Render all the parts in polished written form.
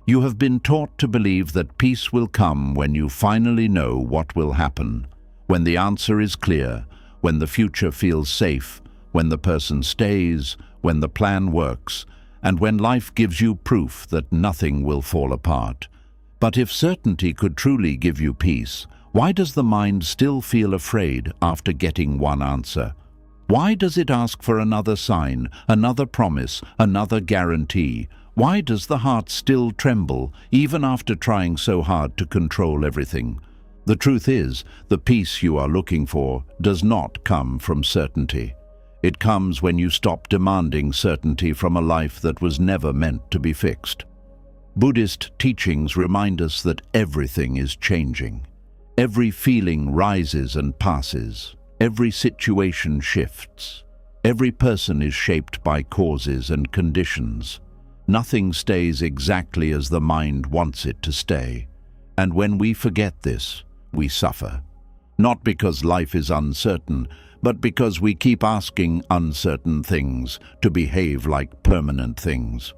You have been taught to believe that peace will come when you finally know what will happen, when the answer is clear, when the future feels safe, when the person stays, when the plan works, and when life gives you proof that nothing will fall apart. But if certainty could truly give you peace, why does the mind still feel afraid after getting one answer? Why does it ask for another sign, another promise, another guarantee? Why does the heart still tremble, even after trying so hard to control everything? The truth is, the peace you are looking for does not come from certainty. It comes when you stop demanding certainty from a life that was never meant to be fixed. Buddhist teachings remind us that everything is changing. Every feeling rises and passes. Every situation shifts. Every person is shaped by causes and conditions. Nothing stays exactly as the mind wants it to stay. And when we forget this, we suffer. Not because life is uncertain, but because we keep asking uncertain things to behave like permanent things.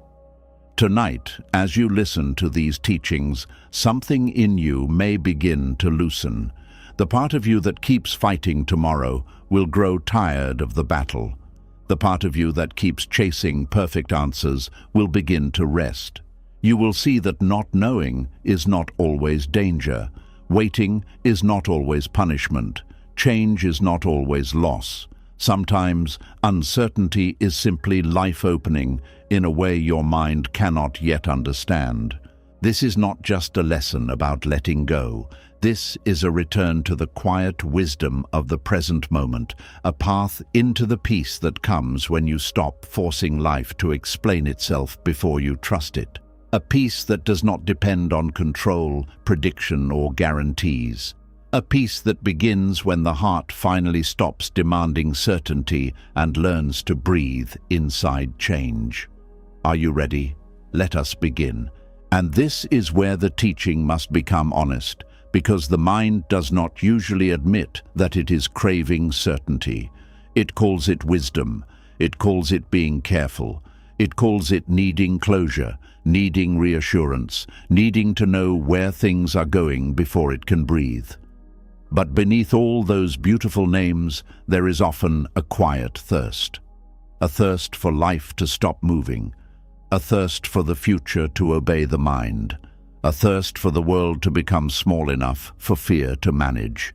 Tonight, as you listen to these teachings, something in you may begin to loosen. The part of you that keeps fighting tomorrow will grow tired of the battle. The part of you that keeps chasing perfect answers will begin to rest. You will see that not knowing is not always danger. Waiting is not always punishment. Change is not always loss. Sometimes uncertainty is simply life opening in a way your mind cannot yet understand. This is not just a lesson about letting go. This is a return to the quiet wisdom of the present moment, a path into the peace that comes when you stop forcing life to explain itself before you trust it. A peace that does not depend on control, prediction, or guarantees. A peace that begins when the heart finally stops demanding certainty and learns to breathe inside change. Are you ready? Let us begin. And this is where the teaching must become honest, because the mind does not usually admit that it is craving certainty. It calls it wisdom. It calls it being careful. It calls it needing closure, needing reassurance, needing to know where things are going before it can breathe. But beneath all those beautiful names, there is often a quiet thirst. A thirst for life to stop moving. A thirst for the future to obey the mind. A thirst for the world to become small enough for fear to manage.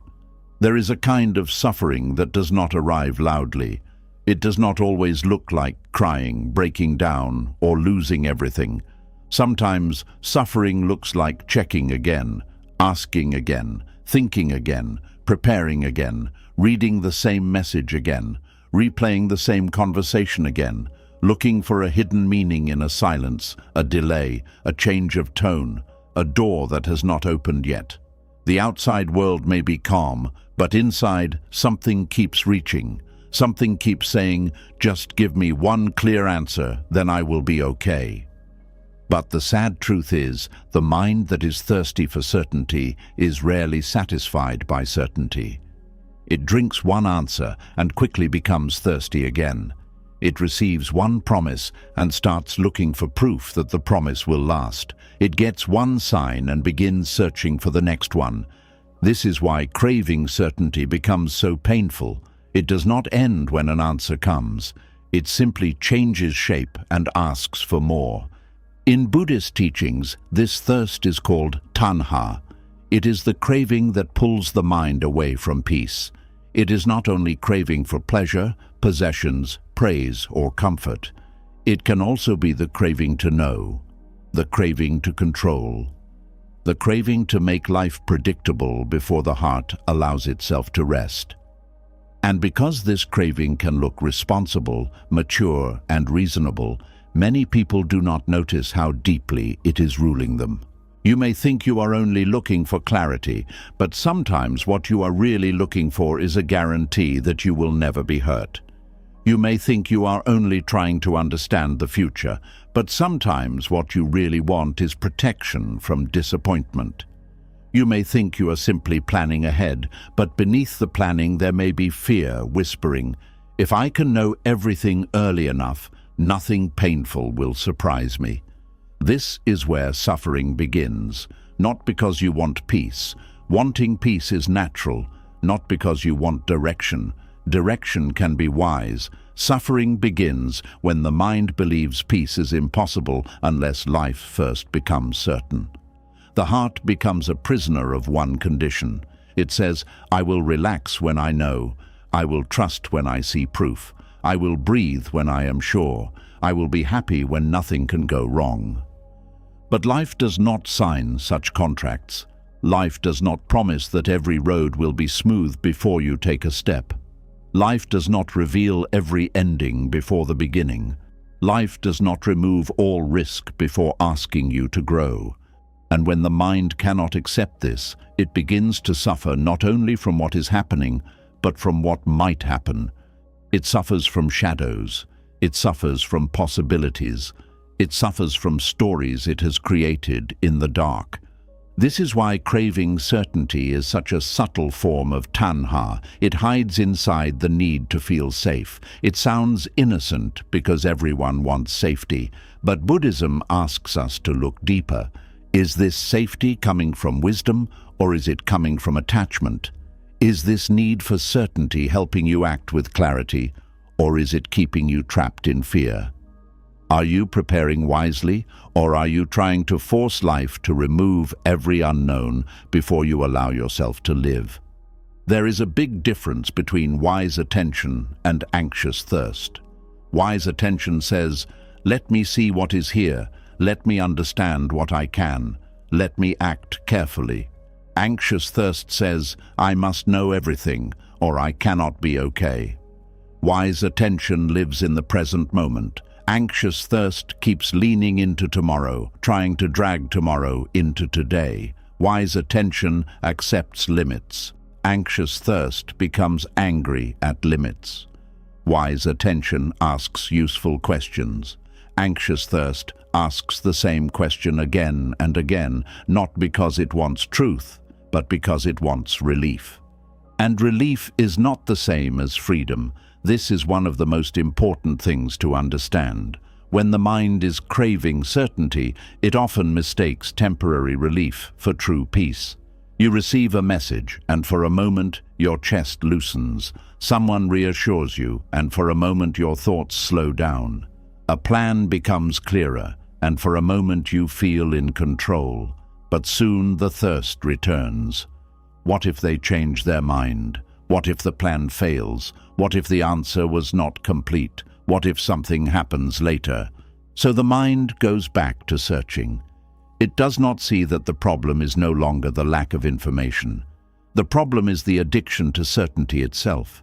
There is a kind of suffering that does not arrive loudly. It does not always look like crying, breaking down, or losing everything. Sometimes suffering looks like checking again, asking again, thinking again, preparing again, reading the same message again, replaying the same conversation again, looking for a hidden meaning in a silence, a delay, a change of tone, a door that has not opened yet. The outside world may be calm, but inside something keeps reaching. Something keeps saying, just give me one clear answer, then I will be okay. But the sad truth is, the mind that is thirsty for certainty is rarely satisfied by certainty. It drinks one answer and quickly becomes thirsty again. It receives one promise and starts looking for proof that the promise will last. It gets one sign and begins searching for the next one. This is why craving certainty becomes so painful. It does not end when an answer comes. It simply changes shape and asks for more. In Buddhist teachings, this thirst is called tanha. It is the craving that pulls the mind away from peace. It is not only craving for pleasure, possessions, praise, or comfort. It can also be the craving to know, the craving to control, the craving to make life predictable before the heart allows itself to rest. And because this craving can look responsible, mature, and reasonable, many people do not notice how deeply it is ruling them. You may think you are only looking for clarity, but sometimes what you are really looking for is a guarantee that you will never be hurt. You may think you are only trying to understand the future, but sometimes what you really want is protection from disappointment. You may think you are simply planning ahead, but beneath the planning there may be fear whispering, "If I can know everything early enough, nothing painful will surprise me." This is where suffering begins, not because you want peace. Wanting peace is natural, not because you want direction. Direction can be wise. Suffering begins when the mind believes peace is impossible unless life first becomes certain. The heart becomes a prisoner of one condition. It says, I will relax when I know. I will trust when I see proof. I will breathe when I am sure. I will be happy when nothing can go wrong. But life does not sign such contracts. Life does not promise that every road will be smooth before you take a step. Life does not reveal every ending before the beginning. Life does not remove all risk before asking you to grow. And when the mind cannot accept this, it begins to suffer not only from what is happening, but from what might happen. It suffers from shadows. It suffers from possibilities. It suffers from stories it has created in the dark. This is why craving certainty is such a subtle form of tanha. It hides inside the need to feel safe. It sounds innocent because everyone wants safety, but Buddhism asks us to look deeper. Is this safety coming from wisdom, or is it coming from attachment? Is this need for certainty helping you act with clarity, or is it keeping you trapped in fear? Are you preparing wisely, or are you trying to force life to remove every unknown before you allow yourself to live? There is a big difference between wise attention and anxious thirst. Wise attention says, let me see what is here, let me understand what I can, let me act carefully. Anxious thirst says, I must know everything, or I cannot be okay. Wise attention lives in the present moment. Anxious thirst keeps leaning into tomorrow, trying to drag tomorrow into today. Wise attention accepts limits. Anxious thirst becomes angry at limits. Wise attention asks useful questions. Anxious thirst asks the same question again and again, not because it wants truth, but because it wants relief. And relief is not the same as freedom. This is one of the most important things to understand. When the mind is craving certainty, it often mistakes temporary relief for true peace. You receive a message, and for a moment your chest loosens. Someone reassures you, and for a moment your thoughts slow down. A plan becomes clearer, and for a moment you feel in control. But soon the thirst returns. What if they change their mind? What if the plan fails? What if the answer was not complete? What if something happens later? So the mind goes back to searching. It does not see that the problem is no longer the lack of information. The problem is the addiction to certainty itself.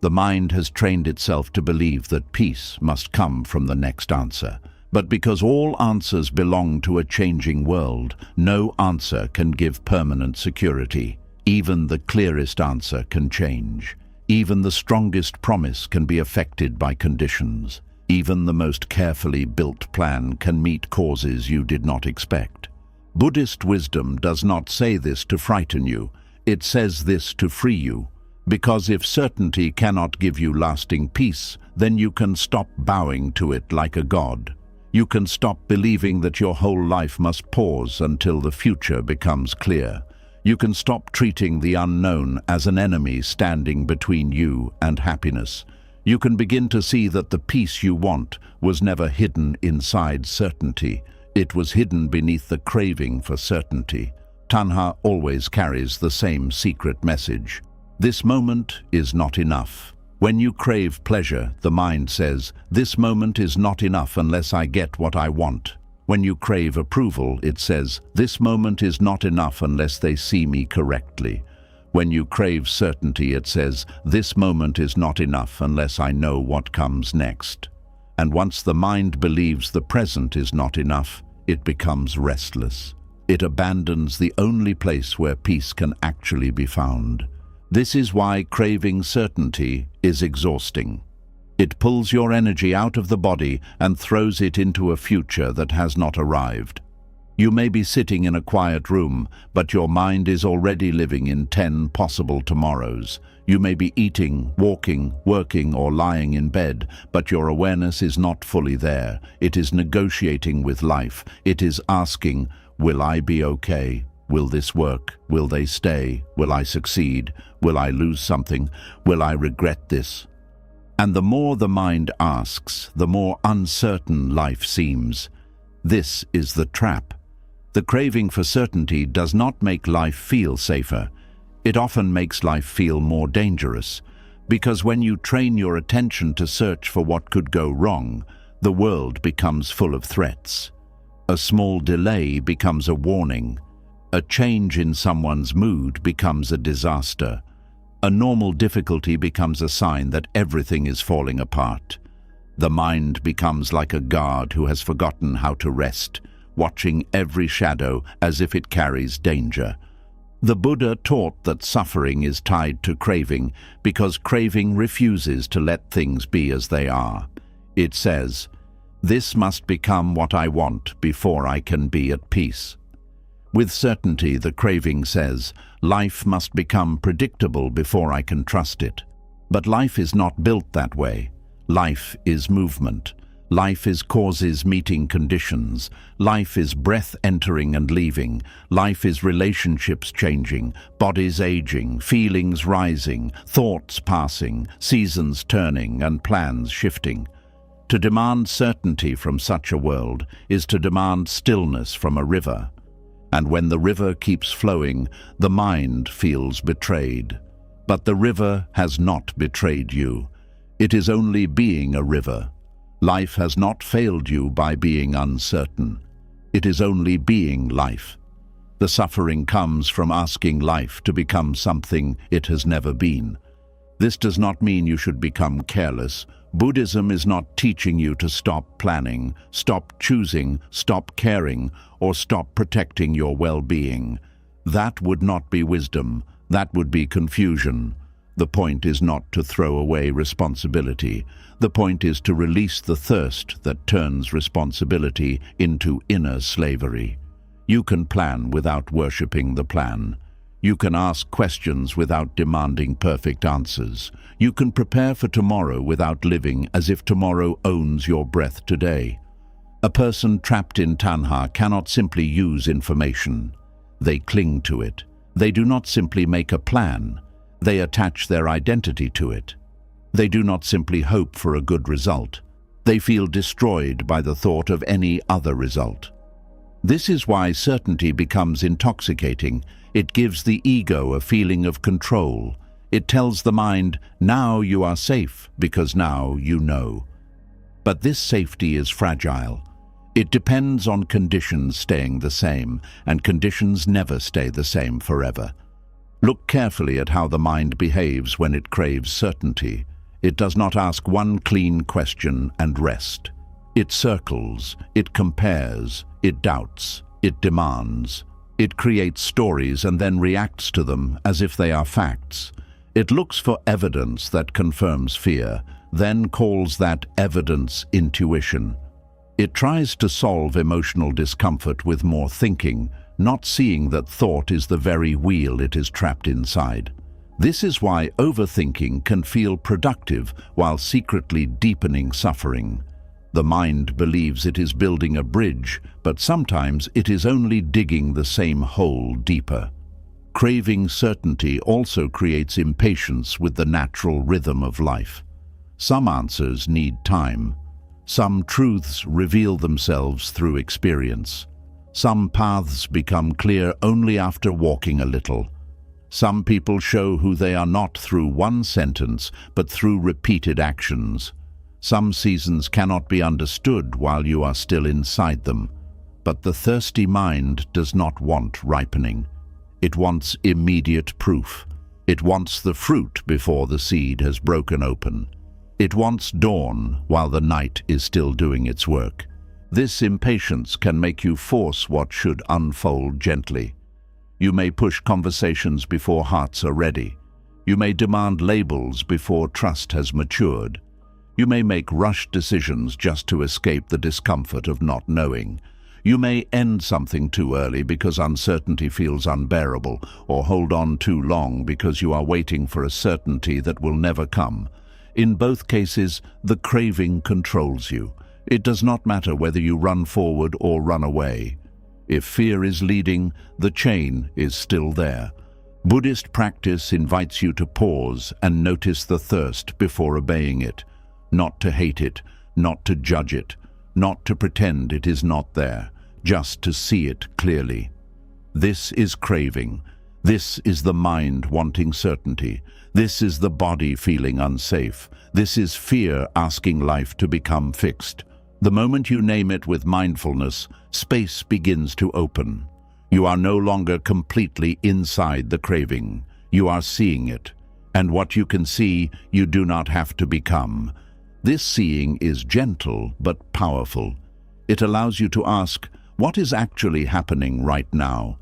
The mind has trained itself to believe that peace must come from the next answer. But because all answers belong to a changing world, no answer can give permanent security. Even the clearest answer can change. Even the strongest promise can be affected by conditions. Even the most carefully built plan can meet causes you did not expect. Buddhist wisdom does not say this to frighten you. It says this to free you. Because if certainty cannot give you lasting peace, then you can stop bowing to it like a god. You can stop believing that your whole life must pause until the future becomes clear. You can stop treating the unknown as an enemy standing between you and happiness. You can begin to see that the peace you want was never hidden inside certainty. It was hidden beneath the craving for certainty. Tanha always carries the same secret message. This moment is not enough. When you crave pleasure, the mind says, this moment is not enough unless I get what I want. When you crave approval, it says, this moment is not enough unless they see me correctly. When you crave certainty, it says, this moment is not enough unless I know what comes next. And once the mind believes the present is not enough, it becomes restless. It abandons the only place where peace can actually be found. This is why craving certainty is exhausting. It pulls your energy out of the body and throws it into a future that has not arrived. You may be sitting in a quiet room, but your mind is already living in 10 possible tomorrows. You may be eating, walking, working, or lying in bed, but your awareness is not fully there. It is negotiating with life. It is asking, will I be okay? Will this work? Will they stay? Will I succeed? Will I lose something? Will I regret this? And the more the mind asks, the more uncertain life seems. This is the trap. The craving for certainty does not make life feel safer. It often makes life feel more dangerous, because when you train your attention to search for what could go wrong, the world becomes full of threats. A small delay becomes a warning. A change in someone's mood becomes a disaster. A normal difficulty becomes a sign that everything is falling apart. The mind becomes like a guard who has forgotten how to rest, watching every shadow as if it carries danger. The Buddha taught that suffering is tied to craving because craving refuses to let things be as they are. It says, "This must become what I want before I can be at peace." With certainty, the craving says, "Life must become predictable before I can trust it." But life is not built that way. Life is movement. Life is causes meeting conditions. Life is breath entering and leaving. Life is relationships changing, bodies aging, feelings rising, thoughts passing, seasons turning, and plans shifting. To demand certainty from such a world is to demand stillness from a river. And when the river keeps flowing, the mind feels betrayed. But the river has not betrayed you. It is only being a river. Life has not failed you by being uncertain. It is only being life. The suffering comes from asking life to become something it has never been. This does not mean you should become careless. Buddhism is not teaching you to stop planning, stop choosing, stop caring, or stop protecting your well-being. That would not be wisdom. That would be confusion. The point is not to throw away responsibility. The point is to release the thirst that turns responsibility into inner slavery. You can plan without worshipping the plan. You can ask questions without demanding perfect answers. You can prepare for tomorrow without living as if tomorrow owns your breath today. A person trapped in tanha cannot simply use information. They cling to it. They do not simply make a plan. They attach their identity to it. They do not simply hope for a good result. They feel destroyed by the thought of any other result. This is why certainty becomes intoxicating. It gives the ego a feeling of control. It tells the mind, now you are safe because now you know. But this safety is fragile. It depends on conditions staying the same, and conditions never stay the same forever. Look carefully at how the mind behaves when it craves certainty. It does not ask one clean question and rest. It circles, it compares, it doubts, it demands. It creates stories and then reacts to them as if they are facts. It looks for evidence that confirms fear, then calls that evidence intuition. It tries to solve emotional discomfort with more thinking, not seeing that thought is the very wheel it is trapped inside. This is why overthinking can feel productive while secretly deepening suffering. The mind believes it is building a bridge, but sometimes it is only digging the same hole deeper. Craving certainty also creates impatience with the natural rhythm of life. Some answers need time. Some truths reveal themselves through experience. Some paths become clear only after walking a little. Some people show who they are not through one sentence, but through repeated actions. Some seasons cannot be understood while you are still inside them. But the thirsty mind does not want ripening. It wants immediate proof. It wants the fruit before the seed has broken open. It wants dawn while the night is still doing its work. This impatience can make you force what should unfold gently. You may push conversations before hearts are ready. You may demand labels before trust has matured. You may make rushed decisions just to escape the discomfort of not knowing. You may end something too early because uncertainty feels unbearable, or hold on too long because you are waiting for a certainty that will never come. In both cases, the craving controls you. It does not matter whether you run forward or run away. If fear is leading, the chain is still there. Buddhist practice invites you to pause and notice the thirst before obeying it, not to hate it, not to judge it, not to pretend it is not there, just to see it clearly. This is craving. This is the mind wanting certainty. This is the body feeling unsafe. This is fear asking life to become fixed. The moment you name it with mindfulness, space begins to open. You are no longer completely inside the craving. You are seeing it. And what you can see, you do not have to become. This seeing is gentle but powerful. It allows you to ask, what is actually happening right now?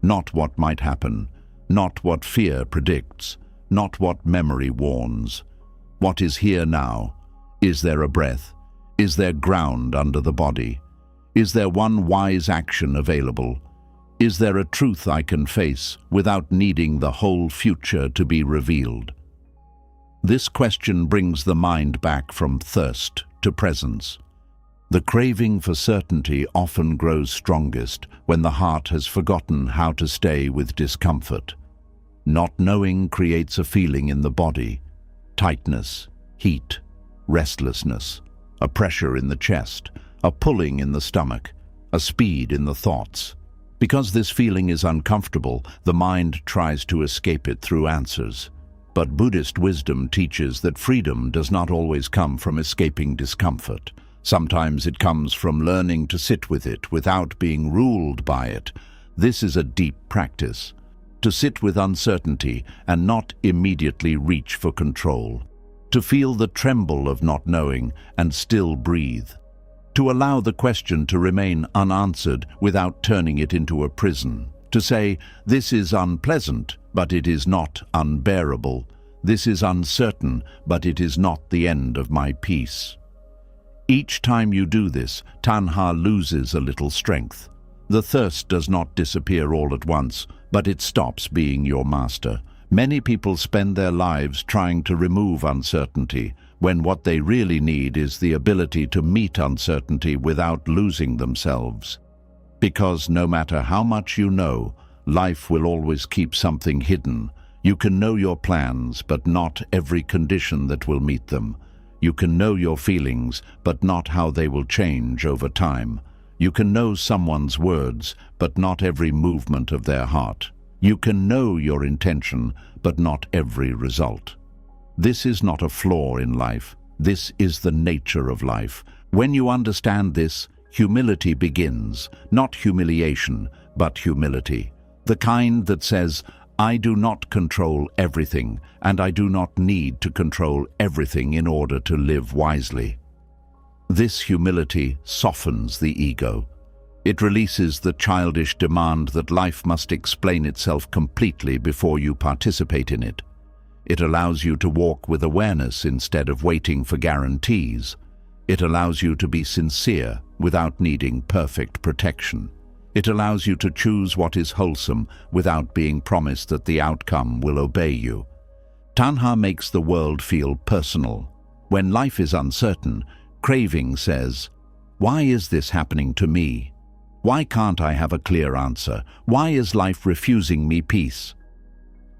Not what might happen, not what fear predicts, not what memory warns. What is here now? Is there a breath? Is there ground under the body? Is there one wise action available? Is there a truth I can face without needing the whole future to be revealed? This question brings the mind back from thirst to presence. The craving for certainty often grows strongest when the heart has forgotten how to stay with discomfort. Not knowing creates a feeling in the body: tightness, heat, restlessness, a pressure in the chest, a pulling in the stomach, a speed in the thoughts. Because this feeling is uncomfortable, the mind tries to escape it through answers. But Buddhist wisdom teaches that freedom does not always come from escaping discomfort. Sometimes it comes from learning to sit with it without being ruled by it. This is a deep practice. To sit with uncertainty and not immediately reach for control. To feel the tremble of not knowing and still breathe. To allow the question to remain unanswered without turning it into a prison. To say, this is unpleasant, but it is not unbearable. This is uncertain, but it is not the end of my peace. Each time you do this, tanha loses a little strength. The thirst does not disappear all at once, but it stops being your master. Many people spend their lives trying to remove uncertainty, when what they really need is the ability to meet uncertainty without losing themselves. Because no matter how much you know, life will always keep something hidden. You can know your plans, but not every condition that will meet them. You can know your feelings, but not how they will change over time. You can know someone's words, but not every movement of their heart. You can know your intention, but not every result. This is not a flaw in life. This is the nature of life. When you understand this, humility begins, not humiliation, but humility. The kind that says, I do not control everything, and I do not need to control everything in order to live wisely. This humility softens the ego. It releases the childish demand that life must explain itself completely before you participate in it. It allows you to walk with awareness instead of waiting for guarantees. It allows you to be sincere without needing perfect protection. It allows you to choose what is wholesome without being promised that the outcome will obey you. Tanha makes the world feel personal. When life is uncertain, craving says, why is this happening to me? Why can't I have a clear answer? Why is life refusing me peace?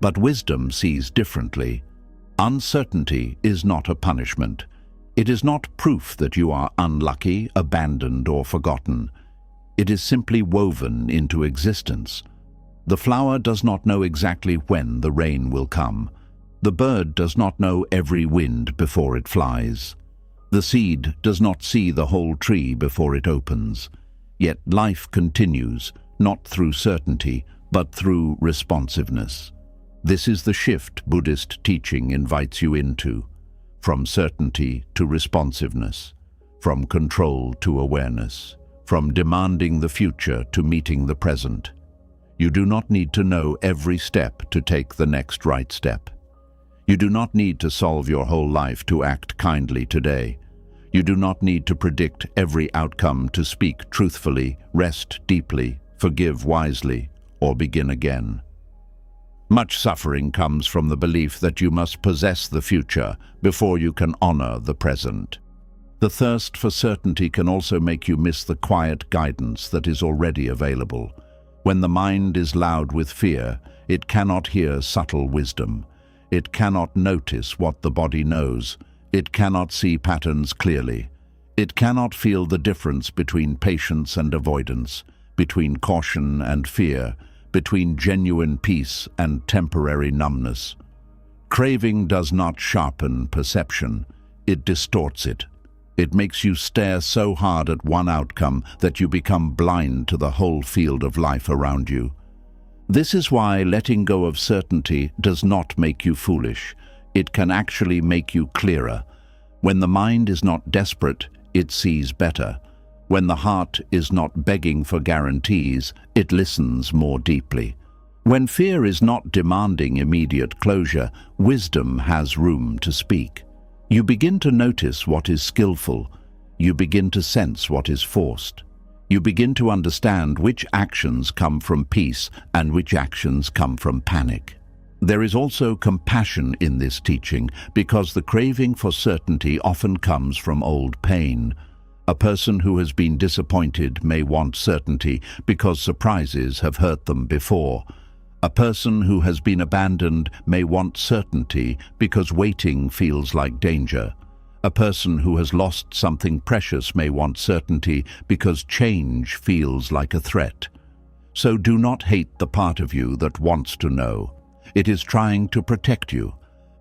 But wisdom sees differently. Uncertainty is not a punishment. It is not proof that you are unlucky, abandoned, or forgotten. It is simply woven into existence. The flower does not know exactly when the rain will come. The bird does not know every wind before it flies. The seed does not see the whole tree before it opens. Yet life continues, not through certainty, but through responsiveness. This is the shift Buddhist teaching invites you into, from certainty to responsiveness, from control to awareness, from demanding the future to meeting the present. You do not need to know every step to take the next right step. You do not need to solve your whole life to act kindly today. You do not need to predict every outcome to speak truthfully, rest deeply, forgive wisely, or begin again. Much suffering comes from the belief that you must possess the future before you can honor the present. The thirst for certainty can also make you miss the quiet guidance that is already available. When the mind is loud with fear, it cannot hear subtle wisdom. It cannot notice what the body knows. It cannot see patterns clearly. It cannot feel the difference between patience and avoidance, between caution and fear, between genuine peace and temporary numbness. Craving does not sharpen perception, it distorts it. It makes you stare so hard at one outcome that you become blind to the whole field of life around you. This is why letting go of certainty does not make you foolish. It can actually make you clearer. When the mind is not desperate, it sees better. When the heart is not begging for guarantees, it listens more deeply. When fear is not demanding immediate closure, wisdom has room to speak. You begin to notice what is skillful. You begin to sense what is forced. You begin to understand which actions come from peace and which actions come from panic. There is also compassion in this teaching because the craving for certainty often comes from old pain. A person who has been disappointed may want certainty because surprises have hurt them before. A person who has been abandoned may want certainty because waiting feels like danger. A person who has lost something precious may want certainty because change feels like a threat. So do not hate the part of you that wants to know. It is trying to protect you,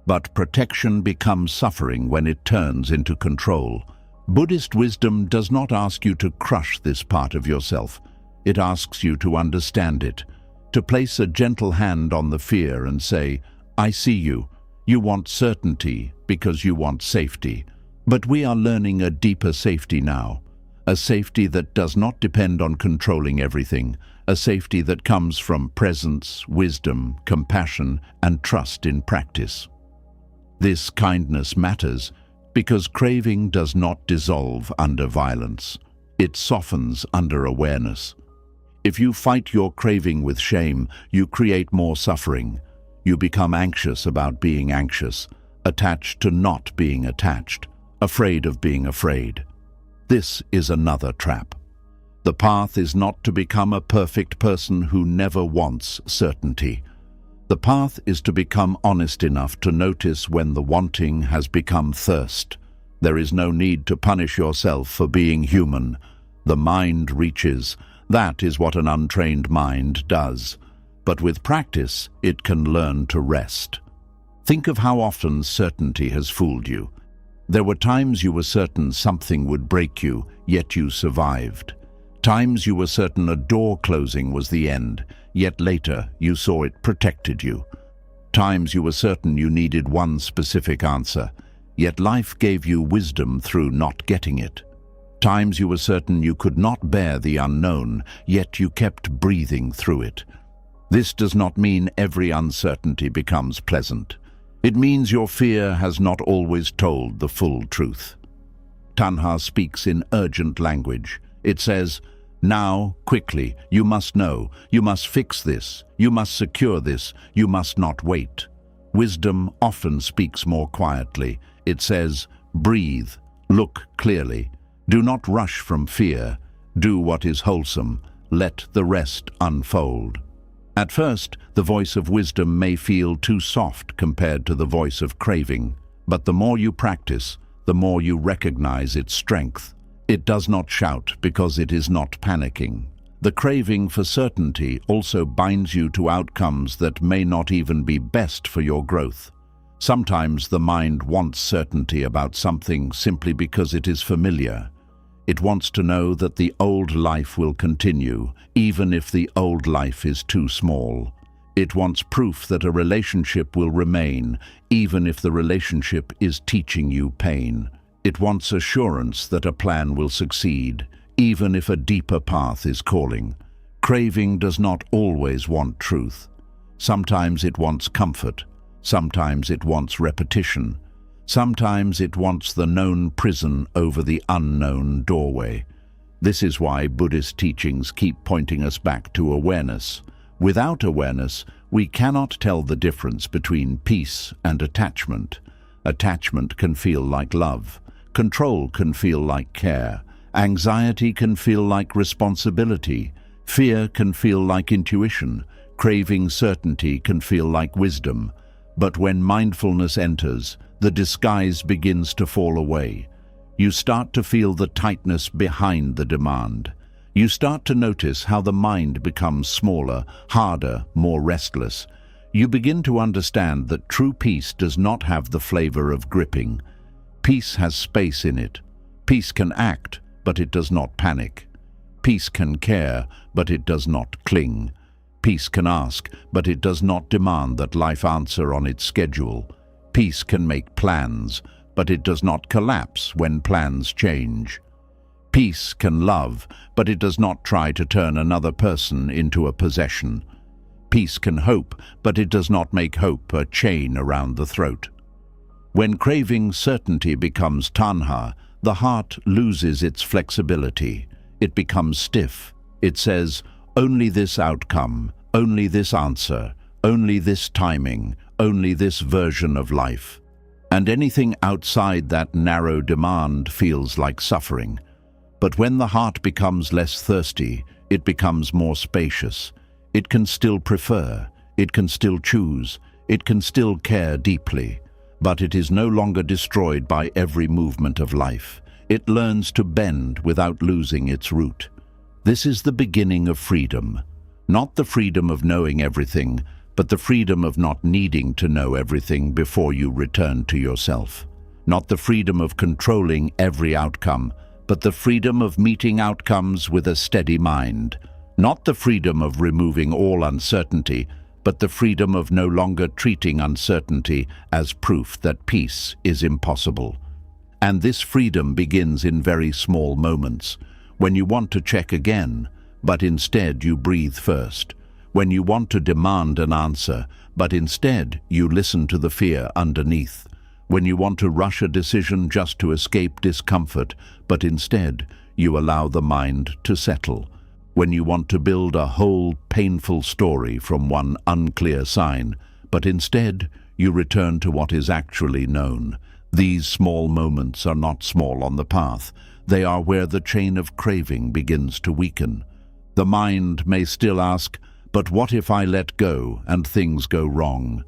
but protection becomes suffering when it turns into control. Buddhist wisdom does not ask you to crush this part of yourself. It asks you to understand it, to place a gentle hand on the fear and say, I see you. You want certainty because you want safety. But we are learning a deeper safety now, a safety that does not depend on controlling everything, a safety that comes from presence, wisdom, compassion, and trust in practice. This kindness matters because craving does not dissolve under violence. It softens under awareness. If you fight your craving with shame, you create more suffering. You become anxious about being anxious, attached to not being attached, afraid of being afraid. This is another trap. The path is not to become a perfect person who never wants certainty. The path is to become honest enough to notice when the wanting has become thirst. There is no need to punish yourself for being human. The mind reaches. That is what an untrained mind does. But with practice, it can learn to rest. Think of how often certainty has fooled you. There were times you were certain something would break you, yet you survived. Times you were certain a door closing was the end, yet later you saw it protected you. Times you were certain you needed one specific answer, yet life gave you wisdom through not getting it. Times you were certain you could not bear the unknown, yet you kept breathing through it. This does not mean every uncertainty becomes pleasant. It means your fear has not always told the full truth. Tanha speaks in urgent language. It says, now, quickly, you must know, you must fix this, you must secure this, you must not wait. Wisdom often speaks more quietly. It says, breathe, look clearly. Do not rush from fear. Do what is wholesome. Let the rest unfold. At first, the voice of wisdom may feel too soft compared to the voice of craving, but the more you practice, the more you recognize its strength. It does not shout because it is not panicking. The craving for certainty also binds you to outcomes that may not even be best for your growth. Sometimes the mind wants certainty about something simply because it is familiar. It wants to know that the old life will continue, even if the old life is too small. It wants proof that a relationship will remain, even if the relationship is teaching you pain. It wants assurance that a plan will succeed, even if a deeper path is calling. Craving does not always want truth. Sometimes it wants comfort. Sometimes it wants repetition. Sometimes it wants the known prison over the unknown doorway. This is why Buddhist teachings keep pointing us back to awareness. Without awareness, we cannot tell the difference between peace and attachment. Attachment can feel like love. Control can feel like care. Anxiety can feel like responsibility. Fear can feel like intuition. Craving certainty can feel like wisdom. But when mindfulness enters, the disguise begins to fall away. You start to feel the tightness behind the demand. You start to notice how the mind becomes smaller, harder, more restless. You begin to understand that true peace does not have the flavor of gripping. Peace has space in it. Peace can act, but it does not panic. Peace can care, but it does not cling. Peace can ask, but it does not demand that life answer on its schedule. Peace can make plans, but it does not collapse when plans change. Peace can love, but it does not try to turn another person into a possession. Peace can hope, but it does not make hope a chain around the throat. When craving certainty becomes tanha, the heart loses its flexibility. It becomes stiff. It says, only this outcome, only this answer, only this timing, only this version of life. And anything outside that narrow demand feels like suffering. But when the heart becomes less thirsty, it becomes more spacious. It can still prefer, it can still choose, it can still care deeply. But it is no longer destroyed by every movement of life. It learns to bend without losing its root. This is the beginning of freedom. Not the freedom of knowing everything, but the freedom of not needing to know everything before you return to yourself. Not the freedom of controlling every outcome, but the freedom of meeting outcomes with a steady mind. Not the freedom of removing all uncertainty, but the freedom of no longer treating uncertainty as proof that peace is impossible. And this freedom begins in very small moments, when you want to check again, but instead you breathe first. When you want to demand an answer, but instead you listen to the fear underneath. When you want to rush a decision just to escape discomfort, but instead you allow the mind to settle. When you want to build a whole painful story from one unclear sign, but instead you return to what is actually known. These small moments are not small on the path. They are where the chain of craving begins to weaken. The mind may still ask, but what if I let go and things go wrong?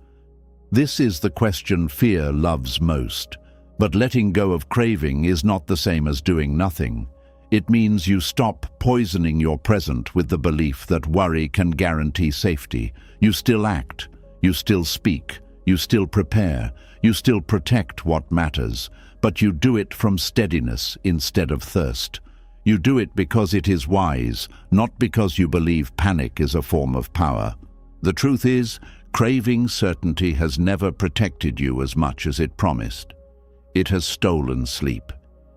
This is the question fear loves most. But letting go of craving is not the same as doing nothing. It means you stop poisoning your present with the belief that worry can guarantee safety. You still act, you still speak, you still prepare, you still protect what matters, but you do it from steadiness instead of thirst. You do it because it is wise, not because you believe panic is a form of power. The truth is, craving certainty has never protected you as much as it promised. It has stolen sleep.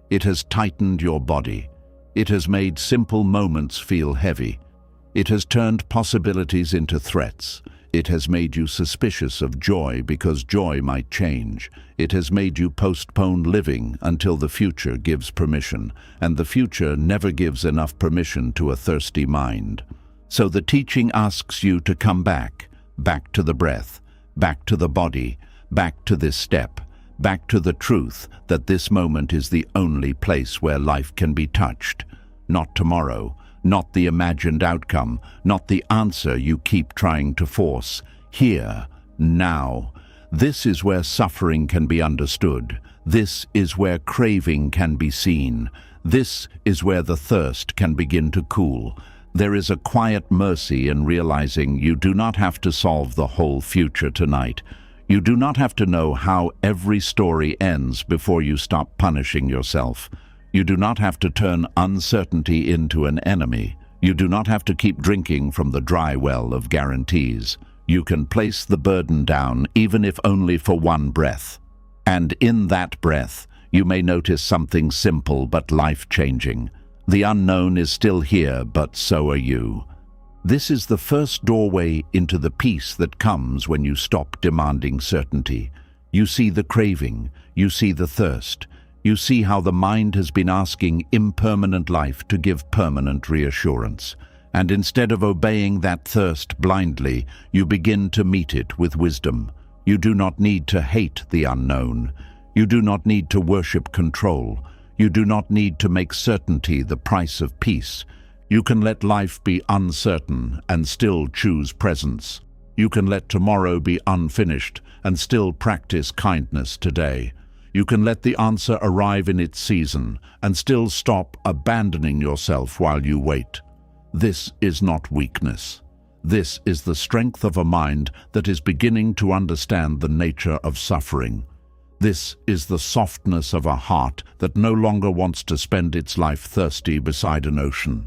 It has tightened your body. It has made simple moments feel heavy. It has turned possibilities into threats. It has made you suspicious of joy because joy might change. It has made you postpone living until the future gives permission, and the future never gives enough permission to a thirsty mind. So the teaching asks you to come back to the breath, back to the body, back to this step, back to the truth that this moment is the only place where life can be touched. Not tomorrow, not the imagined outcome, not the answer you keep trying to force. Here, now. This is where suffering can be understood. This is where craving can be seen. This is where the thirst can begin to cool. There is a quiet mercy in realizing you do not have to solve the whole future tonight. You do not have to know how every story ends before you stop punishing yourself. You do not have to turn uncertainty into an enemy. You do not have to keep drinking from the dry well of guarantees. You can place the burden down, even if only for one breath. And in that breath, you may notice something simple but life-changing. The unknown is still here, but so are you. This is the first doorway into the peace that comes when you stop demanding certainty. You see the craving, You see the thirst. You see how the mind has been asking impermanent life to give permanent reassurance. And instead of obeying that thirst blindly, you begin to meet it with wisdom. You do not need to hate the unknown. You do not need to worship control. You do not need to make certainty the price of peace. You can let life be uncertain and still choose presence. You can let tomorrow be unfinished and still practice kindness today. You can let the answer arrive in its season and still stop abandoning yourself while you wait. This is not weakness. This is the strength of a mind that is beginning to understand the nature of suffering. This is the softness of a heart that no longer wants to spend its life thirsty beside an ocean.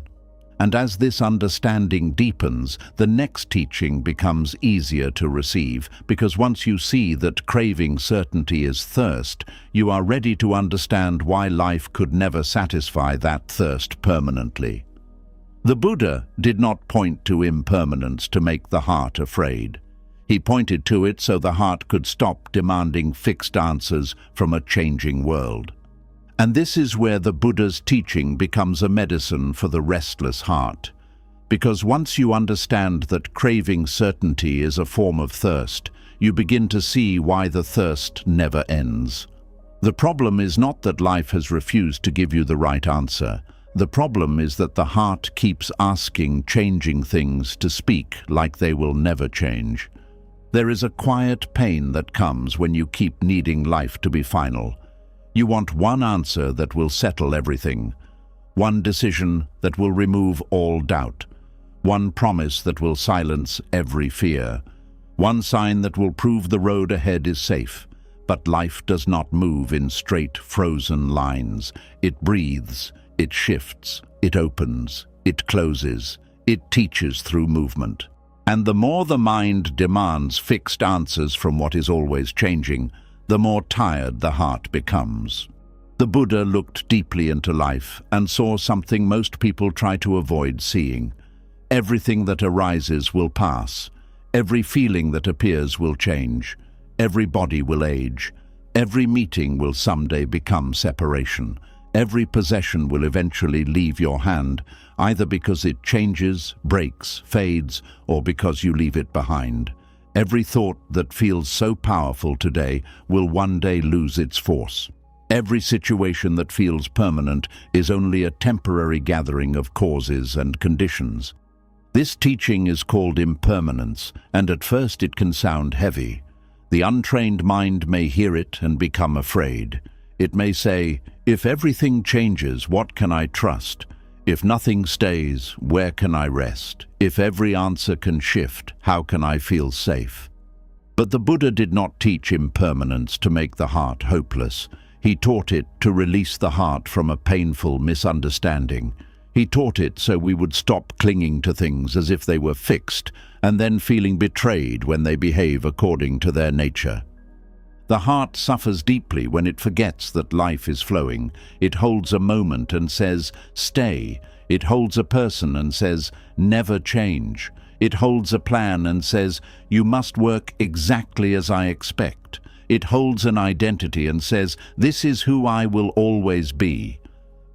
And as this understanding deepens, the next teaching becomes easier to receive, because once you see that craving certainty is thirst, you are ready to understand why life could never satisfy that thirst permanently. The Buddha did not point to impermanence to make the heart afraid. He pointed to it so the heart could stop demanding fixed answers from a changing world. And this is where the Buddha's teaching becomes a medicine for the restless heart. Because once you understand that craving certainty is a form of thirst, you begin to see why the thirst never ends. The problem is not that life has refused to give you the right answer. The problem is that the heart keeps asking changing things to speak like they will never change. There is a quiet pain that comes when you keep needing life to be final. You want one answer that will settle everything, one decision that will remove all doubt, one promise that will silence every fear, one sign that will prove the road ahead is safe. But life does not move in straight, frozen lines. It breathes. It shifts, it opens, it closes, it teaches through movement. And the more the mind demands fixed answers from what is always changing, the more tired the heart becomes. The Buddha looked deeply into life and saw something most people try to avoid seeing. Everything that arises will pass. Every feeling that appears will change. Every body will age. Every meeting will someday become separation. Every possession will eventually leave your hand, either because it changes, breaks, fades, or because you leave it behind. Every thought that feels so powerful today will one day lose its force. Every situation that feels permanent is only a temporary gathering of causes and conditions. This teaching is called impermanence, and at first it can sound heavy. The untrained mind may hear it and become afraid. It may say, if everything changes, what can I trust? If nothing stays, where can I rest? If every answer can shift, how can I feel safe? But the Buddha did not teach impermanence to make the heart hopeless. He taught it to release the heart from a painful misunderstanding. He taught it so we would stop clinging to things as if they were fixed, and then feeling betrayed when they behave according to their nature. The heart suffers deeply when it forgets that life is flowing. It holds a moment and says, stay. It holds a person and says, never change. It holds a plan and says, you must work exactly as I expect. It holds an identity and says, this is who I will always be.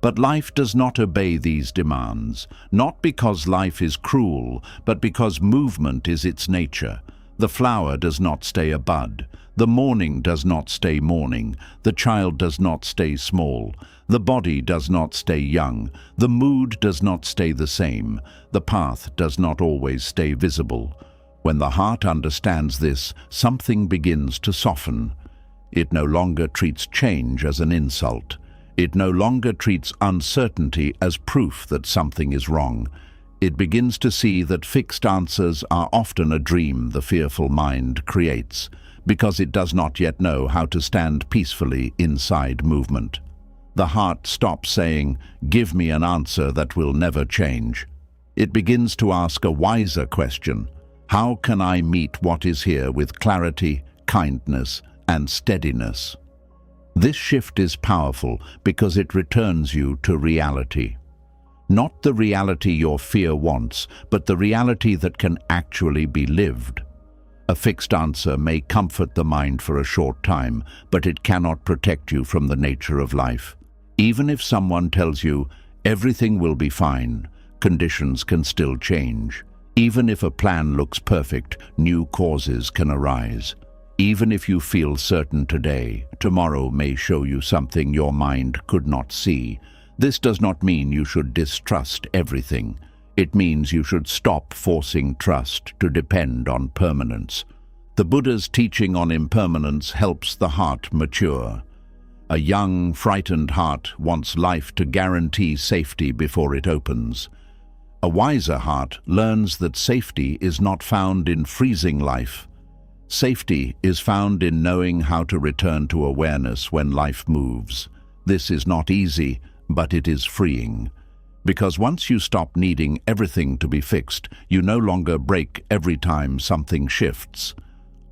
But life does not obey these demands, not because life is cruel, but because movement is its nature. The flower does not stay a bud. The morning does not stay morning. The child does not stay small. The body does not stay young. The mood does not stay the same. The path does not always stay visible. When the heart understands this, something begins to soften. It no longer treats change as an insult. It no longer treats uncertainty as proof that something is wrong. It begins to see that fixed answers are often a dream the fearful mind creates, because it does not yet know how to stand peacefully inside movement. The heart stops saying, "Give me an answer that will never change." It begins to ask a wiser question. How can I meet what is here with clarity, kindness, and steadiness? This shift is powerful because it returns you to reality. Not the reality your fear wants, but the reality that can actually be lived. A fixed answer may comfort the mind for a short time, but it cannot protect you from the nature of life. Even if someone tells you everything will be fine, conditions can still change. Even if a plan looks perfect, new causes can arise. Even if you feel certain today, tomorrow may show you something your mind could not see. This does not mean you should distrust everything. It means you should stop forcing trust to depend on permanence. The Buddha's teaching on impermanence helps the heart mature. A young, frightened heart wants life to guarantee safety before it opens. A wiser heart learns that safety is not found in freezing life. Safety is found in knowing how to return to awareness when life moves. This is not easy, but it is freeing. Because once you stop needing everything to be fixed, you no longer break every time something shifts.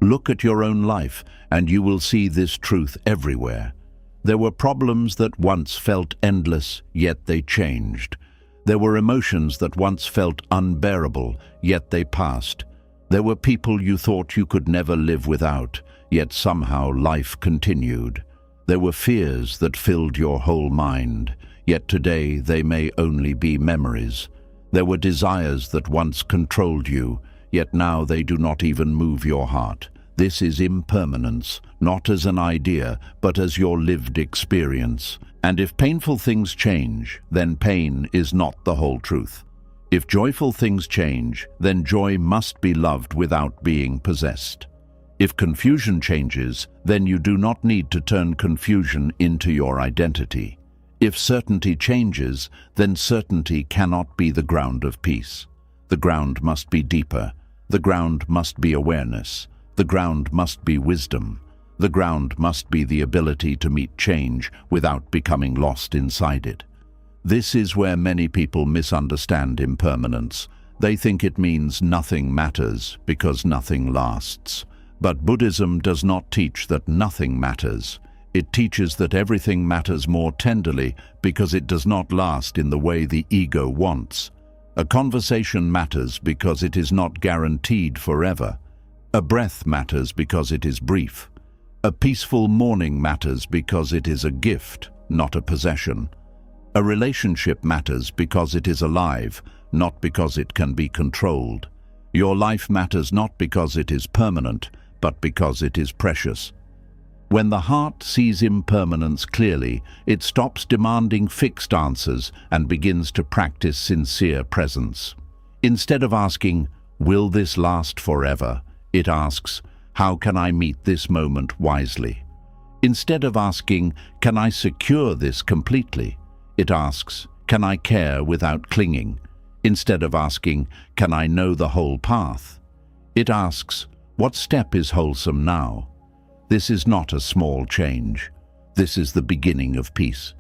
Look at your own life, and you will see this truth everywhere. There were problems that once felt endless, yet they changed. There were emotions that once felt unbearable, yet they passed. There were people you thought you could never live without, yet somehow life continued. There were fears that filled your whole mind, yet today they may only be memories. There were desires that once controlled you, yet now they do not even move your heart. This is impermanence, not as an idea, but as your lived experience. And if painful things change, then pain is not the whole truth. If joyful things change, then joy must be loved without being possessed. If confusion changes, then you do not need to turn confusion into your identity. If certainty changes, then certainty cannot be the ground of peace. The ground must be deeper. The ground must be awareness. The ground must be wisdom. The ground must be the ability to meet change without becoming lost inside it. This is where many people misunderstand impermanence. They think it means nothing matters because nothing lasts. But Buddhism does not teach that nothing matters. It teaches that everything matters more tenderly because it does not last in the way the ego wants. A conversation matters because it is not guaranteed forever. A breath matters because it is brief. A peaceful morning matters because it is a gift, not a possession. A relationship matters because it is alive, not because it can be controlled. Your life matters not because it is permanent, but because it is precious. When the heart sees impermanence clearly, it stops demanding fixed answers and begins to practice sincere presence. Instead of asking, "Will this last forever?" it asks, "How can I meet this moment wisely?" Instead of asking, "Can I secure this completely?" it asks, "Can I care without clinging?" Instead of asking, "Can I know the whole path?" it asks, "What step is wholesome now?" This is not a small change. This is the beginning of peace.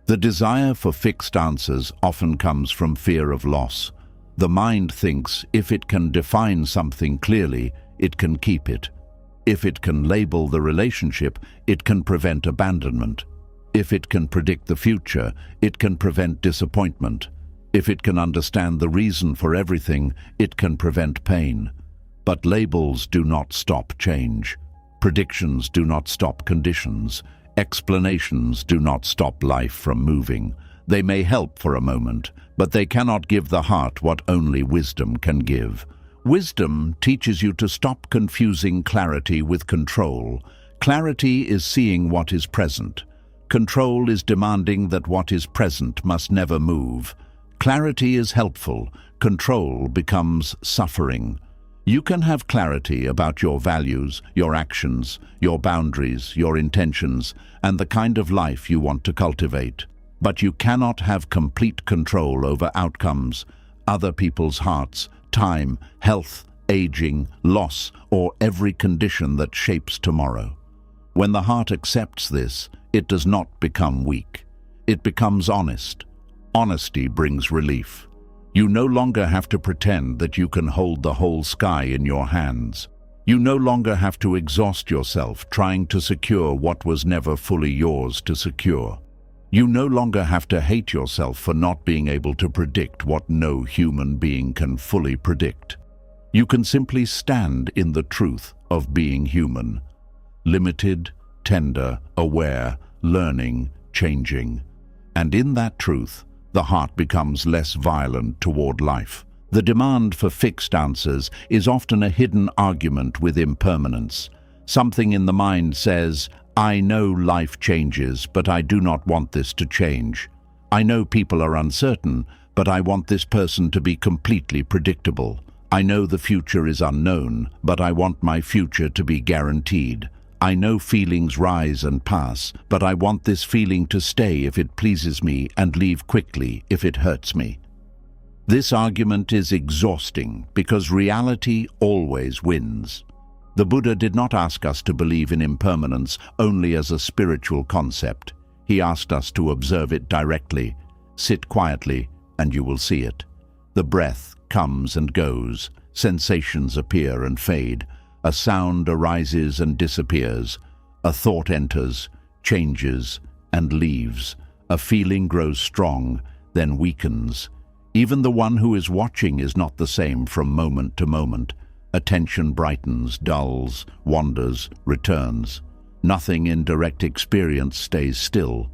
The desire for fixed answers often comes from fear of loss. The mind thinks if it can define something clearly, it can keep it. If it can label the relationship, it can prevent abandonment. If it can predict the future, it can prevent disappointment. If it can understand the reason for everything, it can prevent pain. But labels do not stop change. Predictions do not stop conditions. Explanations do not stop life from moving. They may help for a moment, but they cannot give the heart what only wisdom can give. Wisdom teaches you to stop confusing clarity with control. Clarity is seeing what is present. Control is demanding that what is present must never move. Clarity is helpful. Control becomes suffering. You can have clarity about your values, your actions, your boundaries, your intentions, and the kind of life you want to cultivate. But you cannot have complete control over outcomes, other people's hearts, time, health, aging, loss, or every condition that shapes tomorrow. When the heart accepts this, it does not become weak. It becomes honest. Honesty brings relief. You no longer have to pretend that you can hold the whole sky in your hands. You no longer have to exhaust yourself trying to secure what was never fully yours to secure. You no longer have to hate yourself for not being able to predict what no human being can fully predict. You can simply stand in the truth of being human. Limited, tender, aware, learning, changing. And in that truth, the heart becomes less violent toward life. The demand for fixed answers is often a hidden argument with impermanence. Something in the mind says, I know life changes, but I do not want this to change. I know people are uncertain, but I want this person to be completely predictable. I know the future is unknown, but I want my future to be guaranteed. I know feelings rise and pass, but I want this feeling to stay if it pleases me and leave quickly if it hurts me. This argument is exhausting because reality always wins. The Buddha did not ask us to believe in impermanence only as a spiritual concept. He asked us to observe it directly. Sit quietly, and you will see it. The breath comes and goes. Sensations appear and fade. A sound arises and disappears. A thought enters, changes, and leaves. A feeling grows strong, then weakens. Even the one who is watching is not the same from moment to moment. Attention brightens, dulls, wanders, returns. Nothing in direct experience stays still.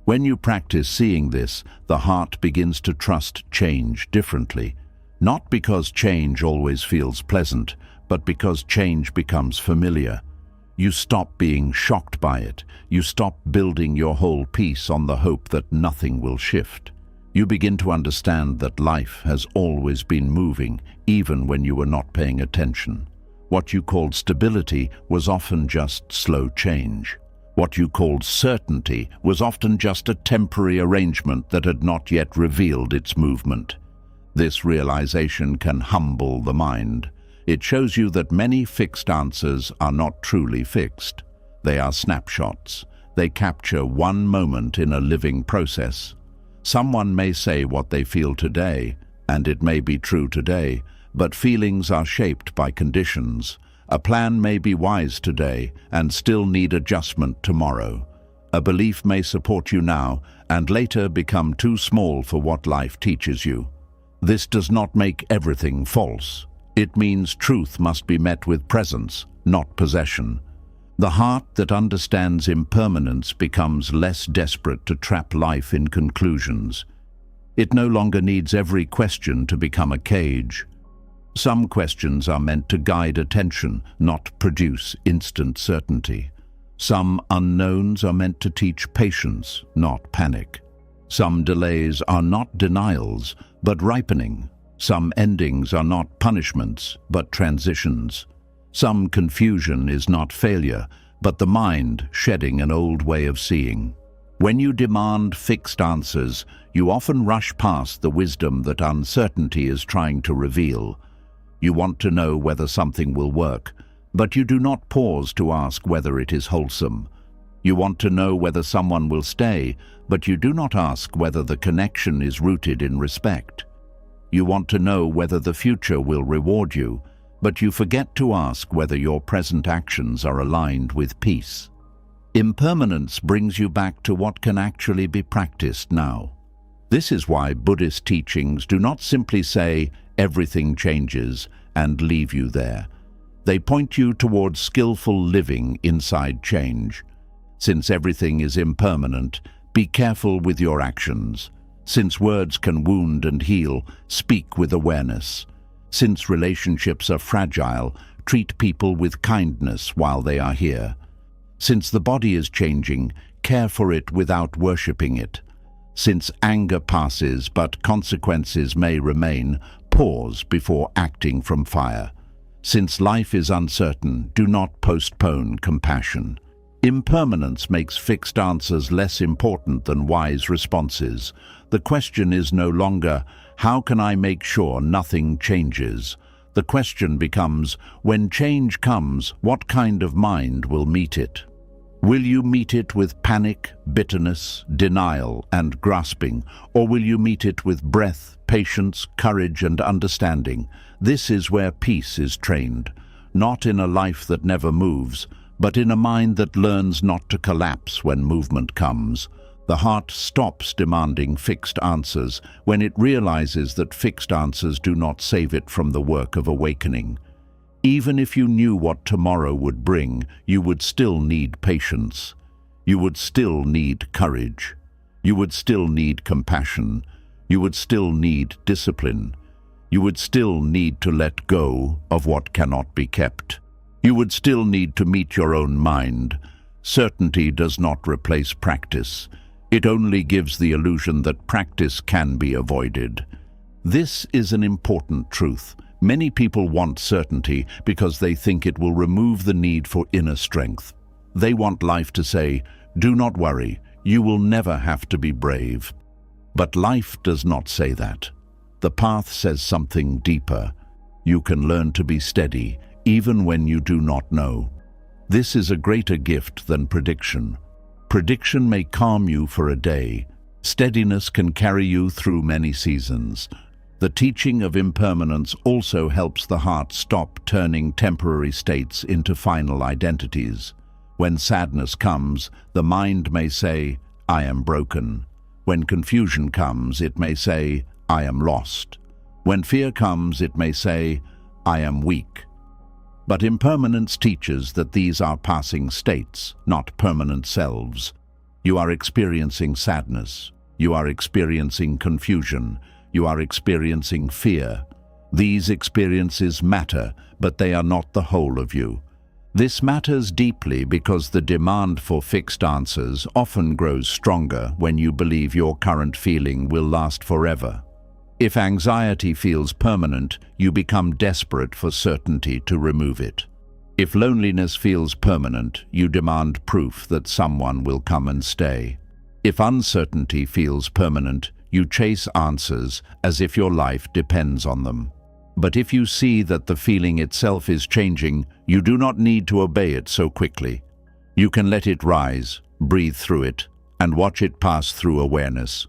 When you practice seeing this, the heart begins to trust change differently. Not because change always feels pleasant, but because change becomes familiar. You stop being shocked by it. You stop building your whole piece on the hope that nothing will shift. You begin to understand that life has always been moving, even when you were not paying attention. What you called stability was often just slow change. What you called certainty was often just a temporary arrangement that had not yet revealed its movement. This realization can humble the mind. It shows you that many fixed answers are not truly fixed. They are snapshots. They capture one moment in a living process. Someone may say what they feel today, and it may be true today, but feelings are shaped by conditions. A plan may be wise today and still need adjustment tomorrow. A belief may support you now and later become too small for what life teaches you. This does not make everything false. It means truth must be met with presence, not possession. The heart that understands impermanence becomes less desperate to trap life in conclusions. It no longer needs every question to become a cage. Some questions are meant to guide attention, not produce instant certainty. Some unknowns are meant to teach patience, not panic. Some delays are not denials, but ripening. Some endings are not punishments, but transitions. Some confusion is not failure, but the mind shedding an old way of seeing. When you demand fixed answers, you often rush past the wisdom that uncertainty is trying to reveal. You want to know whether something will work, but you do not pause to ask whether it is wholesome. You want to know whether someone will stay, but you do not ask whether the connection is rooted in respect. You want to know whether the future will reward you, but you forget to ask whether your present actions are aligned with peace. Impermanence brings you back to what can actually be practiced now. This is why Buddhist teachings do not simply say, everything changes, and leave you there. They point you towards skillful living inside change. Since everything is impermanent, be careful with your actions. Since words can wound and heal, speak with awareness. Since relationships are fragile, treat people with kindness while they are here. Since the body is changing, care for it without worshipping it. Since anger passes but consequences may remain, pause before acting from fire. Since life is uncertain, do not postpone compassion. Impermanence makes fixed answers less important than wise responses. The question is no longer, how can I make sure nothing changes? The question becomes, when change comes, what kind of mind will meet it? Will you meet it with panic, bitterness, denial, and grasping, or will you meet it with breath, patience, courage, and understanding? This is where peace is trained, not in a life that never moves, but in a mind that learns not to collapse when movement comes. The heart stops demanding fixed answers when it realizes that fixed answers do not save it from the work of awakening. Even if you knew what tomorrow would bring, you would still need patience. You would still need courage. You would still need compassion. You would still need discipline. You would still need to let go of what cannot be kept. You would still need to meet your own mind. Certainty does not replace practice. It only gives the illusion that practice can be avoided. This is an important truth. Many people want certainty because they think it will remove the need for inner strength. They want life to say, "Do not worry, you will never have to be brave." But life does not say that. The path says something deeper. You can learn to be steady, even when you do not know. This is a greater gift than prediction. Prediction may calm you for a day. Steadiness can carry you through many seasons. The teaching of impermanence also helps the heart stop turning temporary states into final identities. When sadness comes, the mind may say, "I am broken." When confusion comes, it may say, "I am lost." When fear comes, it may say, "I am weak." But impermanence teaches that these are passing states, not permanent selves. You are experiencing sadness. You are experiencing confusion. You are experiencing fear. These experiences matter, but they are not the whole of you. This matters deeply because the demand for fixed answers often grows stronger when you believe your current feeling will last forever. If anxiety feels permanent, you become desperate for certainty to remove it. If loneliness feels permanent, you demand proof that someone will come and stay. If uncertainty feels permanent, you chase answers as if your life depends on them. But if you see that the feeling itself is changing, you do not need to obey it so quickly. You can let it rise, breathe through it, and watch it pass through awareness.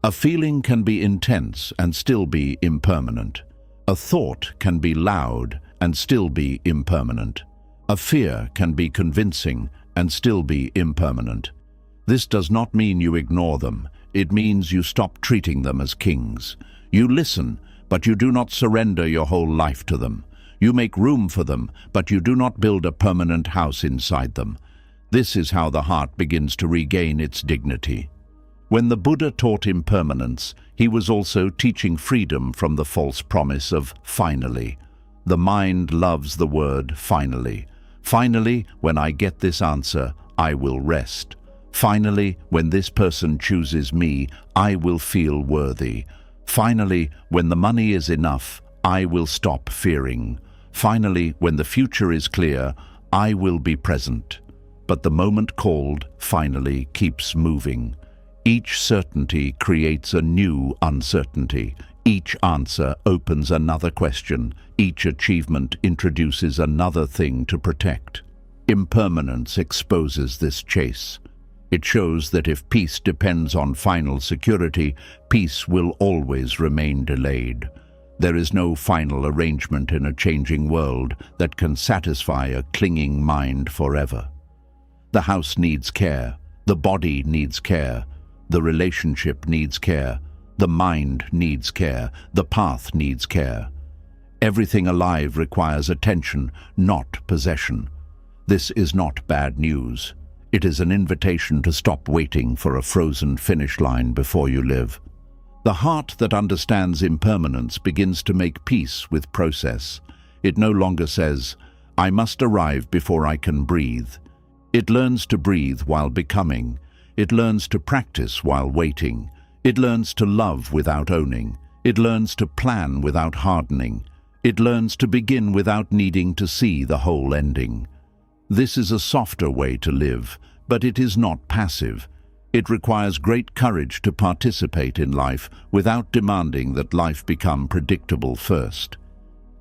A feeling can be intense and still be impermanent. A thought can be loud and still be impermanent. A fear can be convincing and still be impermanent. This does not mean you ignore them. It means you stop treating them as kings. You listen, but you do not surrender your whole life to them. You make room for them, but you do not build a permanent house inside them. This is how the heart begins to regain its dignity. When the Buddha taught impermanence, he was also teaching freedom from the false promise of finally. The mind loves the word finally. Finally, when I get this answer, I will rest. Finally, when this person chooses me, I will feel worthy. Finally, when the money is enough, I will stop fearing. Finally, when the future is clear, I will be present. But the moment called, finally, keeps moving. Each certainty creates a new uncertainty. Each answer opens another question. Each achievement introduces another thing to protect. Impermanence exposes this chase. It shows that if peace depends on final security, peace will always remain delayed. There is no final arrangement in a changing world that can satisfy a clinging mind forever. The house needs care. The body needs care. The relationship needs care. The mind needs care. The path needs care. Everything alive requires attention, not possession. This is not bad news. It is an invitation to stop waiting for a frozen finish line before you live. The heart that understands impermanence begins to make peace with process. It no longer says, "I must arrive before I can breathe." It learns to breathe while becoming. It learns to practice while waiting. It learns to love without owning. It learns to plan without hardening. It learns to begin without needing to see the whole ending. This is a softer way to live, but it is not passive. It requires great courage to participate in life without demanding that life become predictable first.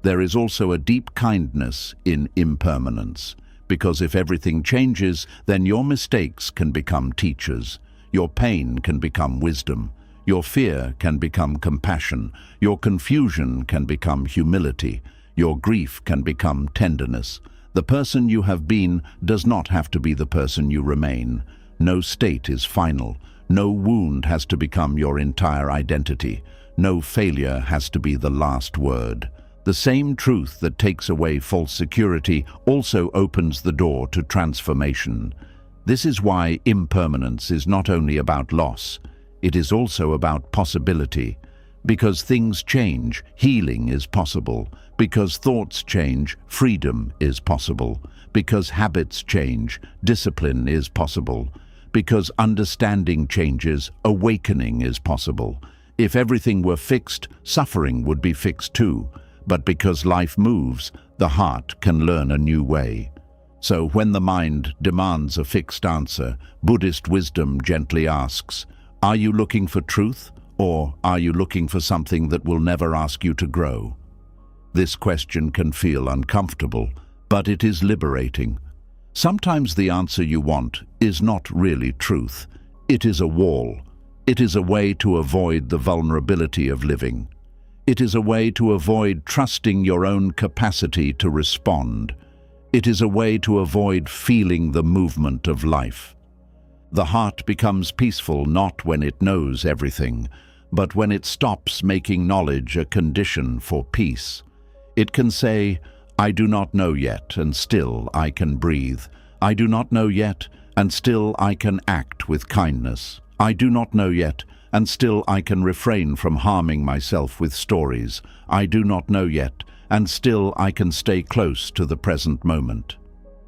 There is also a deep kindness in impermanence. Because if everything changes, then your mistakes can become teachers. Your pain can become wisdom. Your fear can become compassion. Your confusion can become humility. Your grief can become tenderness. The person you have been does not have to be the person you remain. No state is final. No wound has to become your entire identity. No failure has to be the last word. The same truth that takes away false security also opens the door to transformation. This is why impermanence is not only about loss, it is also about possibility. Because things change, healing is possible. Because thoughts change, freedom is possible. Because habits change, discipline is possible. Because understanding changes, awakening is possible. If everything were fixed, suffering would be fixed too. But because life moves, the heart can learn a new way. So when the mind demands a fixed answer, Buddhist wisdom gently asks, are you looking for truth, or are you looking for something that will never ask you to grow? This question can feel uncomfortable, but it is liberating. Sometimes the answer you want is not really truth. It is a wall. It is a way to avoid the vulnerability of living. It is a way to avoid trusting your own capacity to respond. It is a way to avoid feeling the movement of life. The heart becomes peaceful not when it knows everything, but when it stops making knowledge a condition for peace. It can say, I do not know yet, and still I can breathe. I do not know yet, and still I can act with kindness. I do not know yet, and still I can refrain from harming myself with stories. I do not know yet, and still I can stay close to the present moment.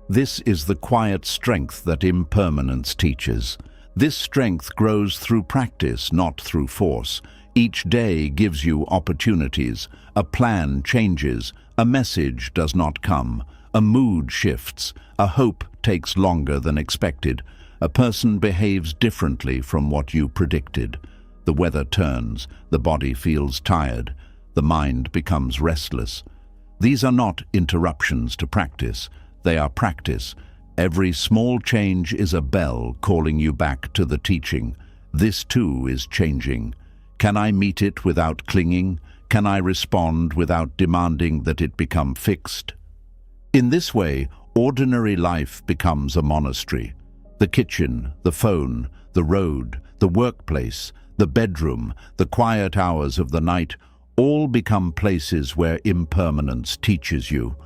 This is the quiet strength that impermanence teaches. This strength grows through practice, not through force. Each day gives you opportunities. A plan changes. A message does not come. A mood shifts. A hope takes longer than expected. A person behaves differently from what you predicted. The weather turns. The body feels tired. The mind becomes restless. These are not interruptions to practice. They are practice. Every small change is a bell calling you back to the teaching. This too is changing. Can I meet it without clinging? Can I respond without demanding that it become fixed? In this way, ordinary life becomes a monastery. The kitchen, the phone, the road, the workplace, the bedroom, the quiet hours of the night, all become places where impermanence teaches you.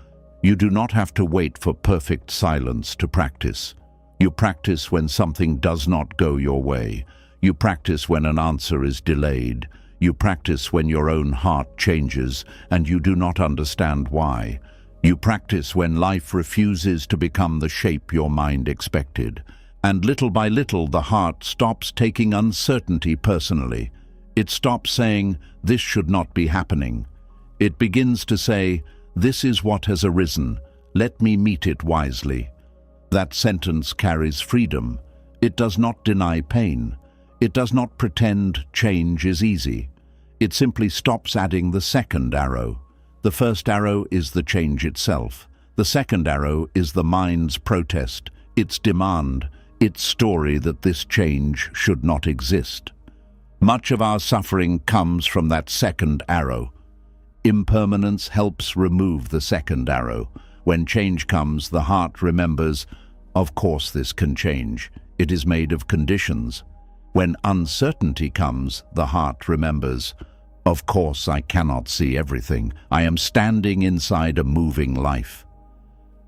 You do not have to wait for perfect silence to practice. You practice when something does not go your way. You practice when an answer is delayed. You practice when your own heart changes and you do not understand why. You practice when life refuses to become the shape your mind expected. And little by little, the heart stops taking uncertainty personally. It stops saying, this should not be happening. It begins to say, this is what has arisen. Let me meet it wisely. That sentence carries freedom. It does not deny pain. It does not pretend change is easy. It simply stops adding the second arrow. The first arrow is the change itself. The second arrow is the mind's protest, its demand, its story that this change should not exist. Much of our suffering comes from that second arrow. Impermanence helps remove the second arrow. When change comes, the heart remembers, of course this can change. It is made of conditions. When uncertainty comes, the heart remembers, of course I cannot see everything. I am standing inside a moving life.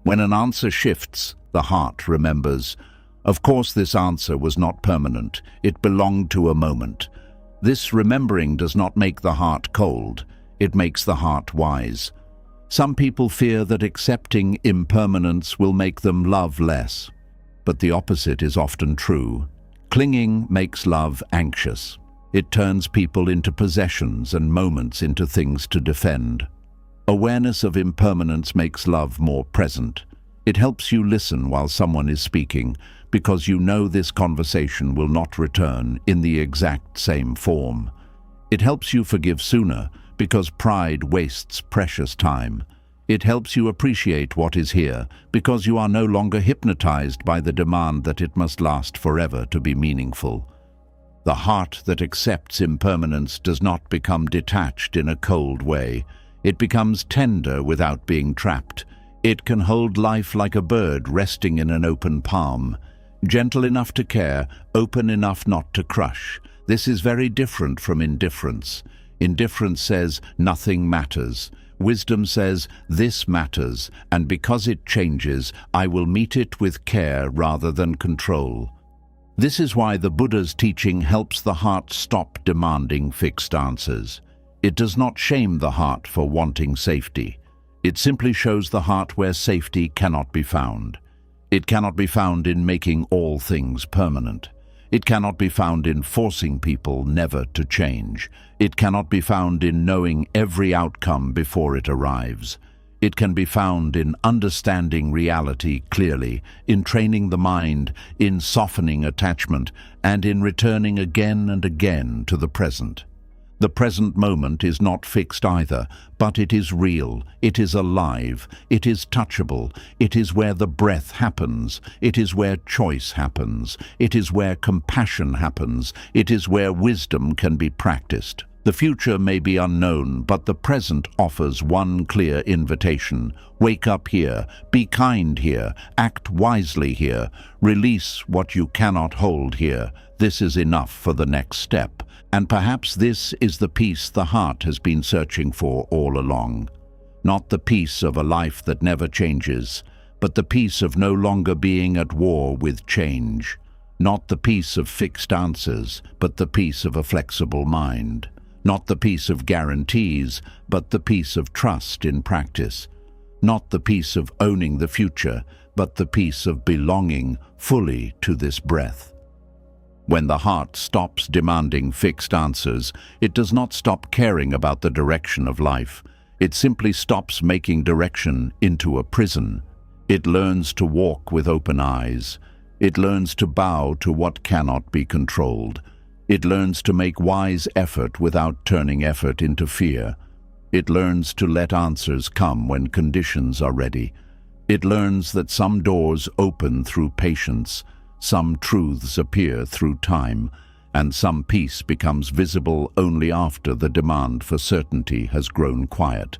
When an answer shifts, the heart remembers, of course this answer was not permanent. It belonged to a moment. This remembering does not make the heart cold. It makes the heart wise. Some people fear that accepting impermanence will make them love less. But the opposite is often true. Clinging makes love anxious. It turns people into possessions and moments into things to defend. Awareness of impermanence makes love more present. It helps you listen while someone is speaking, because you know this conversation will not return in the exact same form. It helps you forgive sooner, because pride wastes precious time. It helps you appreciate what is here, because you are no longer hypnotized by the demand that it must last forever to be meaningful. The heart that accepts impermanence does not become detached in a cold way. It becomes tender without being trapped. It can hold life like a bird resting in an open palm. Gentle enough to care, open enough not to crush. This is very different from indifference. Indifference says nothing matters. Wisdom says this matters, and because it changes, I will meet it with care rather than control. This is why the Buddha's teaching helps the heart stop demanding fixed answers. It does not shame the heart for wanting safety. It simply shows the heart where safety cannot be found. It cannot be found in making all things permanent. It cannot be found in forcing people never to change. It cannot be found in knowing every outcome before it arrives. It can be found in understanding reality clearly, in training the mind, in softening attachment, and in returning again and again to the present. The present moment is not fixed either, but it is real, it is alive, it is touchable, it is where the breath happens, it is where choice happens, it is where compassion happens, it is where wisdom can be practiced. The future may be unknown, but the present offers one clear invitation. Wake up here, be kind here, act wisely here, release what you cannot hold here. This is enough for the next step. And perhaps this is the peace the heart has been searching for all along. Not the peace of a life that never changes, but the peace of no longer being at war with change. Not the peace of fixed answers, but the peace of a flexible mind. Not the peace of guarantees, but the peace of trust in practice. Not the peace of owning the future, but the peace of belonging fully to this breath. When the heart stops demanding fixed answers, it does not stop caring about the direction of life. It simply stops making direction into a prison. It learns to walk with open eyes. It learns to bow to what cannot be controlled. It learns to make wise effort without turning effort into fear. It learns to let answers come when conditions are ready. It learns that some doors open through patience, some truths appear through time, and some peace becomes visible only after the demand for certainty has grown quiet.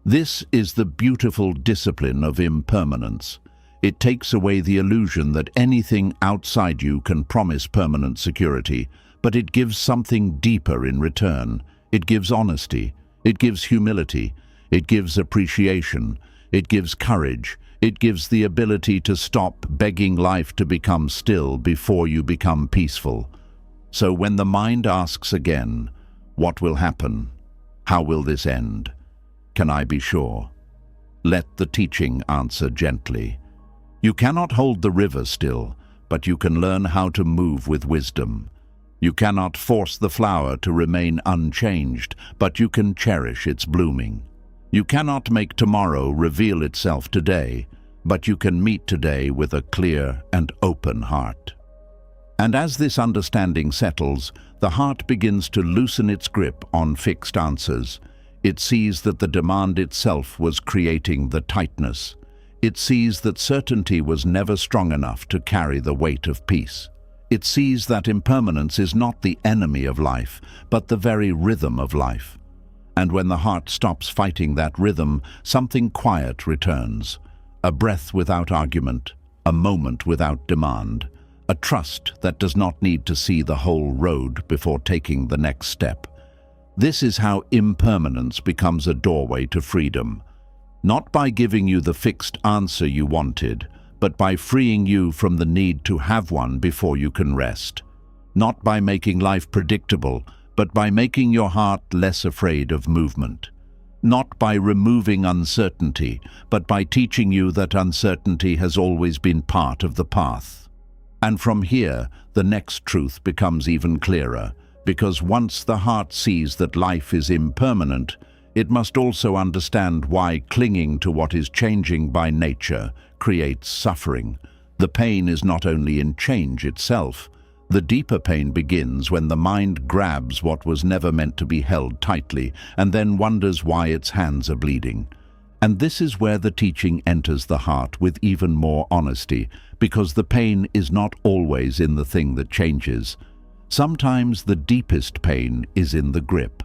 This is the beautiful discipline of impermanence. It takes away the illusion that anything outside you can promise permanent security, but it gives something deeper in return. It gives honesty, it gives humility, it gives appreciation, it gives courage. It gives the ability to stop begging life to become still before you become peaceful. So when the mind asks again, what will happen? How will this end? Can I be sure? Let the teaching answer gently. You cannot hold the river still, but you can learn how to move with wisdom. You cannot force the flower to remain unchanged, but you can cherish its blooming. You cannot make tomorrow reveal itself today, but you can meet today with a clear and open heart. And as this understanding settles, the heart begins to loosen its grip on fixed answers. It sees that the demand itself was creating the tightness. It sees that certainty was never strong enough to carry the weight of peace. It sees that impermanence is not the enemy of life, but the very rhythm of life. And when the heart stops fighting that rhythm, something quiet returns. A breath without argument, a moment without demand, a trust that does not need to see the whole road before taking the next step. This is how impermanence becomes a doorway to freedom. Not by giving you the fixed answer you wanted, but by freeing you from the need to have one before you can rest. Not by making life predictable, but by making your heart less afraid of movement. Not by removing uncertainty, but by teaching you that uncertainty has always been part of the path. And from here, the next truth becomes even clearer, because once the heart sees that life is impermanent, it must also understand why clinging to what is changing by nature creates suffering. The pain is not only in change itself. The deeper pain begins when the mind grabs what was never meant to be held tightly and then wonders why its hands are bleeding. And this is where the teaching enters the heart with even more honesty, because the pain is not always in the thing that changes. Sometimes the deepest pain is in the grip.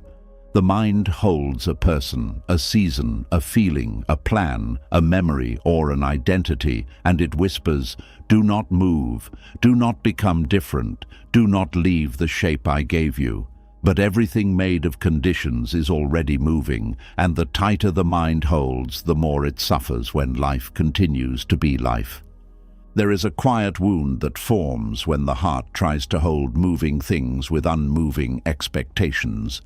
The mind holds a person, a season, a feeling, a plan, a memory, or an identity, and it whispers, "Do not move, do not become different, do not leave the shape I gave you." But everything made of conditions is already moving, and the tighter the mind holds, the more it suffers when life continues to be life. There is a quiet wound that forms when the heart tries to hold moving things with unmoving expectations.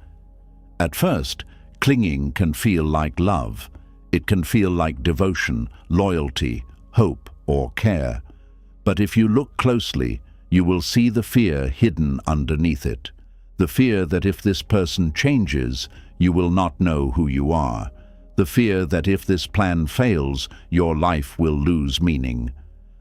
At first, clinging can feel like love. It can feel like devotion, loyalty, hope, or care. But if you look closely, you will see the fear hidden underneath it. The fear that if this person changes, you will not know who you are. The fear that if this plan fails, your life will lose meaning.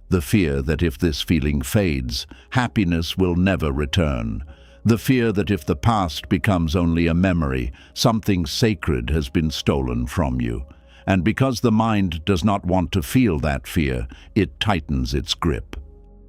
The fear that if this feeling fades, happiness will never return. The fear that if the past becomes only a memory, something sacred has been stolen from you. And because the mind does not want to feel that fear, it tightens its grip.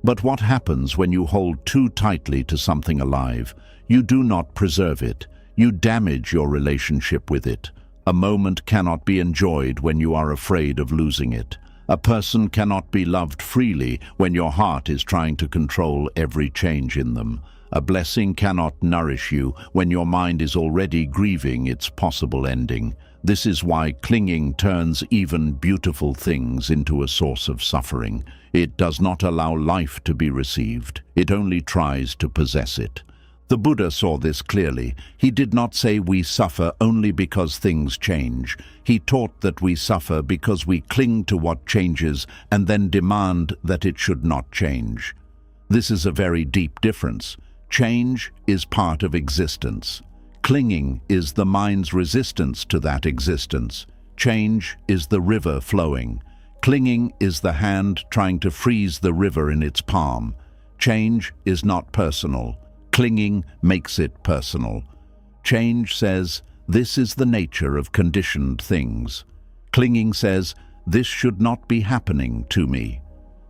But what happens when you hold too tightly to something alive? You do not preserve it. You damage your relationship with it. A moment cannot be enjoyed when you are afraid of losing it. A person cannot be loved freely when your heart is trying to control every change in them. A blessing cannot nourish you when your mind is already grieving its possible ending. This is why clinging turns even beautiful things into a source of suffering. It does not allow life to be received. It only tries to possess it. The Buddha saw this clearly. He did not say we suffer only because things change. He taught that we suffer because we cling to what changes and then demand that it should not change. This is a very deep difference. Change is part of existence. Clinging is the mind's resistance to that existence. Change is the river flowing. Clinging is the hand trying to freeze the river in its palm. Change is not personal. Clinging makes it personal. Change says, "This is the nature of conditioned things." Clinging says, "This should not be happening to me."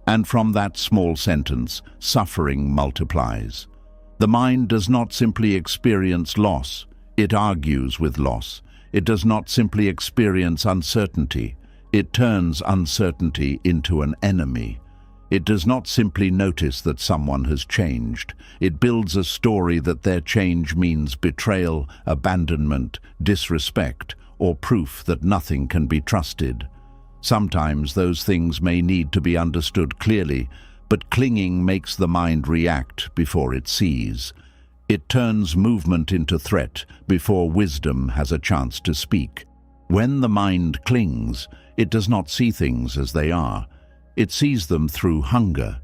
And from that small sentence, suffering multiplies. The mind does not simply experience loss, it argues with loss. It does not simply experience uncertainty, it turns uncertainty into an enemy. It does not simply notice that someone has changed. It builds a story that their change means betrayal, abandonment, disrespect, or proof that nothing can be trusted. Sometimes those things may need to be understood clearly, but clinging makes the mind react before it sees. It turns movement into threat before wisdom has a chance to speak. When the mind clings, it does not see things as they are. It sees them through hunger.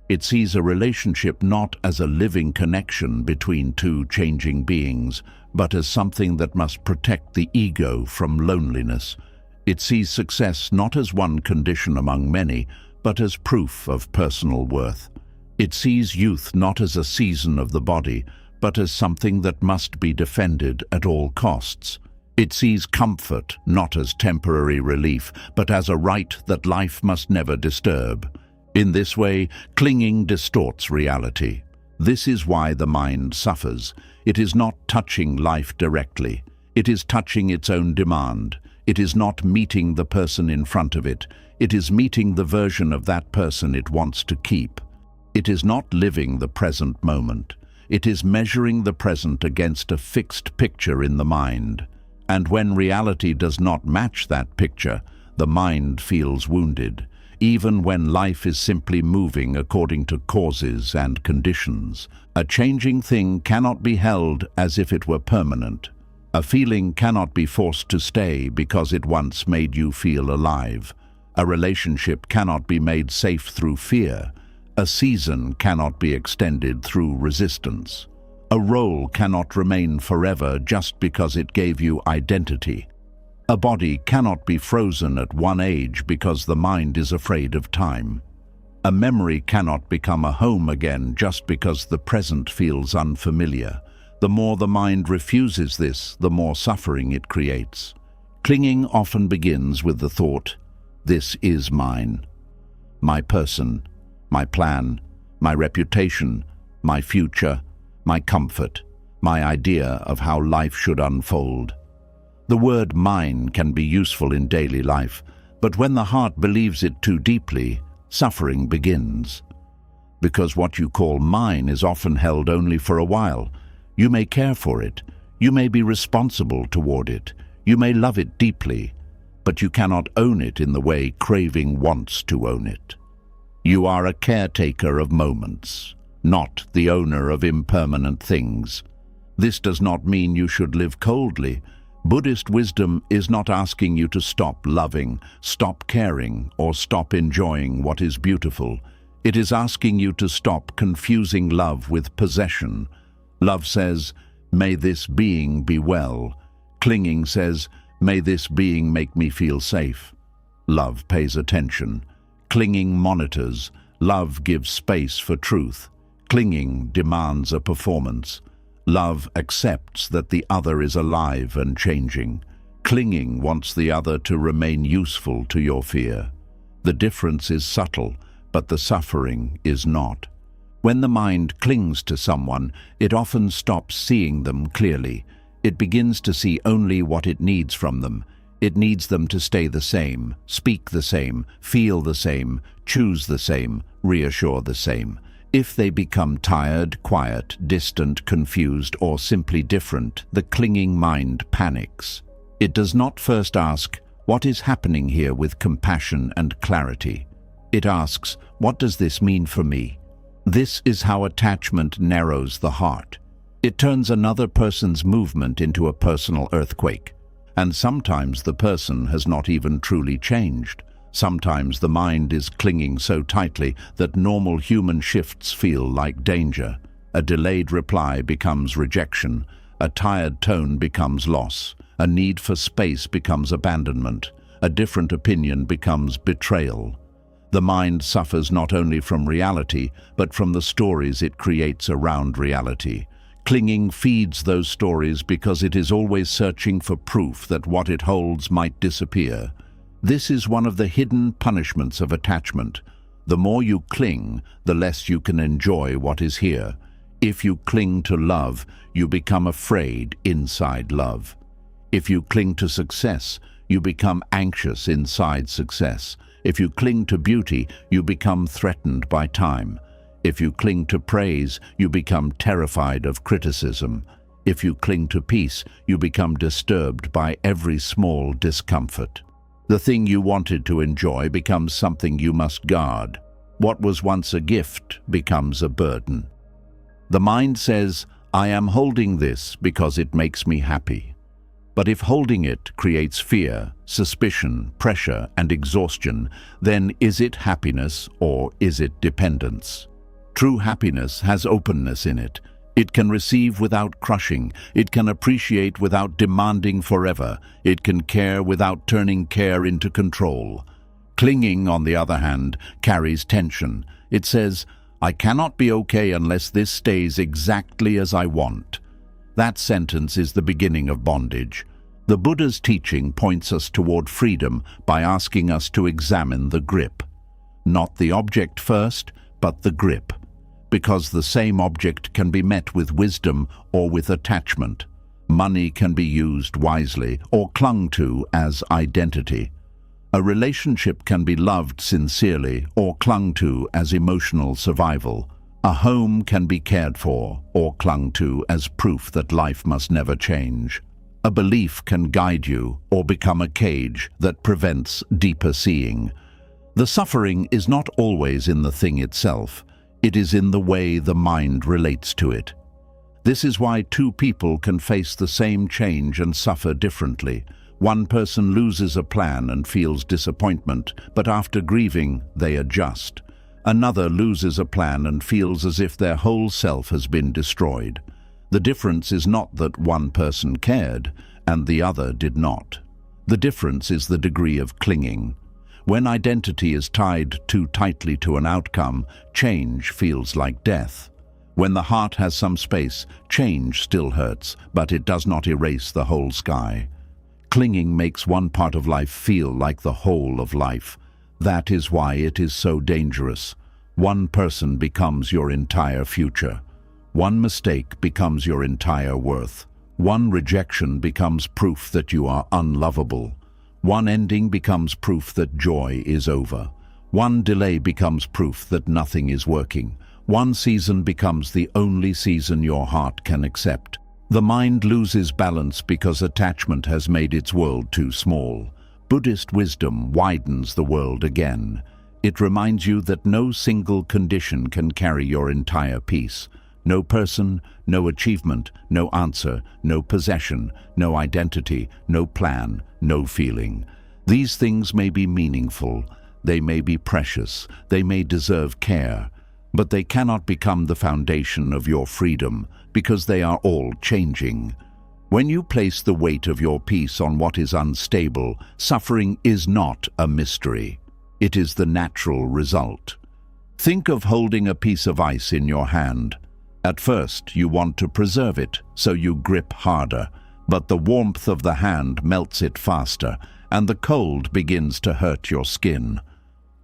It sees a relationship not as a living connection between two changing beings, but as something that must protect the ego from loneliness. It sees success not as one condition among many, but as proof of personal worth. It sees youth not as a season of the body, but as something that must be defended at all costs. It sees comfort not as temporary relief, but as a right that life must never disturb. In this way, clinging distorts reality. This is why the mind suffers. It is not touching life directly. It is touching its own demand. It is not meeting the person in front of it. It is meeting the version of that person it wants to keep. It is not living the present moment. It is measuring the present against a fixed picture in the mind. And when reality does not match that picture, the mind feels wounded, even when life is simply moving according to causes and conditions. A changing thing cannot be held as if it were permanent. A feeling cannot be forced to stay because it once made you feel alive. A relationship cannot be made safe through fear. A season cannot be extended through resistance. A role cannot remain forever just because it gave you identity. A body cannot be frozen at one age because the mind is afraid of time. A memory cannot become a home again just because the present feels unfamiliar. The more the mind refuses this, the more suffering it creates. Clinging often begins with the thought, "This is mine. My person, my plan, my reputation, my future, my comfort, my idea of how life should unfold. The word mine can be useful in daily life, but when the heart believes it too deeply, suffering begins. Because what you call mine is often held only for a while. You may care for it, you may be responsible toward it, you may love it deeply, but you cannot own it in the way craving wants to own it. You are a caretaker of moments, not the owner of impermanent things. This does not mean you should live coldly. Buddhist wisdom is not asking you to stop loving, stop caring, or stop enjoying what is beautiful. It is asking you to stop confusing love with possession. Love says, "May this being be well." Clinging says, "May this being make me feel safe." Love pays attention. Clinging monitors. Love gives space for truth. Clinging demands a performance. Love accepts that the other is alive and changing. Clinging wants the other to remain useful to your fear. The difference is subtle, but the suffering is not. When the mind clings to someone, it often stops seeing them clearly. It begins to see only what it needs from them. It needs them to stay the same, speak the same, feel the same, choose the same, reassure the same. If they become tired, quiet, distant, confused, or simply different, the clinging mind panics. It does not first ask, "What is happening here?" with compassion and clarity. It asks, "What does this mean for me?" This is how attachment narrows the heart. It turns another person's movement into a personal earthquake. And sometimes the person has not even truly changed. Sometimes the mind is clinging so tightly that normal human shifts feel like danger. A delayed reply becomes rejection. A tired tone becomes loss. A need for space becomes abandonment. A different opinion becomes betrayal. The mind suffers not only from reality, but from the stories it creates around reality. Clinging feeds those stories because it is always searching for proof that what it holds might disappear. This is one of the hidden punishments of attachment. The more you cling, the less you can enjoy what is here. If you cling to love, you become afraid inside love. If you cling to success, you become anxious inside success. If you cling to beauty, you become threatened by time. If you cling to praise, you become terrified of criticism. If you cling to peace, you become disturbed by every small discomfort. The thing you wanted to enjoy becomes something you must guard. What was once a gift becomes a burden. The mind says, "I am holding this because it makes me happy." But if holding it creates fear, suspicion, pressure, and exhaustion, then is it happiness or is it dependence? True happiness has openness in it. It can receive without crushing. It can appreciate without demanding forever. It can care without turning care into control. Clinging, on the other hand, carries tension. It says, "I cannot be okay unless this stays exactly as I want." That sentence is the beginning of bondage. The Buddha's teaching points us toward freedom by asking us to examine the grip. Not the object first, but the grip. Because the same object can be met with wisdom or with attachment. Money can be used wisely or clung to as identity. A relationship can be loved sincerely or clung to as emotional survival. A home can be cared for or clung to as proof that life must never change. A belief can guide you or become a cage that prevents deeper seeing. The suffering is not always in the thing itself. It is in the way the mind relates to it. This is why two people can face the same change and suffer differently. One person loses a plan and feels disappointment, but after grieving, they adjust. Another loses a plan and feels as if their whole self has been destroyed. The difference is not that one person cared and the other did not. The difference is the degree of clinging. When identity is tied too tightly to an outcome, change feels like death. When the heart has some space, change still hurts, but it does not erase the whole sky. Clinging makes one part of life feel like the whole of life. That is why it is so dangerous. One person becomes your entire future. One mistake becomes your entire worth. One rejection becomes proof that you are unlovable. One ending becomes proof that joy is over. One delay becomes proof that nothing is working. One season becomes the only season your heart can accept. The mind loses balance because attachment has made its world too small. Buddhist wisdom widens the world again. It reminds you that no single condition can carry your entire peace. No person, no achievement, no answer, no possession, no identity, no plan, no feeling. These things may be meaningful, they may be precious, they may deserve care, but they cannot become the foundation of your freedom because they are all changing. When you place the weight of your peace on what is unstable, suffering is not a mystery. It is the natural result. Think of holding a piece of ice in your hand. At first, you want to preserve it, so you grip harder, but the warmth of the hand melts it faster, and the cold begins to hurt your skin.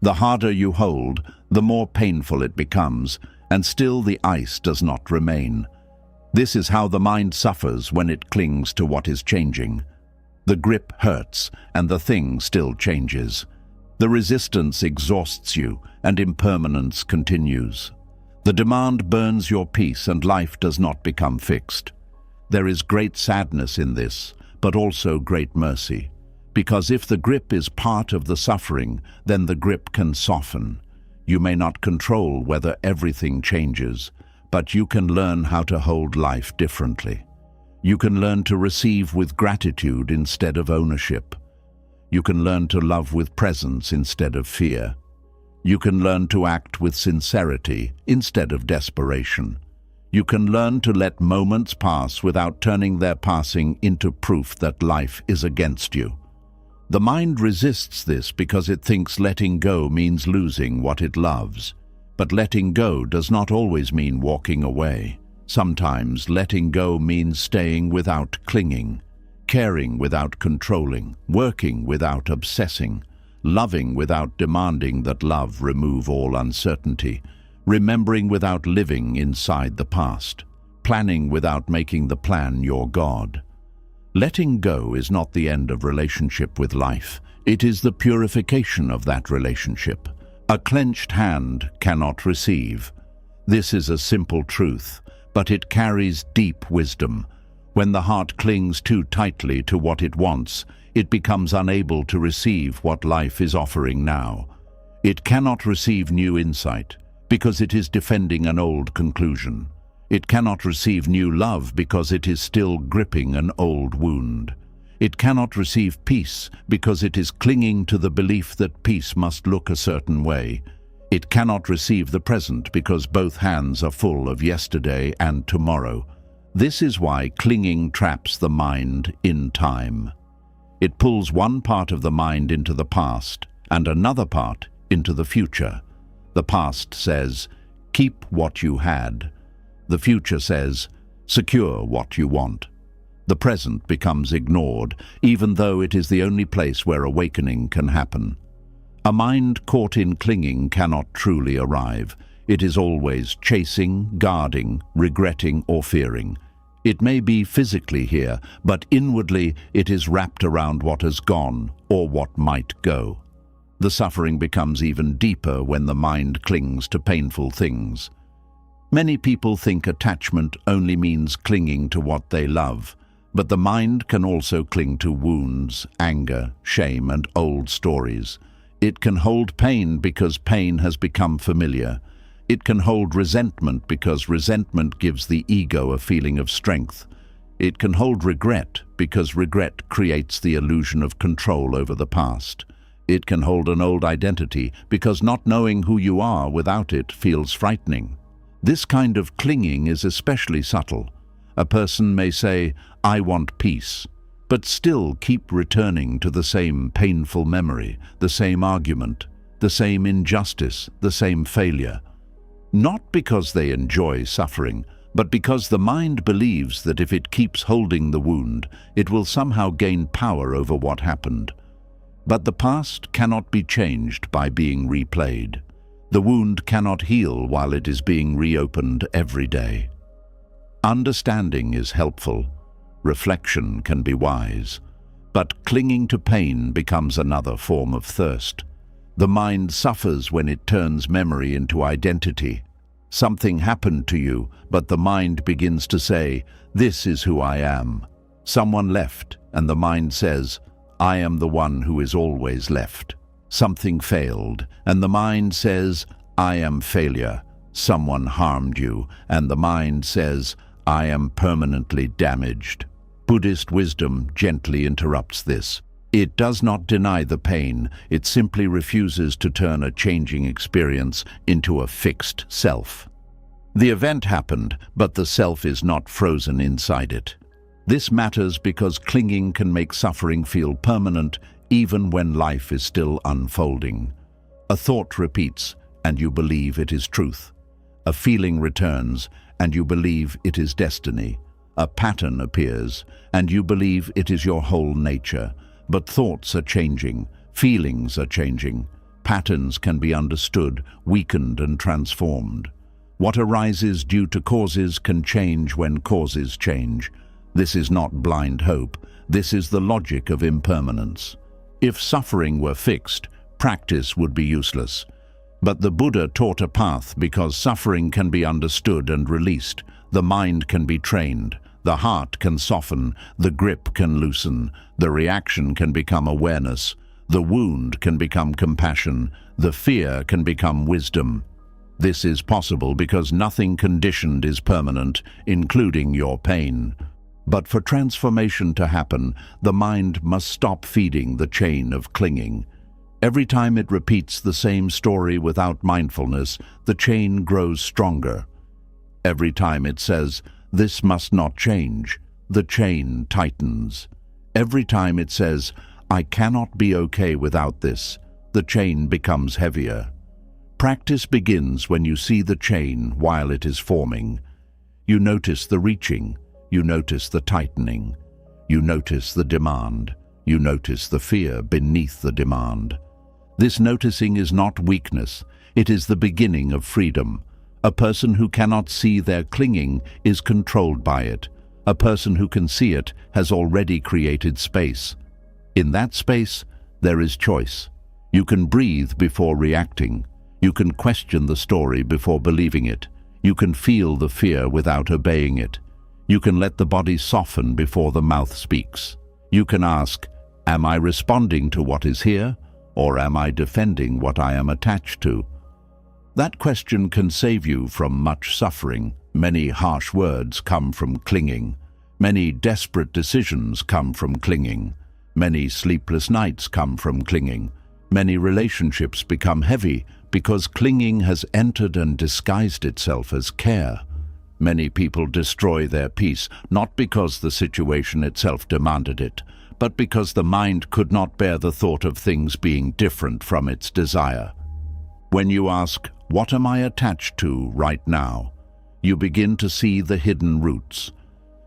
The harder you hold, the more painful it becomes, and still the ice does not remain. This is how the mind suffers when it clings to what is changing. The grip hurts, and the thing still changes. The resistance exhausts you, and impermanence continues. The demand burns your peace, and life does not become fixed. There is great sadness in this, but also great mercy. Because if the grip is part of the suffering, then the grip can soften. You may not control whether everything changes, but you can learn how to hold life differently. You can learn to receive with gratitude instead of ownership. You can learn to love with presence instead of fear. You can learn to act with sincerity instead of desperation. You can learn to let moments pass without turning their passing into proof that life is against you. The mind resists this because it thinks letting go means losing what it loves. But letting go does not always mean walking away. Sometimes letting go means staying without clinging, caring without controlling, working without obsessing, loving without demanding that love remove all uncertainty, remembering without living inside the past, planning without making the plan your God. Letting go is not the end of relationship with life. It is the purification of that relationship. A clenched hand cannot receive. This is a simple truth, but it carries deep wisdom. When the heart clings too tightly to what it wants, it becomes unable to receive what life is offering now. It cannot receive new insight because it is defending an old conclusion. It cannot receive new love because it is still gripping an old wound. It cannot receive peace because it is clinging to the belief that peace must look a certain way. It cannot receive the present because both hands are full of yesterday and tomorrow. This is why clinging traps the mind in time. It pulls one part of the mind into the past and another part into the future. The past says, keep what you had. The future says, secure what you want. The present becomes ignored, even though it is the only place where awakening can happen. A mind caught in clinging cannot truly arrive. It is always chasing, guarding, regretting, or fearing. It may be physically here, but inwardly it is wrapped around what has gone or what might go. The suffering becomes even deeper when the mind clings to painful things. Many people think attachment only means clinging to what they love, but the mind can also cling to wounds, anger, shame, and old stories. It can hold pain because pain has become familiar. It can hold resentment because resentment gives the ego a feeling of strength. It can hold regret because regret creates the illusion of control over the past. It can hold an old identity because not knowing who you are without it feels frightening. This kind of clinging is especially subtle. A person may say, I want peace, but still keep returning to the same painful memory, the same argument, the same injustice, the same failure. Not because they enjoy suffering, but because the mind believes that if it keeps holding the wound, it will somehow gain power over what happened. But the past cannot be changed by being replayed. The wound cannot heal while it is being reopened every day. Understanding is helpful. Reflection can be wise. But clinging to pain becomes another form of thirst. The mind suffers when it turns memory into identity. Something happened to you, but the mind begins to say, "This is who I am." Someone left, and the mind says, "I am the one who is always left." Something failed, and the mind says, "I am failure." Someone harmed you, and the mind says, "I am permanently damaged." Buddhist wisdom gently interrupts this. It does not deny the pain, it simply refuses to turn a changing experience into a fixed self. The event happened, but the self is not frozen inside it. This matters because clinging can make suffering feel permanent even when life is still unfolding. A thought repeats, and you believe it is truth. A feeling returns, and you believe it is destiny. A pattern appears, and you believe it is your whole nature. But thoughts are changing, feelings are changing. Patterns can be understood, weakened and transformed. What arises due to causes can change when causes change. This is not blind hope, this is the logic of impermanence. If suffering were fixed, practice would be useless. But the Buddha taught a path because suffering can be understood and released. The mind can be trained. The heart can soften, the grip can loosen, the reaction can become awareness, the wound can become compassion, the fear can become wisdom. This is possible because nothing conditioned is permanent, including your pain. But for transformation to happen, the mind must stop feeding the chain of clinging. Every time it repeats the same story without mindfulness, the chain grows stronger. Every time it says, "This must not change," the chain tightens. Every time it says, "I cannot be okay without this," the chain becomes heavier. Practice begins when you see the chain while it is forming. You notice the reaching, you notice the tightening, you notice the demand, you notice the fear beneath the demand. This noticing is not weakness, it is the beginning of freedom. A person who cannot see their clinging is controlled by it. A person who can see it has already created space. In that space, there is choice. You can breathe before reacting. You can question the story before believing it. You can feel the fear without obeying it. You can let the body soften before the mouth speaks. You can ask, "Am I responding to what is here, or am I defending what I am attached to?" That question can save you from much suffering. Many harsh words come from clinging. Many desperate decisions come from clinging. Many sleepless nights come from clinging. Many relationships become heavy because clinging has entered and disguised itself as care. Many people destroy their peace, not because the situation itself demanded it, but because the mind could not bear the thought of things being different from its desire. When you ask, "What am I attached to right now?" you begin to see the hidden roots.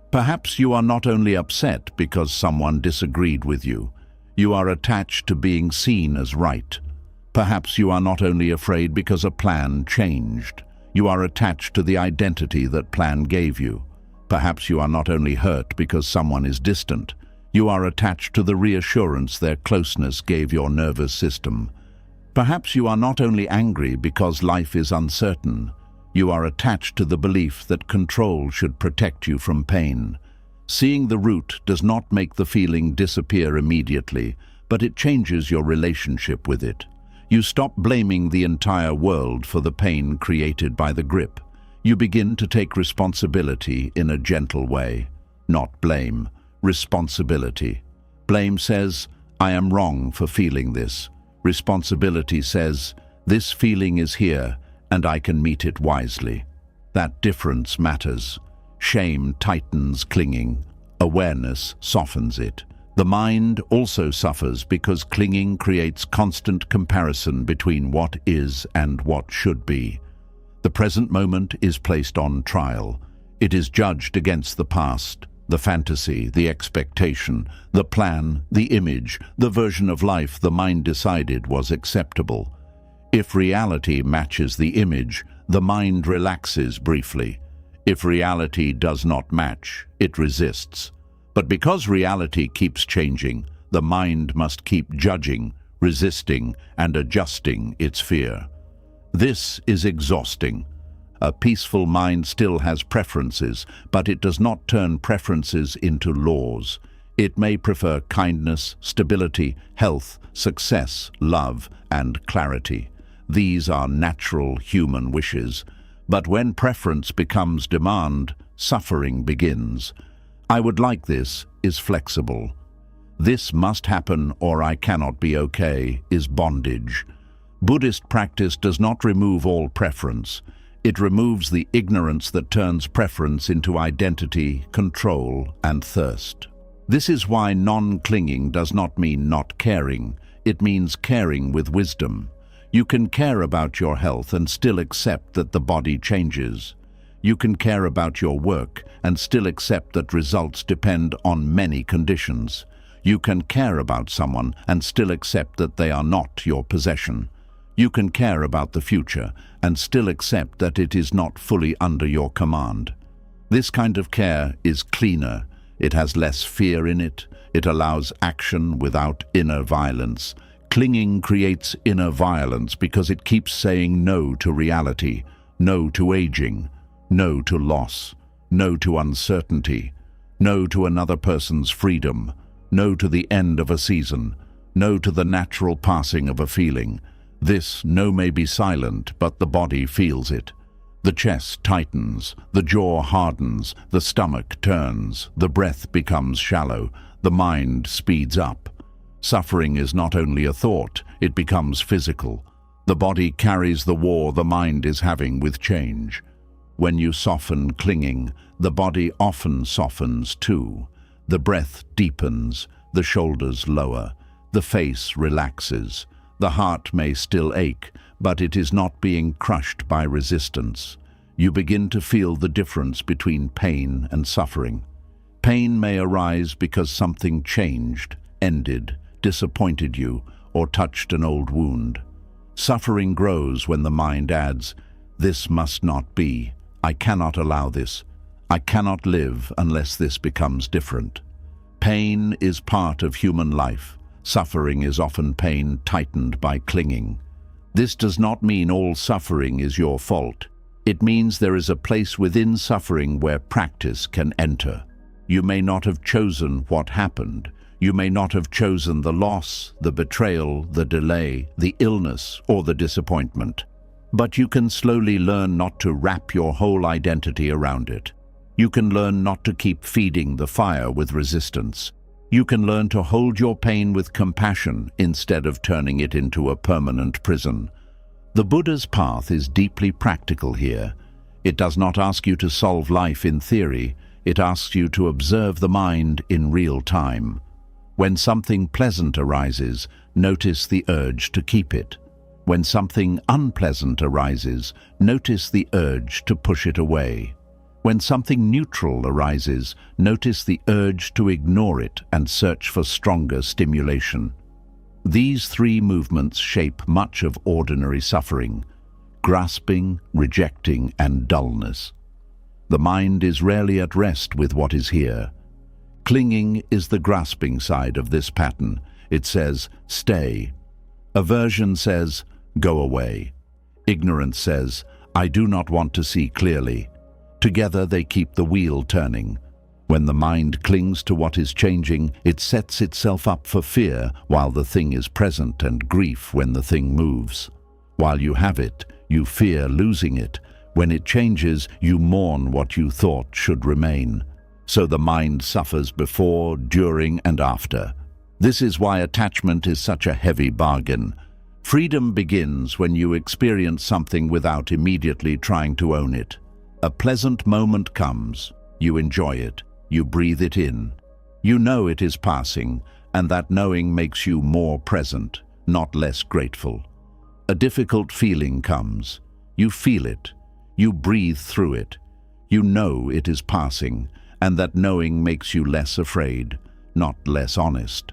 Perhaps you are not only upset because someone disagreed with you. You are attached to being seen as right. Perhaps you are not only afraid because a plan changed. You are attached to the identity that plan gave you. Perhaps you are not only hurt because someone is distant. You are attached to the reassurance their closeness gave your nervous system. Perhaps you are not only angry because life is uncertain. You are attached to the belief that control should protect you from pain. Seeing the root does not make the feeling disappear immediately, but it changes your relationship with it. You stop blaming the entire world for the pain created by the grip. You begin to take responsibility in a gentle way. Not blame, responsibility. Blame says, "I am wrong for feeling this." Responsibility says, "This feeling is here, and I can meet it wisely." That difference matters. Shame tightens clinging. Awareness softens it. The mind also suffers because clinging creates constant comparison between what is and what should be. The present moment is placed on trial. It is judged against the past, the fantasy, the expectation, the plan, the image, the version of life the mind decided was acceptable. If reality matches the image, the mind relaxes briefly. If reality does not match, it resists. But because reality keeps changing, the mind must keep judging, resisting, and adjusting its fear. This is exhausting. A peaceful mind still has preferences, but it does not turn preferences into laws. It may prefer kindness, stability, health, success, love, and clarity. These are natural human wishes. But when preference becomes demand, suffering begins. "I would like this" is flexible. "This must happen or I cannot be okay" is bondage. Buddhist practice does not remove all preference. It removes the ignorance that turns preference into identity, control, and thirst. This is why non-clinging does not mean not caring. It means caring with wisdom. You can care about your health and still accept that the body changes. You can care about your work and still accept that results depend on many conditions. You can care about someone and still accept that they are not your possession. You can care about the future and still accept that it is not fully under your command. This kind of care is cleaner. It has less fear in it. It allows action without inner violence. Clinging creates inner violence because it keeps saying no to reality, no to aging, no to loss, no to uncertainty, no to another person's freedom, no to the end of a season, no to the natural passing of a feeling. This no may be silent, but the body feels it. The chest tightens, the jaw hardens, the stomach turns, the breath becomes shallow, the mind speeds up. Suffering is not only a thought, it becomes physical. The body carries the war the mind is having with change. When you soften clinging, the body often softens too. The breath deepens, the shoulders lower, the face relaxes. The heart may still ache, but it is not being crushed by resistance. You begin to feel the difference between pain and suffering. Pain may arise because something changed, ended, disappointed you, or touched an old wound. Suffering grows when the mind adds, "This must not be. I cannot allow this. I cannot live unless this becomes different." Pain is part of human life. Suffering is often pain tightened by clinging. This does not mean all suffering is your fault. It means there is a place within suffering where practice can enter. You may not have chosen what happened. You may not have chosen the loss, the betrayal, the delay, the illness, or the disappointment. But you can slowly learn not to wrap your whole identity around it. You can learn not to keep feeding the fire with resistance. You can learn to hold your pain with compassion instead of turning it into a permanent prison. The Buddha's path is deeply practical here. It does not ask you to solve life in theory. It asks you to observe the mind in real time. When something pleasant arises, notice the urge to keep it. When something unpleasant arises, notice the urge to push it away. When something neutral arises, notice the urge to ignore it and search for stronger stimulation. These three movements shape much of ordinary suffering: grasping, rejecting, and dullness. The mind is rarely at rest with what is here. Clinging is the grasping side of this pattern. It says, "Stay." Aversion says, "Go away." Ignorance says, "I do not want to see clearly." Together they keep the wheel turning. When the mind clings to what is changing, it sets itself up for fear while the thing is present, and grief when the thing moves. While you have it, you fear losing it. When it changes, you mourn what you thought should remain. So the mind suffers before, during, and after. This is why attachment is such a heavy bargain. Freedom begins when you experience something without immediately trying to own it. A pleasant moment comes, you enjoy it, you breathe it in. You know it is passing, and that knowing makes you more present, not less grateful. A difficult feeling comes, you feel it, you breathe through it. You know it is passing, and that knowing makes you less afraid, not less honest.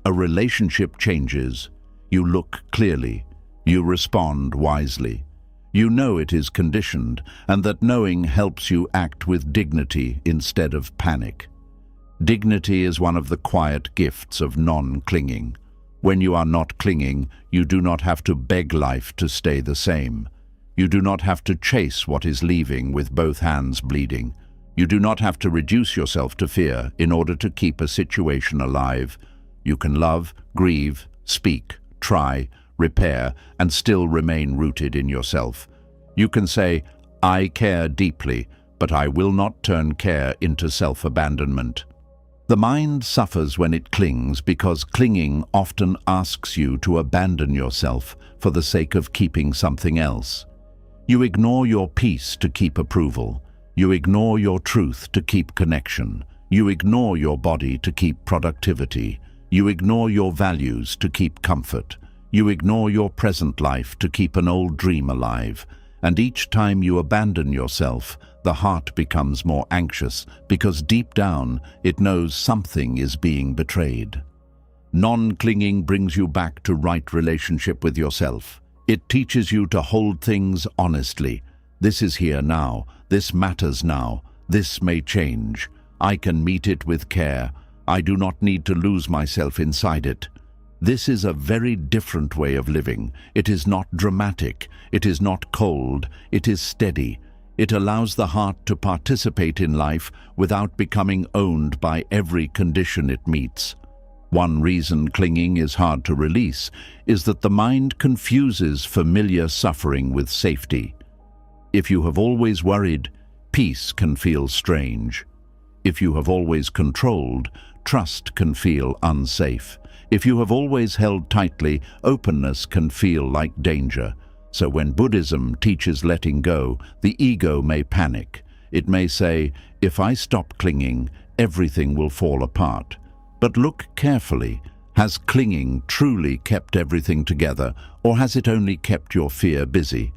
A relationship changes, you look clearly, you respond wisely. You know it is conditioned, and that knowing helps you act with dignity instead of panic. Dignity is one of the quiet gifts of non-clinging. When you are not clinging, you do not have to beg life to stay the same. You do not have to chase what is leaving with both hands bleeding. You do not have to reduce yourself to fear in order to keep a situation alive. You can love, grieve, speak, try, repair, and still remain rooted in yourself. You can say, "I care deeply, but I will not turn care into self-abandonment." The mind suffers when it clings because clinging often asks you to abandon yourself for the sake of keeping something else. You ignore your peace to keep approval. You ignore your truth to keep connection. You ignore your body to keep productivity. You ignore your values to keep comfort. You ignore your present life to keep an old dream alive. And each time you abandon yourself, the heart becomes more anxious because deep down it knows something is being betrayed. Non-clinging brings you back to right relationship with yourself. It teaches you to hold things honestly. This is here now. This matters now. This may change. I can meet it with care. I do not need to lose myself inside it. This is a very different way of living. It is not dramatic. It is not cold. It is steady. It allows the heart to participate in life without becoming owned by every condition it meets. One reason clinging is hard to release is that the mind confuses familiar suffering with safety. If you have always worried, peace can feel strange. If you have always controlled, trust can feel unsafe. If you have always held tightly, openness can feel like danger. So when Buddhism teaches letting go, the ego may panic. It may say, if I stop clinging, everything will fall apart. But look carefully. Has clinging truly kept everything together, or has it only kept your fear busy?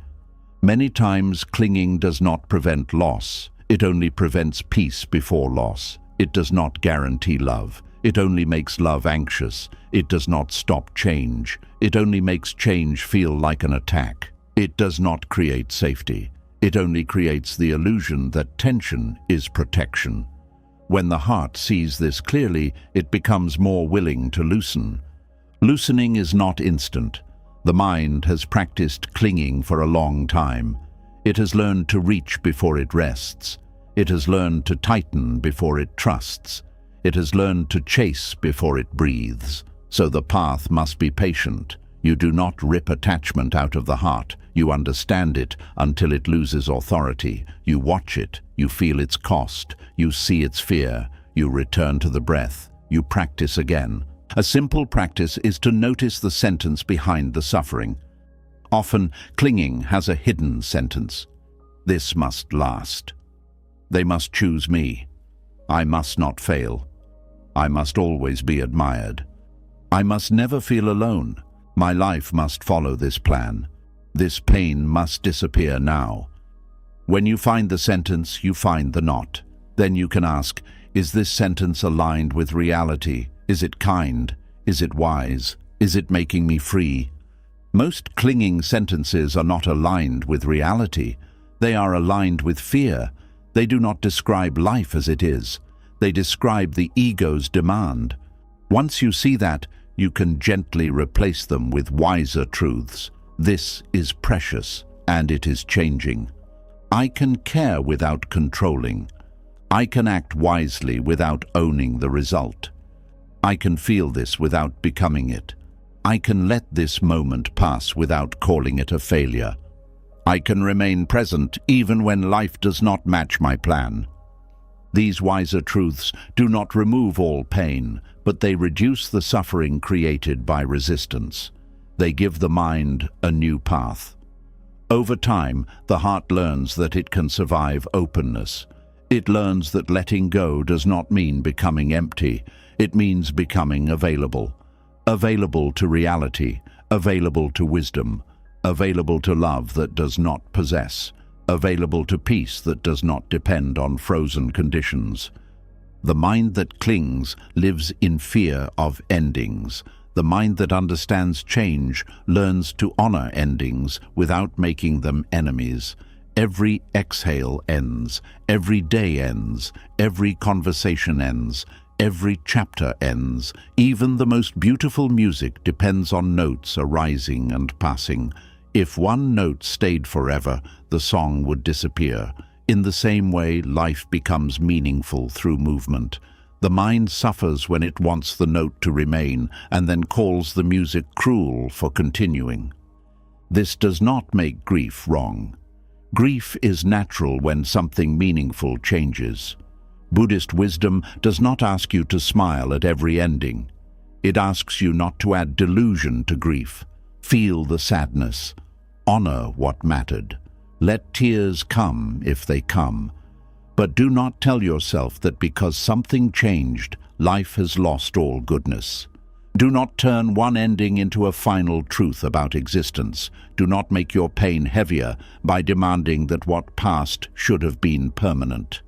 Many times clinging does not prevent loss. It only prevents peace before loss. It does not guarantee love. It only makes love anxious. It does not stop change. It only makes change feel like an attack. It does not create safety. It only creates the illusion that tension is protection. When the heart sees this clearly, it becomes more willing to loosen. Loosening is not instant. The mind has practiced clinging for a long time. It has learned to reach before it rests. It has learned to tighten before it trusts. It has learned to chase before it breathes. So the path must be patient. You do not rip attachment out of the heart. You understand it until it loses authority. You watch it. You feel its cost. You see its fear. You return to the breath. You practice again. A simple practice is to notice the sentence behind the suffering. Often, clinging has a hidden sentence. This must last. They must choose me. I must not fail. I must always be admired. I must never feel alone. My life must follow this plan. This pain must disappear now. When you find the sentence, you find the knot. Then you can ask, is this sentence aligned with reality? Is it kind? Is it wise? Is it making me free? Most clinging sentences are not aligned with reality. They are aligned with fear. They do not describe life as it is. They describe the ego's demand. Once you see that, you can gently replace them with wiser truths. This is precious, and it is changing. I can care without controlling. I can act wisely without owning the result. I can feel this without becoming it. I can let this moment pass without calling it a failure. I can remain present even when life does not match my plan. These wiser truths do not remove all pain, but they reduce the suffering created by resistance. They give the mind a new path. Over time, the heart learns that it can survive openness. It learns that letting go does not mean becoming empty. It means becoming available. Available to reality, available to wisdom, available to love that does not possess, available to peace that does not depend on frozen conditions. The mind that clings lives in fear of endings. The mind that understands change learns to honor endings without making them enemies. Every exhale ends, every day ends, every conversation ends, every chapter ends. Even the most beautiful music depends on notes arising and passing. If one note stayed forever, the song would disappear. In the same way, life becomes meaningful through movement. The mind suffers when it wants the note to remain and then calls the music cruel for continuing. This does not make grief wrong. Grief is natural when something meaningful changes. Buddhist wisdom does not ask you to smile at every ending. It asks you not to add delusion to grief. Feel the sadness. Honor what mattered. Let tears come if they come. But do not tell yourself that because something changed, life has lost all goodness. Do not turn one ending into a final truth about existence. Do not make your pain heavier by demanding that what passed should have been permanent.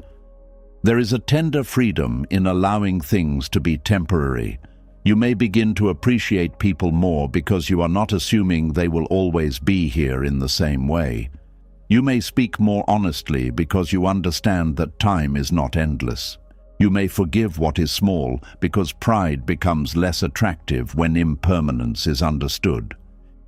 There is a tender freedom in allowing things to be temporary. You may begin to appreciate people more because you are not assuming they will always be here in the same way. You may speak more honestly because you understand that time is not endless. You may forgive what is small because pride becomes less attractive when impermanence is understood.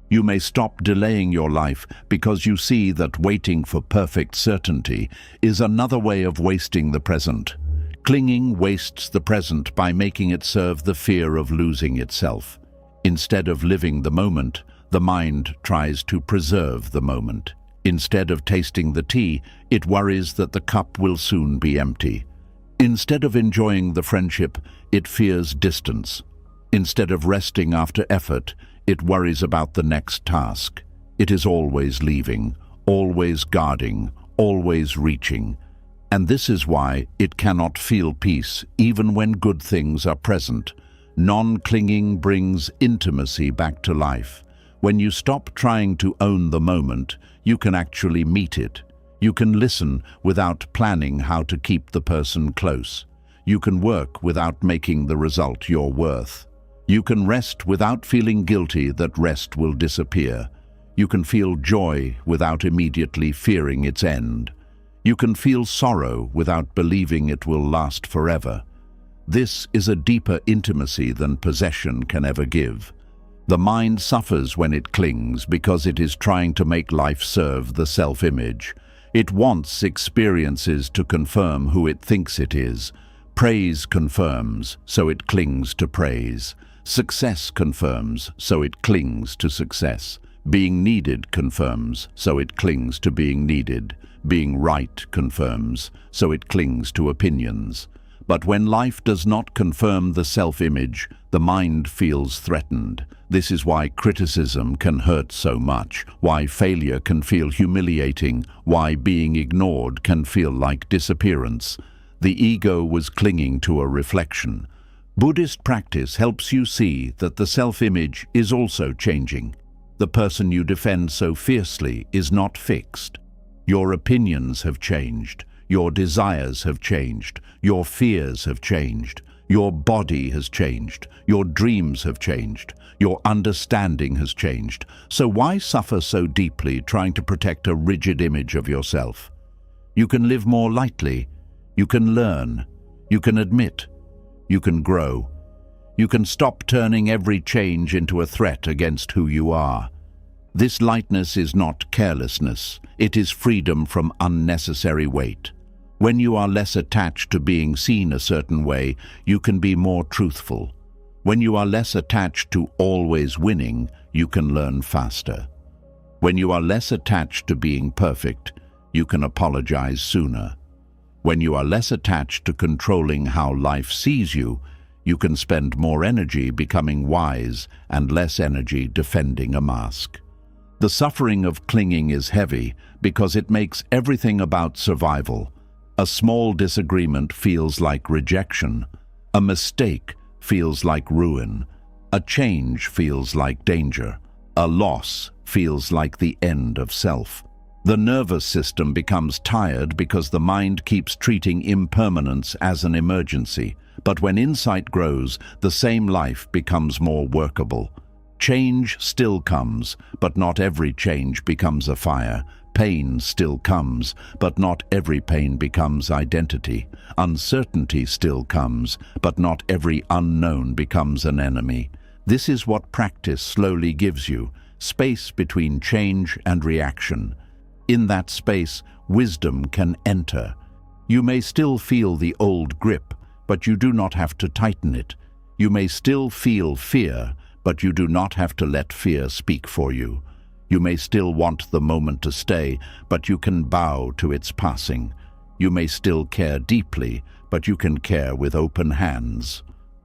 You may stop delaying your life because you see that waiting for perfect certainty is another way of wasting the present. Clinging wastes the present by making it serve the fear of losing itself. Instead of living the moment, the mind tries to preserve the moment. Instead of tasting the tea, it worries that the cup will soon be empty. Instead of enjoying the friendship, it fears distance. Instead of resting after effort, it worries about the next task. It is always leaving, always guarding, always reaching. And this is why it cannot feel peace even when good things are present. Non-clinging brings intimacy back to life. When you stop trying to own the moment, you can actually meet it. You can listen without planning how to keep the person close. You can work without making the result your worth. You can rest without feeling guilty that rest will disappear. You can feel joy without immediately fearing its end. You can feel sorrow without believing it will last forever. This is a deeper intimacy than possession can ever give. The mind suffers when it clings because it is trying to make life serve the self-image. It wants experiences to confirm who it thinks it is. Praise confirms, so it clings to praise. Success confirms, so it clings to success. Being needed confirms, so it clings to being needed. Being right confirms, so it clings to opinions. But when life does not confirm the self-image, the mind feels threatened. This is why criticism can hurt so much, why failure can feel humiliating, why being ignored can feel like disappearance. The ego was clinging to a reflection. Buddhist practice helps you see that the self-image is also changing. The person you defend so fiercely is not fixed. Your opinions have changed. Your desires have changed. Your fears have changed. Your body has changed. Your dreams have changed. Your understanding has changed. So why suffer so deeply trying to protect a rigid image of yourself? You can live more lightly. You can learn. You can admit. You can grow. You can stop turning every change into a threat against who you are. This lightness is not carelessness. It is freedom from unnecessary weight. When you are less attached to being seen a certain way, you can be more truthful. When you are less attached to always winning, you can learn faster. When you are less attached to being perfect, you can apologize sooner. When you are less attached to controlling how life sees you, you can spend more energy becoming wise and less energy defending a mask. The suffering of clinging is heavy because it makes everything about survival. A small disagreement feels like rejection. A mistake feels like ruin. A change feels like danger. A loss feels like the end of self. The nervous system becomes tired because the mind keeps treating impermanence as an emergency. But when insight grows, the same life becomes more workable. Change still comes, but not every change becomes a fire. Pain still comes, but not every pain becomes identity. Uncertainty still comes, but not every unknown becomes an enemy. This is what practice slowly gives you, space between change and reaction. In that space, wisdom can enter. You may still feel the old grip, but you do not have to tighten it. You may still feel fear, but you do not have to let fear speak for you. You may still want the moment to stay, but you can bow to its passing. You may still care deeply, but you can care with open hands.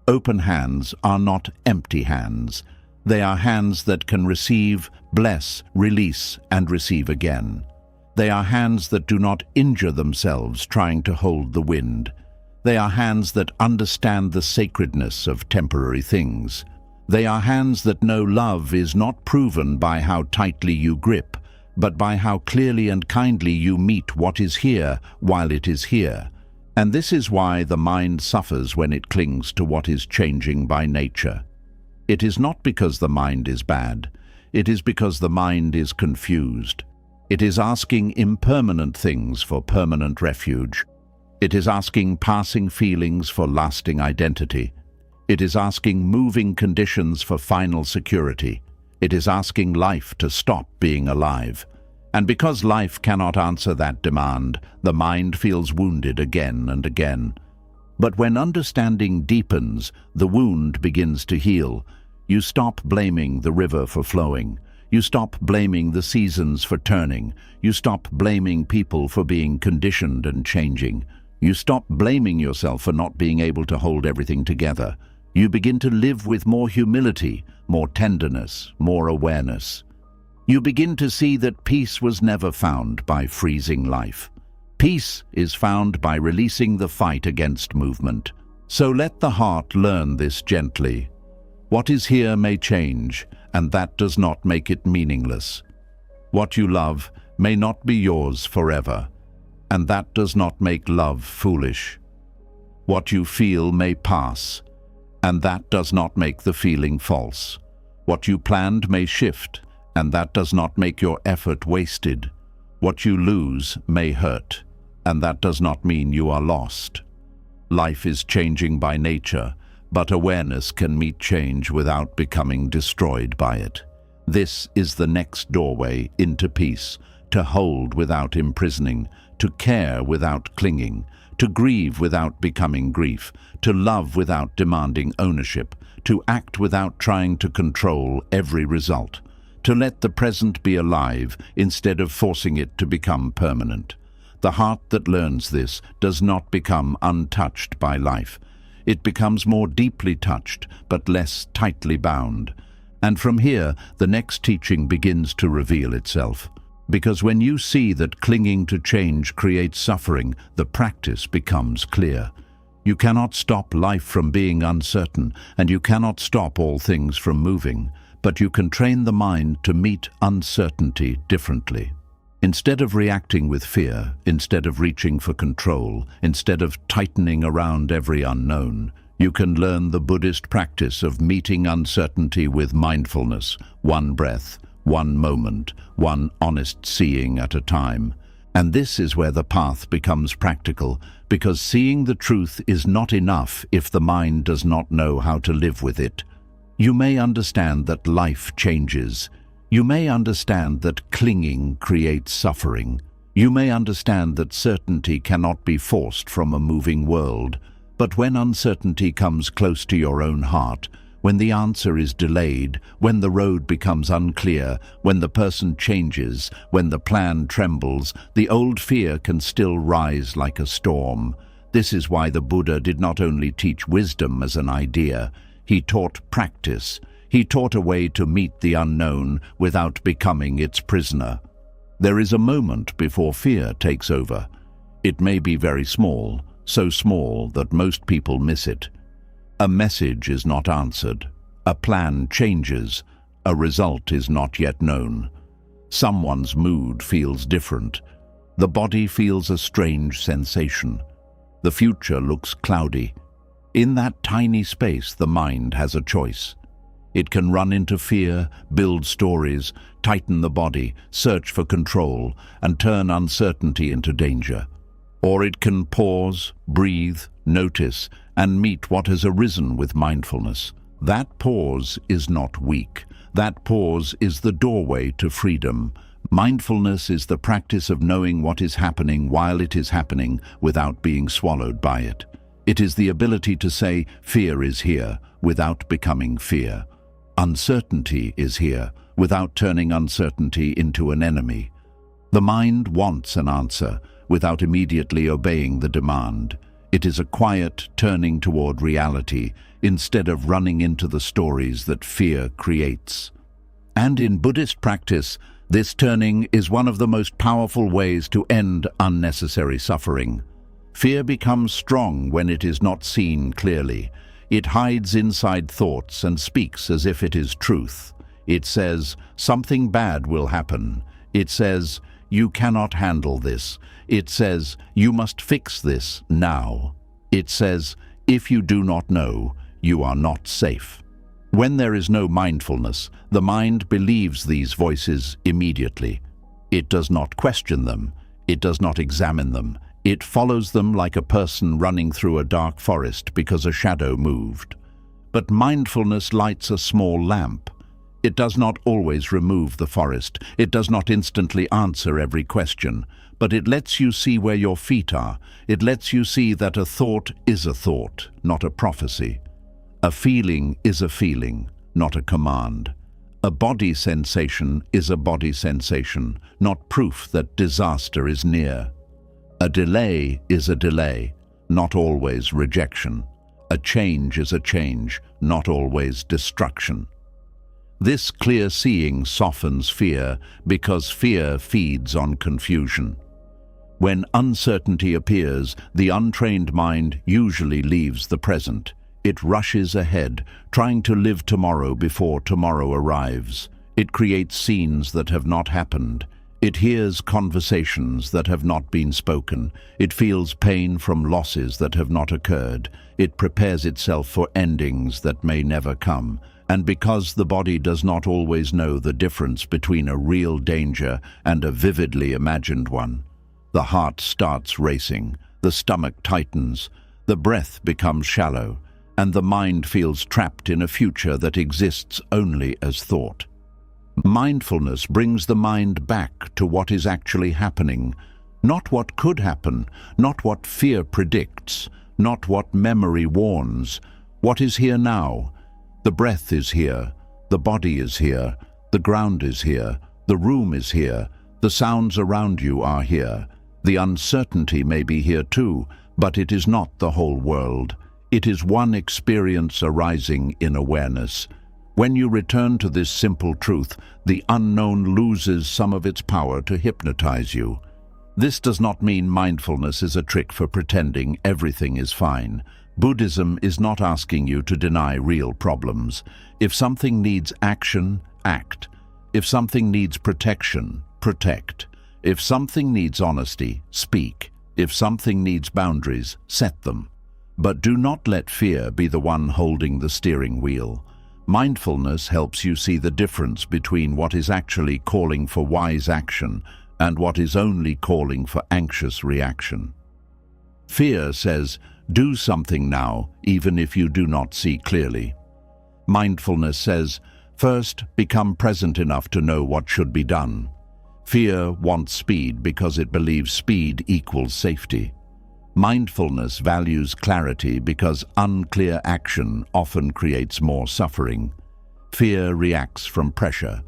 Open hands are not empty hands. They are hands that can receive, bless, release, and receive again. They are hands that do not injure themselves trying to hold the wind. They are hands that understand the sacredness of temporary things. They are hands that know love is not proven by how tightly you grip, but by how clearly and kindly you meet what is here while it is here. And this is why the mind suffers when it clings to what is changing by nature. It is not because the mind is bad. It is because the mind is confused. It is asking impermanent things for permanent refuge. It is asking passing feelings for lasting identity. It is asking moving conditions for final security. It is asking life to stop being alive. And because life cannot answer that demand, the mind feels wounded again and again. But when understanding deepens, the wound begins to heal. You stop blaming the river for flowing. You stop blaming the seasons for turning. You stop blaming people for being conditioned and changing. You stop blaming yourself for not being able to hold everything together. You begin to live with more humility, more tenderness, more awareness. You begin to see that peace was never found by freezing life. Peace is found by releasing the fight against movement. So let the heart learn this gently. What is here may change, and that does not make it meaningless. What you love may not be yours forever, and that does not make love foolish. What you feel may pass, and that does not make the feeling false. What you planned may shift, and that does not make your effort wasted. What you lose may hurt, and that does not mean you are lost. Life is changing by nature, but awareness can meet change without becoming destroyed by it. This is the next doorway into peace, to hold without imprisoning, to care without clinging, to grieve without becoming grief, to love without demanding ownership, to act without trying to control every result, to let the present be alive instead of forcing it to become permanent. The heart that learns this does not become untouched by life. It becomes more deeply touched, but less tightly bound. And from here, the next teaching begins to reveal itself. Because when you see that clinging to change creates suffering, the practice becomes clear. You cannot stop life from being uncertain, and you cannot stop all things from moving, but you can train the mind to meet uncertainty differently. Instead of reacting with fear, instead of reaching for control, instead of tightening around every unknown, you can learn the Buddhist practice of meeting uncertainty with mindfulness, one breath, one moment, one honest seeing at a time. And this is where the path becomes practical, because seeing the truth is not enough if the mind does not know how to live with it. You may understand that life changes. You may understand that clinging creates suffering. You may understand that certainty cannot be forced from a moving world. But when uncertainty comes close to your own heart, when the answer is delayed, when the road becomes unclear, when the person changes, when the plan trembles, the old fear can still rise like a storm. This is why the Buddha did not only teach wisdom as an idea, he taught practice. He taught a way to meet the unknown without becoming its prisoner. There is a moment before fear takes over. It may be very small, so small that most people miss it. A message is not answered. A plan changes. A result is not yet known. Someone's mood feels different. The body feels a strange sensation. The future looks cloudy. In that tiny space, the mind has a choice. It can run into fear, build stories, tighten the body, search for control, and turn uncertainty into danger. Or it can pause, breathe, notice, and meet what has arisen with mindfulness. That pause is not weak. That pause is the doorway to freedom. Mindfulness is the practice of knowing what is happening while it is happening without being swallowed by it. It is the ability to say, fear is here, without becoming fear. Uncertainty is here, without turning uncertainty into an enemy. The mind wants an answer, without immediately obeying the demand. It is a quiet turning toward reality, instead of running into the stories that fear creates. And in Buddhist practice, this turning is one of the most powerful ways to end unnecessary suffering. Fear becomes strong when it is not seen clearly. It hides inside thoughts and speaks as if it is truth. It says, something bad will happen. It says, you cannot handle this. It says, you must fix this now. It says, if you do not know, you are not safe. When there is no mindfulness, the mind believes these voices immediately. It does not question them. It does not examine them. It follows them like a person running through a dark forest because a shadow moved. But mindfulness lights a small lamp. It does not always remove the forest. It does not instantly answer every question. But it lets you see where your feet are. It lets you see that a thought is a thought, not a prophecy. A feeling is a feeling, not a command. A body sensation is a body sensation, not proof that disaster is near. A delay is a delay, not always rejection. A change is a change, not always destruction. This clear seeing softens fear because fear feeds on confusion. When uncertainty appears, the untrained mind usually leaves the present. It rushes ahead, trying to live tomorrow before tomorrow arrives. It creates scenes that have not happened. It hears conversations that have not been spoken. It feels pain from losses that have not occurred. It prepares itself for endings that may never come. And because the body does not always know the difference between a real danger and a vividly imagined one, the heart starts racing, the stomach tightens, the breath becomes shallow, and the mind feels trapped in a future that exists only as thought. Mindfulness brings the mind back to what is actually happening, not what could happen, not what fear predicts, not what memory warns. What is here now? The breath is here, the body is here, the ground is here, the room is here, the sounds around you are here. The uncertainty may be here too, but it is not the whole world. It is one experience arising in awareness. When you return to this simple truth, the unknown loses some of its power to hypnotize you. This does not mean mindfulness is a trick for pretending everything is fine. Buddhism is not asking you to deny real problems. If something needs action, act. If something needs protection, protect. If something needs honesty, speak. If something needs boundaries, set them. But do not let fear be the one holding the steering wheel. Mindfulness helps you see the difference between what is actually calling for wise action and what is only calling for anxious reaction. Fear says, do something now, even if you do not see clearly. Mindfulness says, first, become present enough to know what should be done. Fear wants speed because it believes speed equals safety. Mindfulness values clarity because unclear action often creates more suffering. Fear reacts from pressure.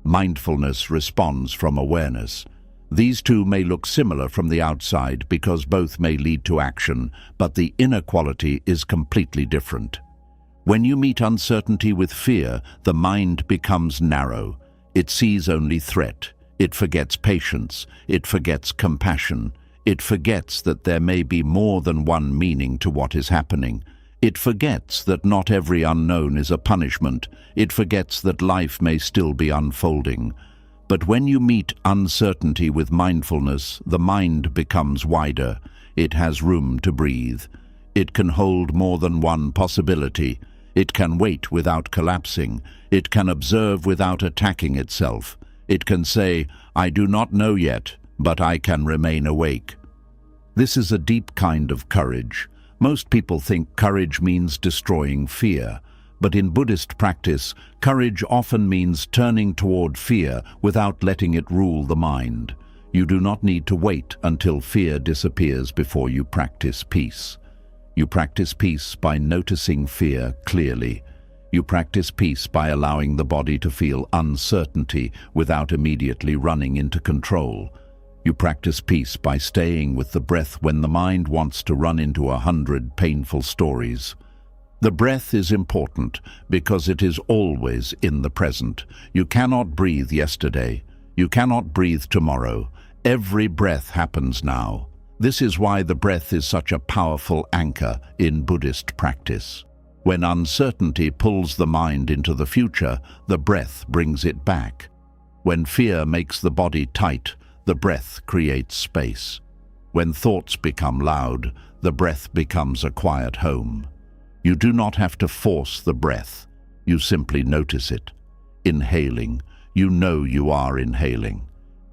Mindfulness responds from awareness. These two may look similar from the outside because both may lead to action, but the inner quality is completely different. When you meet uncertainty with fear, the mind becomes narrow. It sees only threat. It forgets patience. It forgets compassion. It forgets that there may be more than one meaning to what is happening. It forgets that not every unknown is a punishment. It forgets that life may still be unfolding. But when you meet uncertainty with mindfulness, the mind becomes wider. It has room to breathe. It can hold more than one possibility. It can wait without collapsing. It can observe without attacking itself. It can say, "I do not know yet, but I can remain awake." This is a deep kind of courage. Most people think courage means destroying fear. But in Buddhist practice, courage often means turning toward fear without letting it rule the mind. You do not need to wait until fear disappears before you practice peace. You practice peace by noticing fear clearly. You practice peace by allowing the body to feel uncertainty without immediately running into control. You practice peace by staying with the breath when the mind wants to run into 100 painful stories. The breath is important because it is always in the present. You cannot breathe yesterday. You cannot breathe tomorrow. Every breath happens now. This is why the breath is such a powerful anchor in Buddhist practice. When uncertainty pulls the mind into the future, the breath brings it back. When fear makes the body tight, the breath creates space. When thoughts become loud, the breath becomes a quiet home. You do not have to force the breath. You simply notice it. Inhaling, you know you are inhaling.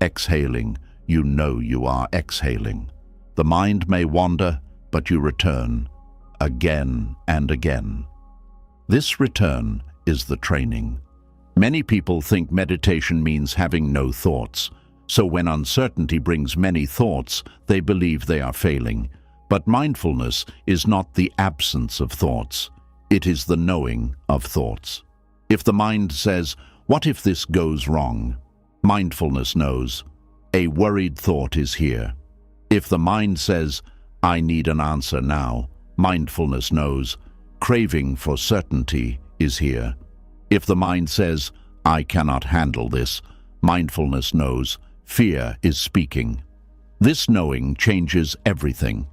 Exhaling, you know you are exhaling. The mind may wander, but you return, again and again. This return is the training. Many people think meditation means having no thoughts. So when uncertainty brings many thoughts, they believe they are failing. But mindfulness is not the absence of thoughts. It is the knowing of thoughts. If the mind says, "What if this goes wrong?" Mindfulness knows, a worried thought is here. If the mind says, "I need an answer now," mindfulness knows, craving for certainty is here. If the mind says, "I cannot handle this," mindfulness knows, fear is speaking. This knowing changes everything.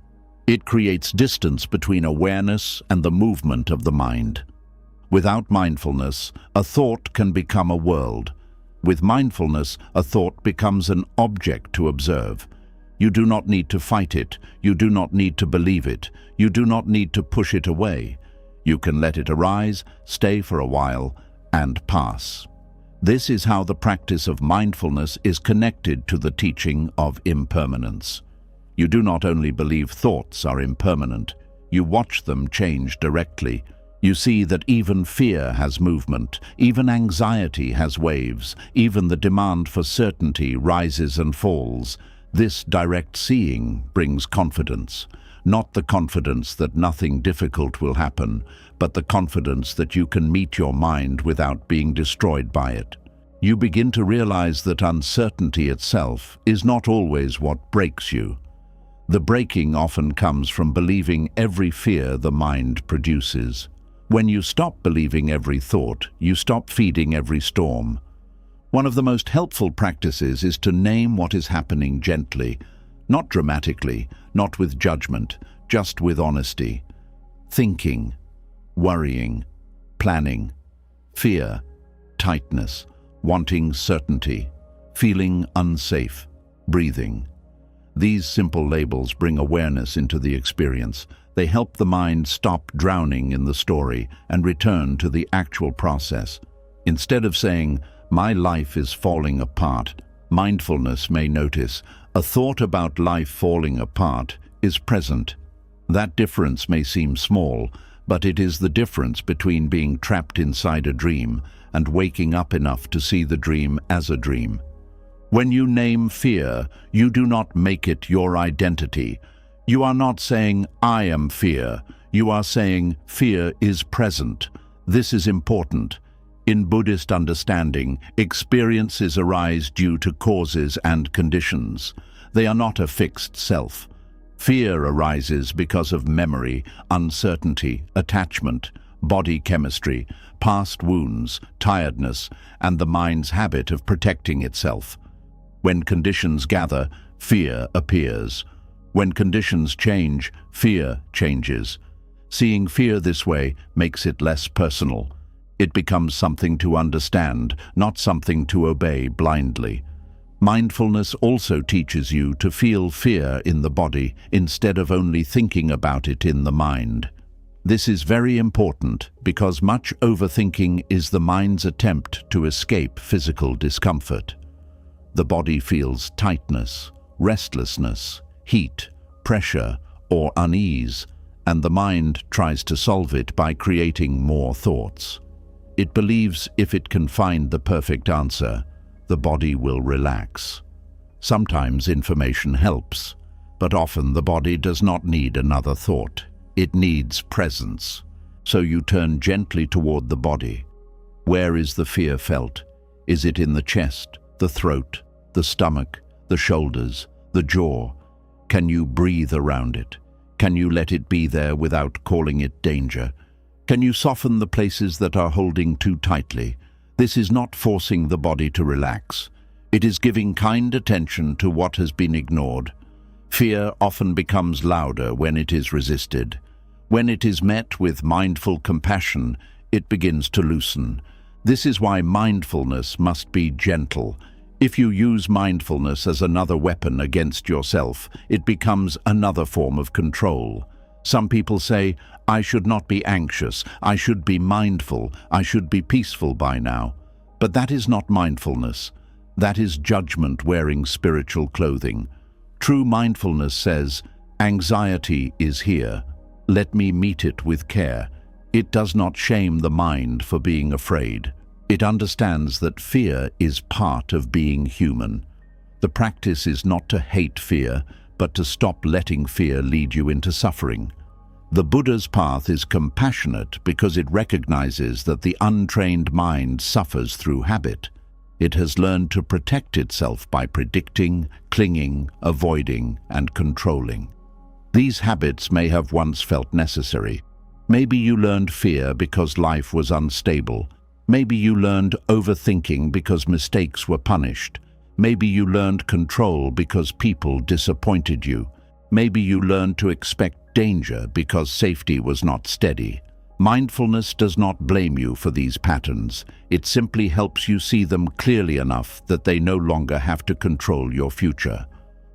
It creates distance between awareness and the movement of the mind. Without mindfulness, a thought can become a world. With mindfulness, a thought becomes an object to observe. You do not need to fight it. You do not need to believe it. You do not need to push it away. You can let it arise, stay for a while, and pass. This is how the practice of mindfulness is connected to the teaching of impermanence. You do not only believe thoughts are impermanent, you watch them change directly. You see that even fear has movement, even anxiety has waves, even the demand for certainty rises and falls. This direct seeing brings confidence. Not the confidence that nothing difficult will happen, but the confidence that you can meet your mind without being destroyed by it. You begin to realize that uncertainty itself is not always what breaks you. The breaking often comes from believing every fear the mind produces. When you stop believing every thought, you stop feeding every storm. One of the most helpful practices is to name what is happening gently, not dramatically, not with judgment, just with honesty. Thinking, worrying, planning, fear, tightness, wanting certainty, feeling unsafe, breathing. These simple labels bring awareness into the experience. They help the mind stop drowning in the story and return to the actual process. Instead of saying, "My life is falling apart," mindfulness may notice, a thought about life falling apart is present. That difference may seem small, but it is the difference between being trapped inside a dream and waking up enough to see the dream as a dream. When you name fear, you do not make it your identity. You are not saying, "I am fear." You are saying, "Fear is present." This is important. In Buddhist understanding, experiences arise due to causes and conditions. They are not a fixed self. Fear arises because of memory, uncertainty, attachment, body chemistry, past wounds, tiredness, and the mind's habit of protecting itself. When conditions gather, fear appears. When conditions change, fear changes. Seeing fear this way makes it less personal. It becomes something to understand, not something to obey blindly. Mindfulness also teaches you to feel fear in the body instead of only thinking about it in the mind. This is very important because much overthinking is the mind's attempt to escape physical discomfort. The body feels tightness, restlessness, heat, pressure, or unease, and the mind tries to solve it by creating more thoughts. It believes if it can find the perfect answer, the body will relax. Sometimes information helps, but often the body does not need another thought. It needs presence. So you turn gently toward the body. Where is the fear felt? Is it in the chest, the throat, the stomach, the shoulders, the jaw? Can you breathe around it? Can you let it be there without calling it danger? Can you soften the places that are holding too tightly? This is not forcing the body to relax. It is giving kind attention to what has been ignored. Fear often becomes louder when it is resisted. When it is met with mindful compassion, it begins to loosen. This is why mindfulness must be gentle. If you use mindfulness as another weapon against yourself, it becomes another form of control. Some people say, I should not be anxious, I should be mindful, I should be peaceful by now. But that is not mindfulness. That is judgment wearing spiritual clothing. True mindfulness says, anxiety is here. Let me meet it with care. It does not shame the mind for being afraid. It understands that fear is part of being human. The practice is not to hate fear, but to stop letting fear lead you into suffering. The Buddha's path is compassionate because it recognizes that the untrained mind suffers through habit. It has learned to protect itself by predicting, clinging, avoiding, and controlling. These habits may have once felt necessary. Maybe you learned fear because life was unstable. Maybe you learned overthinking because mistakes were punished. Maybe you learned control because people disappointed you. Maybe you learned to expect danger because safety was not steady. Mindfulness does not blame you for these patterns. It simply helps you see them clearly enough that they no longer have to control your future.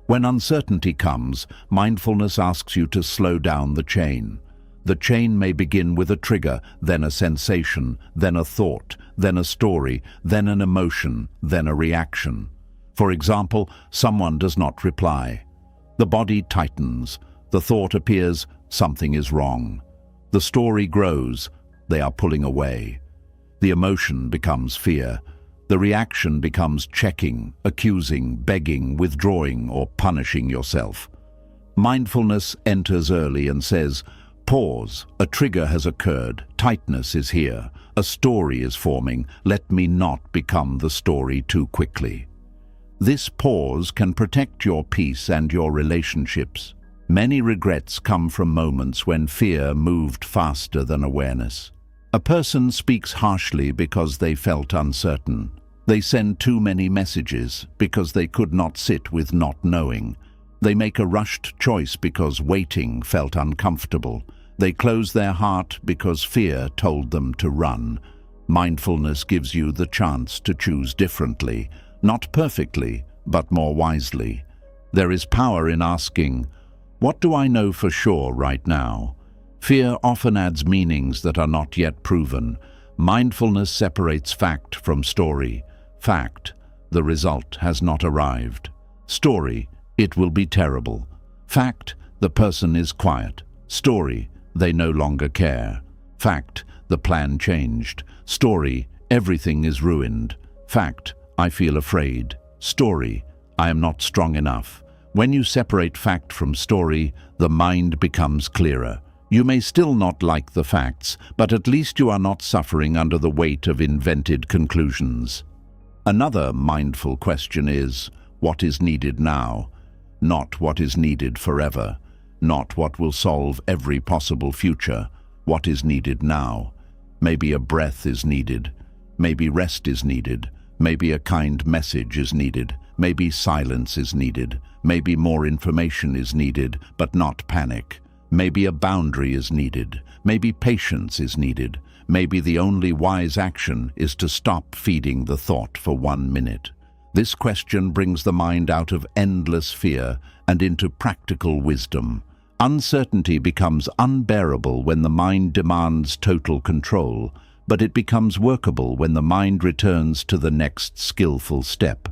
When uncertainty comes, mindfulness asks you to slow down the chain. The chain may begin with a trigger, then a sensation, then a thought, then a story, then an emotion, then a reaction. For example, someone does not reply. The body tightens. The thought appears, something is wrong. The story grows, they are pulling away. The emotion becomes fear. The reaction becomes checking, accusing, begging, withdrawing, or punishing yourself. Mindfulness enters early and says, pause, a trigger has occurred, tightness is here, a story is forming, let me not become the story too quickly. This pause can protect your peace and your relationships. Many regrets come from moments when fear moved faster than awareness. A person speaks harshly because they felt uncertain. They send too many messages because they could not sit with not knowing. They make a rushed choice because waiting felt uncomfortable. They close their heart because fear told them to run. Mindfulness gives you the chance to choose differently, not perfectly, but more wisely. There is power in asking, what do I know for sure right now? Fear often adds meanings that are not yet proven. Mindfulness separates fact from story. Fact, the result has not arrived. Story, it will be terrible. Fact, the person is quiet. Story, they no longer care. Fact, the plan changed. Story, everything is ruined. Fact, I feel afraid. Story, I am not strong enough. When you separate fact from story, the mind becomes clearer. You may still not like the facts, but at least you are not suffering under the weight of invented conclusions. Another mindful question is, what is needed now? Not what is needed forever. Not what will solve every possible future. What is needed now? Maybe a breath is needed. Maybe rest is needed. Maybe a kind message is needed. Maybe silence is needed. Maybe more information is needed, but not panic. Maybe a boundary is needed. Maybe patience is needed. Maybe the only wise action is to stop feeding the thought for 1 minute. This question brings the mind out of endless fear and into practical wisdom. Uncertainty becomes unbearable when the mind demands total control, but it becomes workable when the mind returns to the next skillful step.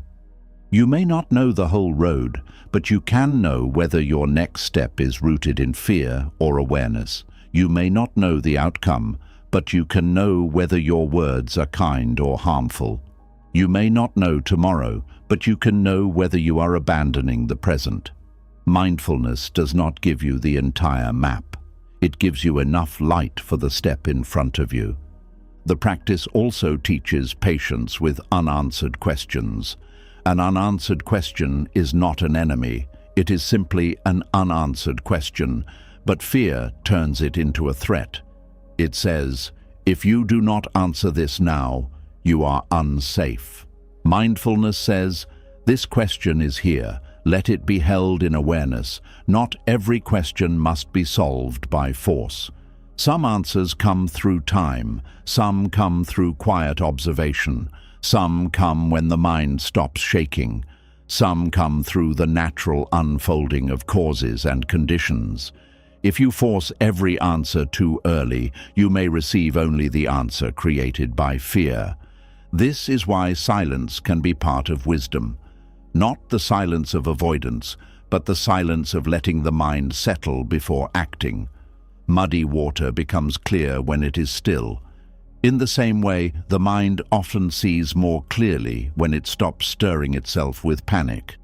You may not know the whole road, but you can know whether your next step is rooted in fear or awareness. You may not know the outcome, but you can know whether your words are kind or harmful. You may not know tomorrow, but you can know whether you are abandoning the present. Mindfulness does not give you the entire map. It gives you enough light for the step in front of you. The practice also teaches patience with unanswered questions. An unanswered question is not an enemy. It is simply an unanswered question, but fear turns it into a threat. It says, "If you do not answer this now, you are unsafe." Mindfulness says, "This question is here. Let it be held in awareness. Not every question must be solved by force. Some answers come through time. Some come through quiet observation. Some come when the mind stops shaking. Some come through the natural unfolding of causes and conditions. If you force every answer too early, you may receive only the answer created by fear. This is why silence can be part of wisdom. Not the silence of avoidance, but the silence of letting the mind settle before acting. Muddy water becomes clear when it is still. In the same way, the mind often sees more clearly when it stops stirring itself with panic.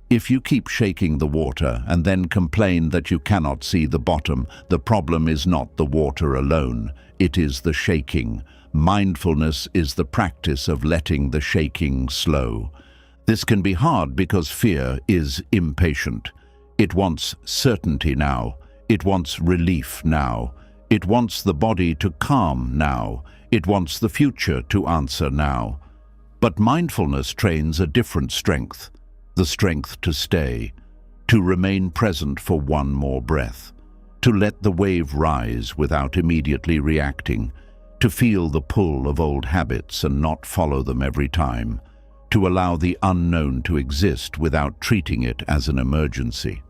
If you keep shaking the water and then complain that you cannot see the bottom, the problem is not the water alone, it is the shaking. Mindfulness is the practice of letting the shaking slow. This can be hard because fear is impatient. It wants certainty now. It wants relief now. It wants the body to calm now. It wants the future to answer now. But mindfulness trains a different strength, the strength to stay, to remain present for one more breath, to let the wave rise without immediately reacting, to feel the pull of old habits and not follow them every time, to allow the unknown to exist without treating it as an emergency.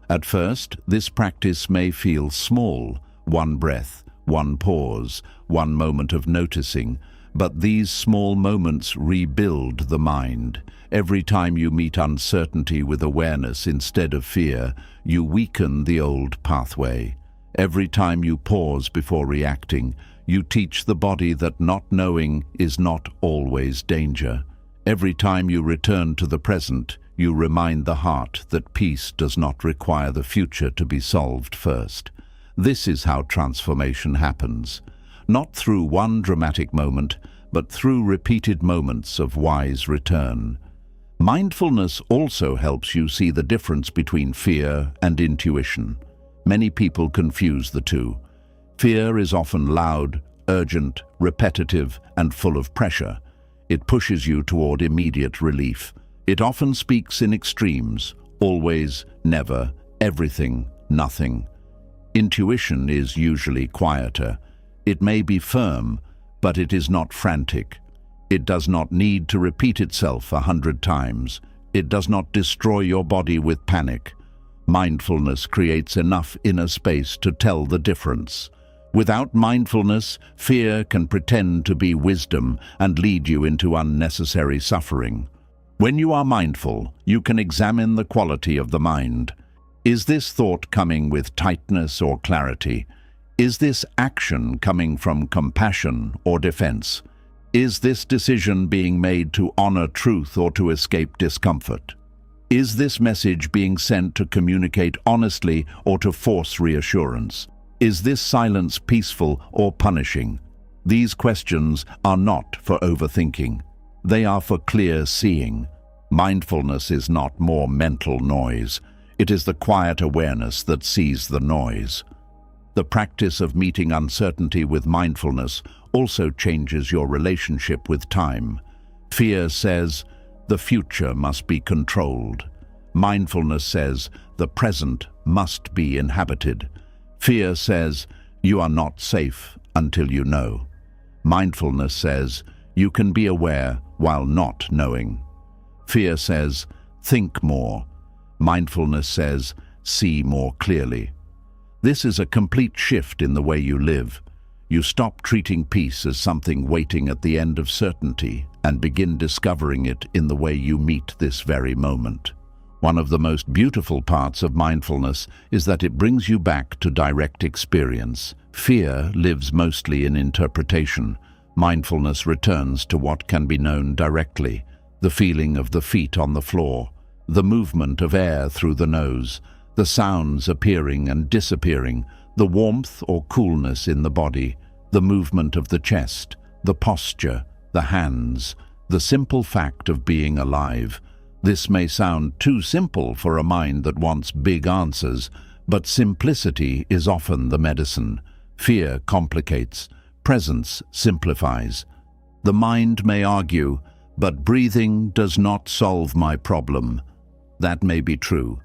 At first, this practice may feel small, one breath, one pause, one moment of noticing, but these small moments rebuild the mind. Every time you meet uncertainty with awareness instead of fear, you weaken the old pathway. Every time you pause before reacting, you teach the body that not knowing is not always danger. Every time you return to the present, you remind the heart that peace does not require the future to be solved first. This is how transformation happens, not through one dramatic moment, but through repeated moments of wise return. Mindfulness also helps you see the difference between fear and intuition. Many people confuse the two. Fear is often loud, urgent, repetitive, and full of pressure. It pushes you toward immediate relief. It often speaks in extremes, always, never, everything, nothing. Intuition is usually quieter. It may be firm, but it is not frantic. It does not need to repeat itself 100 times. It does not destroy your body with panic. Mindfulness creates enough inner space to tell the difference. Without mindfulness, fear can pretend to be wisdom and lead you into unnecessary suffering. When you are mindful, you can examine the quality of the mind. Is this thought coming with tightness or clarity? Is this action coming from compassion or defense? Is this decision being made to honor truth or to escape discomfort? Is this message being sent to communicate honestly or to force reassurance? Is this silence peaceful or punishing? These questions are not for overthinking. They are for clear seeing. Mindfulness is not more mental noise. It is the quiet awareness that sees the noise. The practice of meeting uncertainty with mindfulness also changes your relationship with time. Fear says, the future must be controlled. Mindfulness says, the present must be inhabited. Fear says, you are not safe until you know. Mindfulness says, you can be aware while not knowing. Fear says, think more. Mindfulness says, see more clearly. This is a complete shift in the way you live. You stop treating peace as something waiting at the end of certainty and begin discovering it in the way you meet this very moment. One of the most beautiful parts of mindfulness is that it brings you back to direct experience. Fear lives mostly in interpretation. Mindfulness returns to what can be known directly: the feeling of the feet on the floor, the movement of air through the nose, the sounds appearing and disappearing, the warmth or coolness in the body, the movement of the chest, the posture, the hands, the simple fact of being alive. This may sound too simple for a mind that wants big answers, but simplicity is often the medicine. Fear complicates, presence simplifies. The mind may argue, but breathing does not solve my problem. That may be true,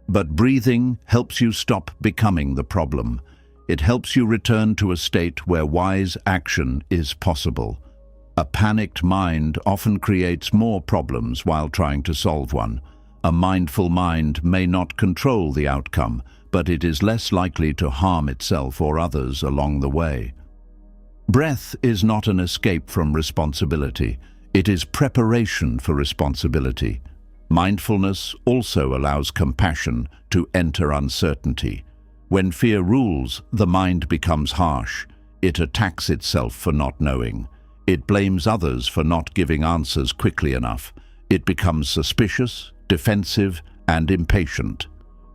but breathing helps you stop becoming the problem. It helps you return to a state where wise action is possible. A panicked mind often creates more problems while trying to solve one. A mindful mind may not control the outcome, but it is less likely to harm itself or others along the way. Breath is not an escape from responsibility. It is preparation for responsibility. Mindfulness also allows compassion to enter uncertainty. When fear rules, the mind becomes harsh. It attacks itself for not knowing. It blames others for not giving answers quickly enough. It becomes suspicious, defensive, and impatient.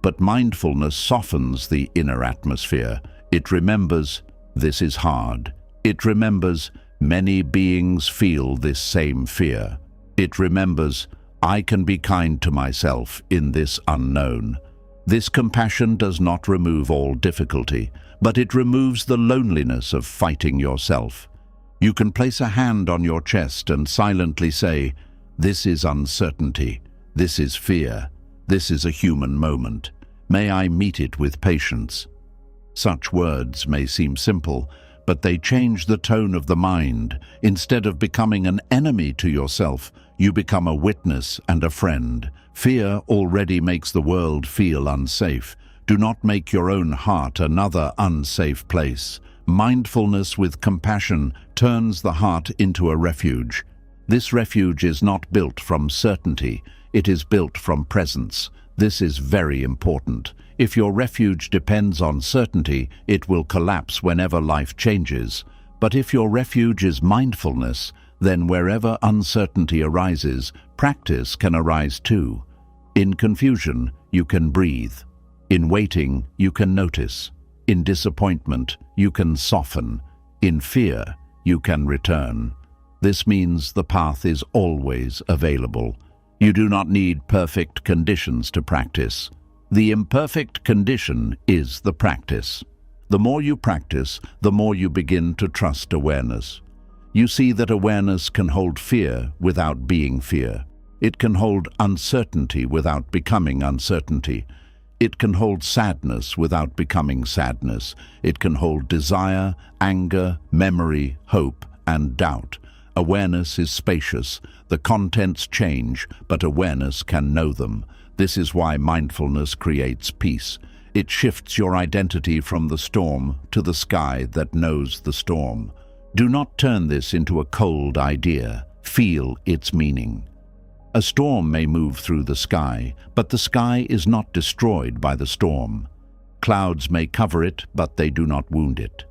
But mindfulness softens the inner atmosphere. It remembers, this is hard. It remembers, many beings feel this same fear. It remembers, I can be kind to myself in this unknown. This compassion does not remove all difficulty, but it removes the loneliness of fighting yourself. You can place a hand on your chest and silently say, this is uncertainty, this is fear, this is a human moment. May I meet it with patience. Such words may seem simple, but they change the tone of the mind. Instead of becoming an enemy to yourself, you become a witness and a friend. Fear already makes the world feel unsafe. Do not make your own heart another unsafe place. Mindfulness with compassion turns the heart into a refuge. This refuge is not built from certainty, it is built from presence. This is very important. If your refuge depends on certainty, it will collapse whenever life changes. But if your refuge is mindfulness, then wherever uncertainty arises, practice can arise too. In confusion, you can breathe. In waiting, you can notice. In disappointment, you can soften. In fear, you can return. This means the path is always available. You do not need perfect conditions to practice. The imperfect condition is the practice. The more you practice, the more you begin to trust awareness. You see that awareness can hold fear without being fear. It can hold uncertainty without becoming uncertainty. It can hold sadness without becoming sadness. It can hold desire, anger, memory, hope, and doubt. Awareness is spacious. The contents change, but awareness can know them. This is why mindfulness creates peace. It shifts your identity from the storm to the sky that knows the storm. Do not turn this into a cold idea. Feel its meaning. A storm may move through the sky, but the sky is not destroyed by the storm. Clouds may cover it, but they do not wound it.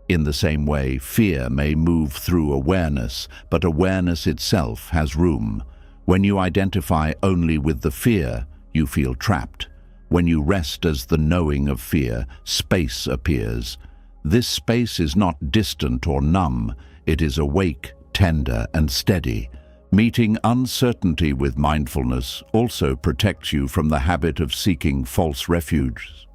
In the same way, fear may move through awareness, but awareness itself has room. When you identify only with the fear, you feel trapped. When you rest as the knowing of fear, space appears. This space is not distant or numb. It is awake, tender, and steady. Meeting uncertainty with mindfulness also protects you from the habit of seeking false refuges.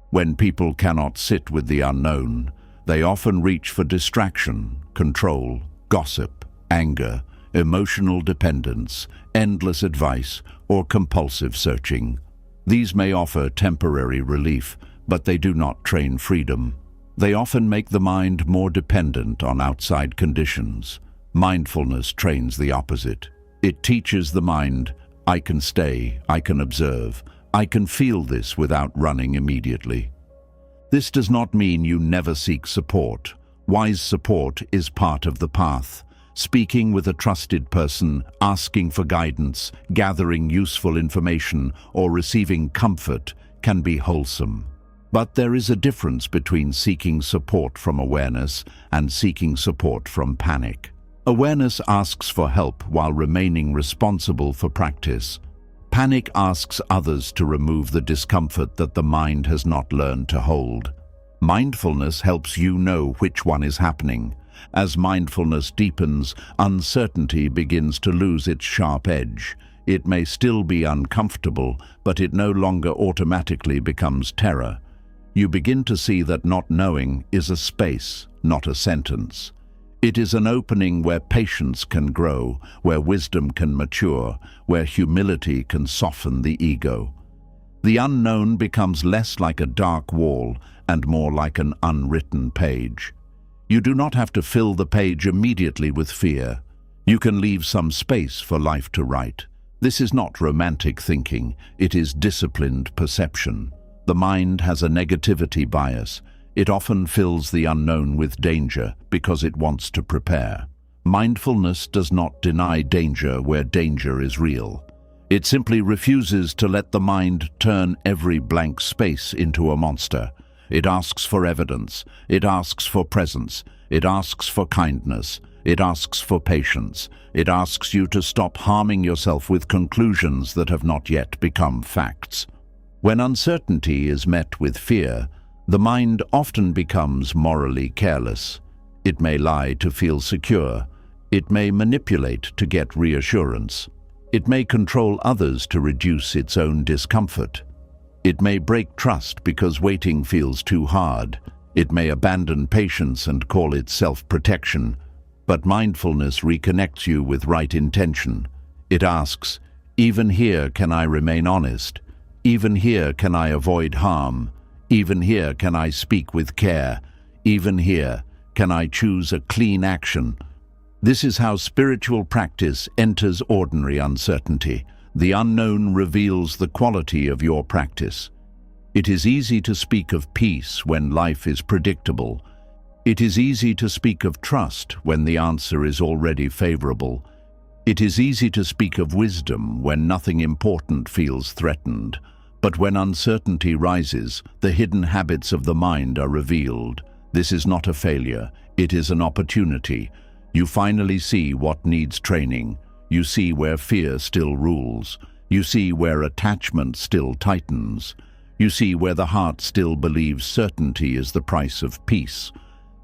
When people cannot sit with the unknown, they often reach for distraction, control, gossip, anger, emotional dependence, endless advice, or compulsive searching. These may offer temporary relief, but they do not train freedom. They often make the mind more dependent on outside conditions. Mindfulness trains the opposite. It teaches the mind, I can stay, I can observe, I can feel this without running immediately. This does not mean you never seek support. Wise support is part of the path. Speaking with a trusted person, asking for guidance, gathering useful information, or receiving comfort can be wholesome. But there is a difference between seeking support from awareness and seeking support from panic. Awareness asks for help while remaining responsible for practice. Panic asks others to remove the discomfort that the mind has not learned to hold. Mindfulness helps you know which one is happening. As mindfulness deepens, uncertainty begins to lose its sharp edge. It may still be uncomfortable, but it no longer automatically becomes terror. You begin to see that not knowing is a space, not a sentence. It is an opening where patience can grow, where wisdom can mature, where humility can soften the ego. The unknown becomes less like a dark wall and more like an unwritten page. You do not have to fill the page immediately with fear. You can leave some space for life to write. This is not romantic thinking, it is disciplined perception. The mind has a negativity bias. It often fills the unknown with danger because it wants to prepare. Mindfulness does not deny danger where danger is real. It simply refuses to let the mind turn every blank space into a monster. It asks for evidence. It asks for presence. It asks for kindness. It asks for patience. It asks you to stop harming yourself with conclusions that have not yet become facts. When uncertainty is met with fear, the mind often becomes morally careless. It may lie to feel secure. It may manipulate to get reassurance. It may control others to reduce its own discomfort. It may break trust because waiting feels too hard. It may abandon patience and call it self-protection. But mindfulness reconnects you with right intention. It asks, even here can I remain honest? Even here can I avoid harm? Even here can I speak with care? Even here can I choose a clean action? This is how spiritual practice enters ordinary uncertainty. The unknown reveals the quality of your practice. It is easy to speak of peace when life is predictable. It is easy to speak of trust when the answer is already favorable. It is easy to speak of wisdom when nothing important feels threatened. But when uncertainty rises, the hidden habits of the mind are revealed. This is not a failure, it is an opportunity. You finally see what needs training. You see where fear still rules. You see where attachment still tightens. You see where the heart still believes certainty is the price of peace.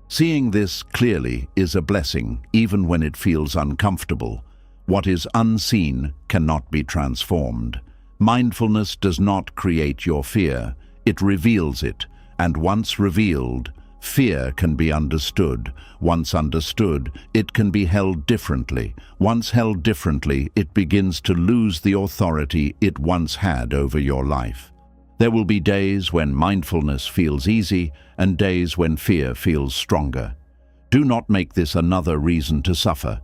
Seeing this clearly is a blessing, even when it feels uncomfortable. What is unseen cannot be transformed. Mindfulness does not create your fear, it reveals it, and once revealed, fear can be understood. Once understood, it can be held differently. Once held differently, it begins to lose the authority it once had over your life. There will be days when mindfulness feels easy and days when fear feels stronger. Do not make this another reason to suffer.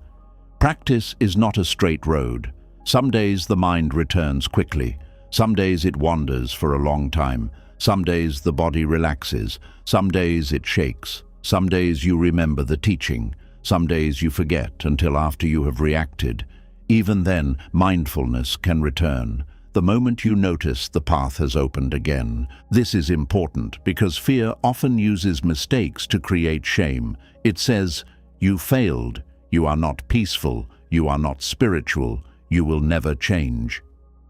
Practice is not a straight road. Some days the mind returns quickly. Some days it wanders for a long time. Some days the body relaxes. Some days it shakes. Some days you remember the teaching. Some days you forget until after you have reacted. Even then, mindfulness can return. The moment you notice the path has opened again. This is important because fear often uses mistakes to create shame. It says, you failed, you are not peaceful, you are not spiritual, you will never change.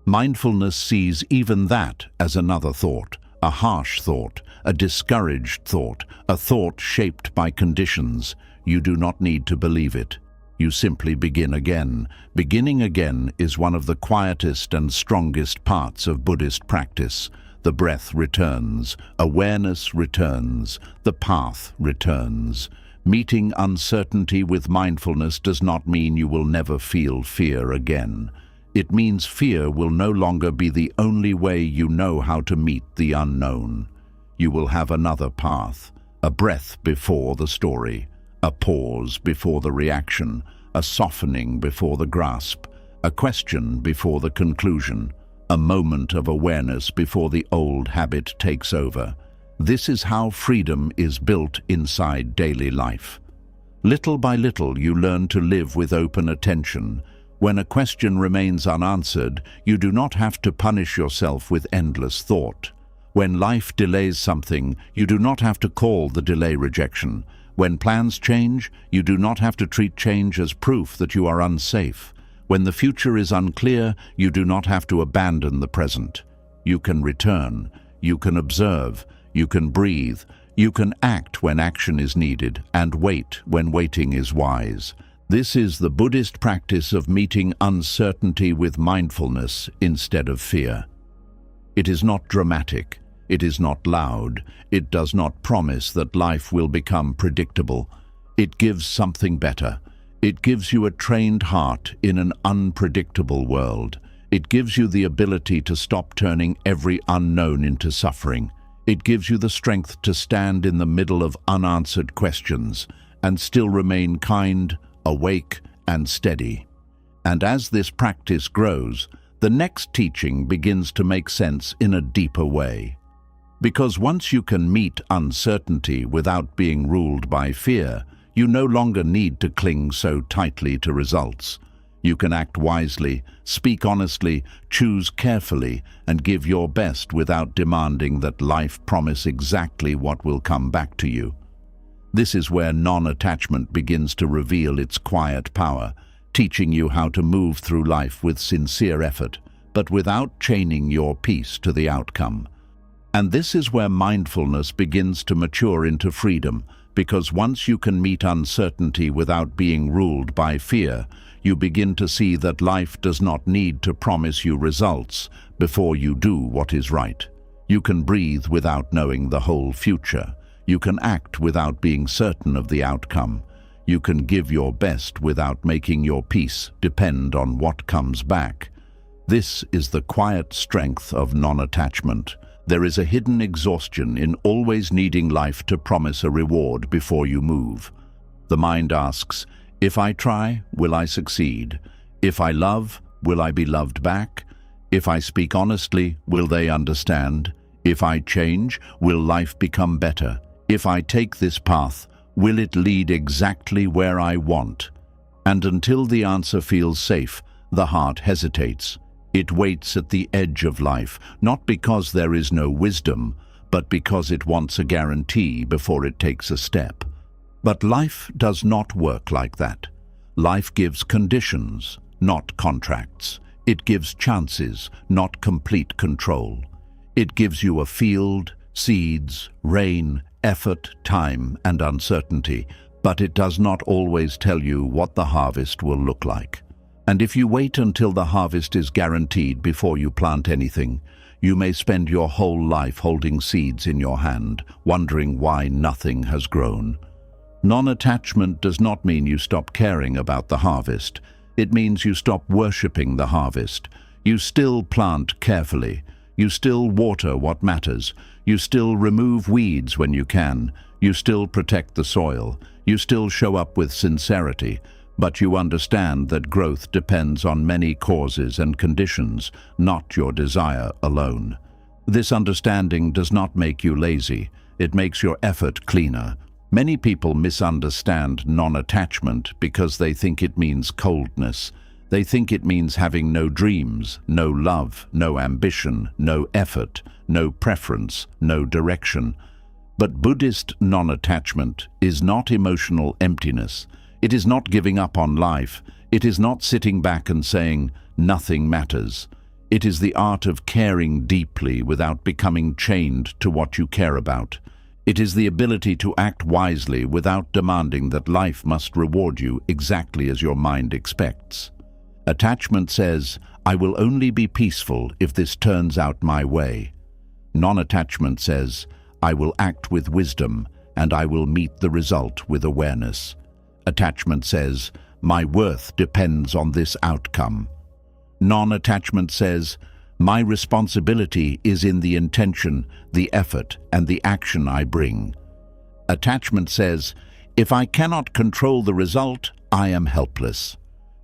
Mindfulness sees even that as another thought, a harsh thought, a discouraged thought, a thought shaped by conditions. You do not need to believe it. You simply begin again. Beginning again is one of the quietest and strongest parts of Buddhist practice. The breath returns, awareness returns, the path returns. Meeting uncertainty with mindfulness does not mean you will never feel fear again. It means fear will no longer be the only way you know how to meet the unknown. you will have another path, a breath before the story, a pause before the reaction, a softening before the grasp, a question before the conclusion, a moment of awareness before the old habit takes over. This is how freedom is built inside daily life. Little by little, you learn to live with open attention. When a question remains unanswered, you do not have to punish yourself with endless thought. When life delays something, you do not have to call the delay rejection. When plans change, you do not have to treat change as proof that you are unsafe. When the future is unclear, you do not have to abandon the present. You can return, you can observe, you can breathe, you can act when action is needed, and wait when waiting is wise. This is the Buddhist practice of meeting uncertainty with mindfulness instead of fear. It is not dramatic, it is not loud, it does not promise that life will become predictable. It gives something better. It gives you a trained heart in an unpredictable world. It gives you the ability to stop turning every unknown into suffering. It gives you the strength to stand in the middle of unanswered questions and still remain kind, awake, and steady. And as this practice grows, the next teaching begins to make sense in a deeper way. Because once you can meet uncertainty without being ruled by fear, you no longer need to cling so tightly to results. You can act wisely, speak honestly, choose carefully, and give your best without demanding that life promise exactly what will come back to you. This is where non-attachment begins to reveal its quiet power, teaching you how to move through life with sincere effort, but without chaining your peace to the outcome. And this is where mindfulness begins to mature into freedom, because once you can meet uncertainty without being ruled by fear, you begin to see that life does not need to promise you results before you do what is right. You can breathe without knowing the whole future. You can act without being certain of the outcome. You can give your best without making your peace depend on what comes back. This is the quiet strength of non-attachment. There is a hidden exhaustion in always needing life to promise a reward before you move. The mind asks, if I try, will I succeed? If I love, will I be loved back? If I speak honestly, will they understand? If I change, will life become better? If I take this path, will it lead exactly where I want? And until the answer feels safe, the heart hesitates. It waits at the edge of life, not because there is no wisdom, but because it wants a guarantee before it takes a step. But life does not work like that. Life gives conditions, not contracts. It gives chances, not complete control. It gives you a field, seeds, rain, effort, time, and uncertainty, but it does not always tell you what the harvest will look like. And if you wait until the harvest is guaranteed before you plant anything, you may spend your whole life holding seeds in your hand, wondering why nothing has grown. Non-attachment does not mean you stop caring about the harvest. It means you stop worshipping the harvest. You still plant carefully. You still water what matters. You still remove weeds when you can. You still protect the soil. You still show up with sincerity. But you understand that growth depends on many causes and conditions, not your desire alone. This understanding does not make you lazy. It makes your effort cleaner. Many people misunderstand non-attachment because they think it means coldness. They think it means having no dreams, no love, no ambition, no effort, no preference, no direction. But Buddhist non-attachment is not emotional emptiness. It is not giving up on life. It is not sitting back and saying, nothing matters. It is the art of caring deeply without becoming chained to what you care about. It is the ability to act wisely without demanding that life must reward you exactly as your mind expects. Attachment says, I will only be peaceful if this turns out my way. Non-attachment says, I will act with wisdom and I will meet the result with awareness. Attachment says, my worth depends on this outcome. Non-attachment says, My responsibility is in the intention, the effort, and the action I bring. Attachment says, if I cannot control the result, I am helpless.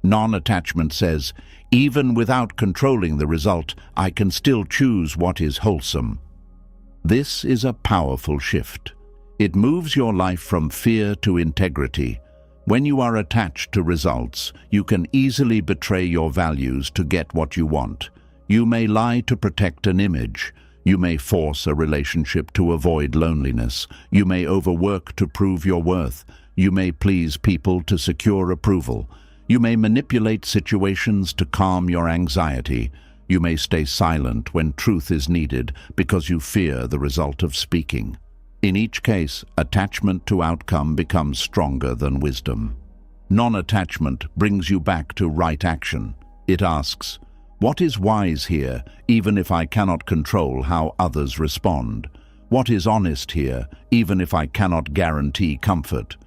Non-attachment says, even without controlling the result, I can still choose what is wholesome. This is a powerful shift. It moves your life from fear to integrity. When you are attached to results, you can easily betray your values to get what you want. You may lie to protect an image. You may force a relationship to avoid loneliness. You may overwork to prove your worth. You may please people to secure approval. You may manipulate situations to calm your anxiety. You may stay silent when truth is needed because you fear the result of speaking. In each case, attachment to outcome becomes stronger than wisdom. Non-attachment brings you back to right action. It asks, what is wise here, even if I cannot control how others respond? What is honest here, even if I cannot guarantee comfort?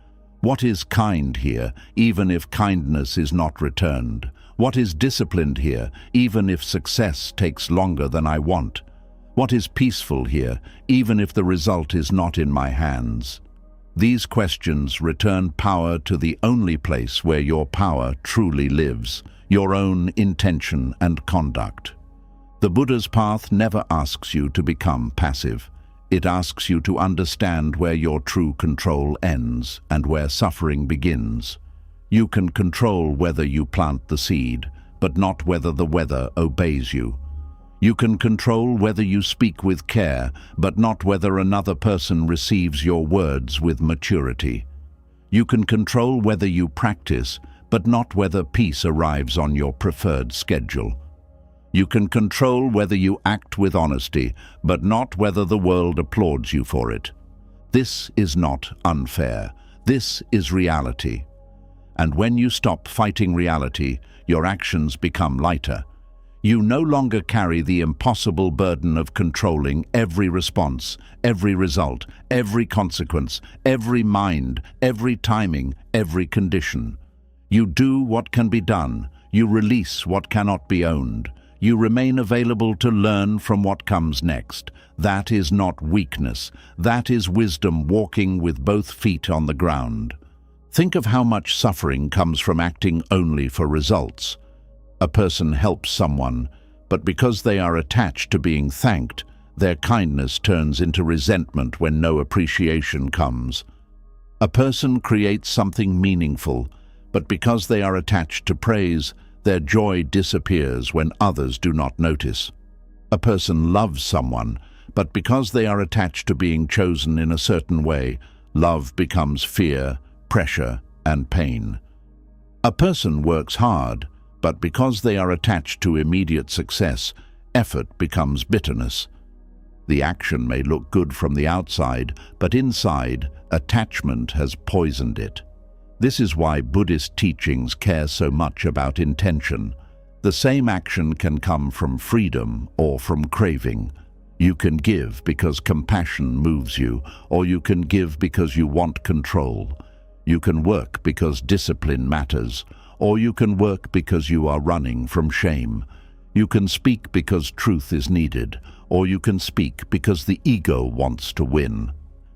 What is kind here, even if kindness is not returned? What is disciplined here, even if success takes longer than I want? What is peaceful here, even if the result is not in my hands? These questions return power to the only place where your power truly lives, your own intention and conduct. The Buddha's path never asks you to become passive. It asks you to understand where your true control ends and where suffering begins. You can control whether you plant the seed, but not whether the weather obeys you. You can control whether you speak with care, but not whether another person receives your words with maturity. You can control whether you practice, but not whether peace arrives on your preferred schedule. You can control whether you act with honesty, but not whether the world applauds you for it. This is not unfair. This is reality. And when you stop fighting reality, your actions become lighter. You no longer carry the impossible burden of controlling every response, every result, every consequence, every mind, every timing, every condition. You do what can be done. You release what cannot be owned. You remain available to learn from what comes next. That is not weakness. That is wisdom walking with both feet on the ground. Think of how much suffering comes from acting only for results. A person helps someone, but because they are attached to being thanked, their kindness turns into resentment when no appreciation comes. A person creates something meaningful, but because they are attached to praise, their joy disappears when others do not notice. A person loves someone, but because they are attached to being chosen in a certain way, love becomes fear, pressure, and pain. A person works hard, but because they are attached to immediate success, effort becomes bitterness. The action may look good from the outside, but inside, attachment has poisoned it. This is why Buddhist teachings care so much about intention. The same action can come from freedom or from craving. You can give because compassion moves you, or you can give because you want control. You can work because discipline matters, or you can work because you are running from shame. You can speak because truth is needed, or you can speak because the ego wants to win.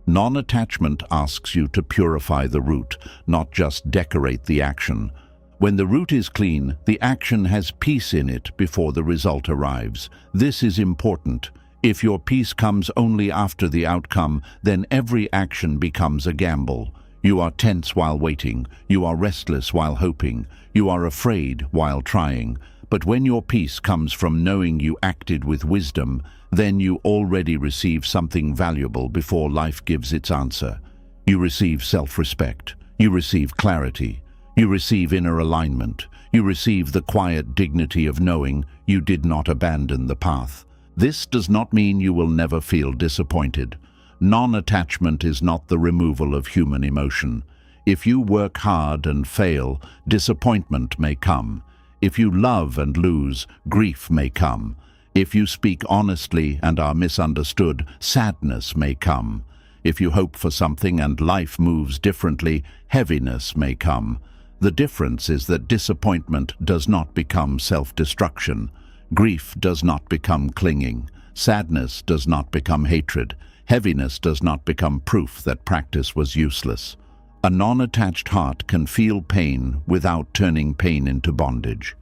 Non-attachment asks you to purify the root, not just decorate the action. When the root is clean, the action has peace in it before the result arrives. This is important. If your peace comes only after the outcome, then every action becomes a gamble. You are tense while waiting. You are restless while hoping. You are afraid while trying. But when your peace comes from knowing you acted with wisdom, then you already receive something valuable before life gives its answer. You receive self-respect. You receive clarity. You receive inner alignment. You receive the quiet dignity of knowing you did not abandon the path. This does not mean you will never feel disappointed. Non-attachment is not the removal of human emotion. If you work hard and fail, disappointment may come. If you love and lose, grief may come. If you speak honestly and are misunderstood, sadness may come. If you hope for something and life moves differently, heaviness may come. The difference is that disappointment does not become self-destruction. Grief does not become clinging. Sadness does not become hatred. Heaviness does not become proof that practice was useless. A non-attached heart can feel pain without turning pain into bondage.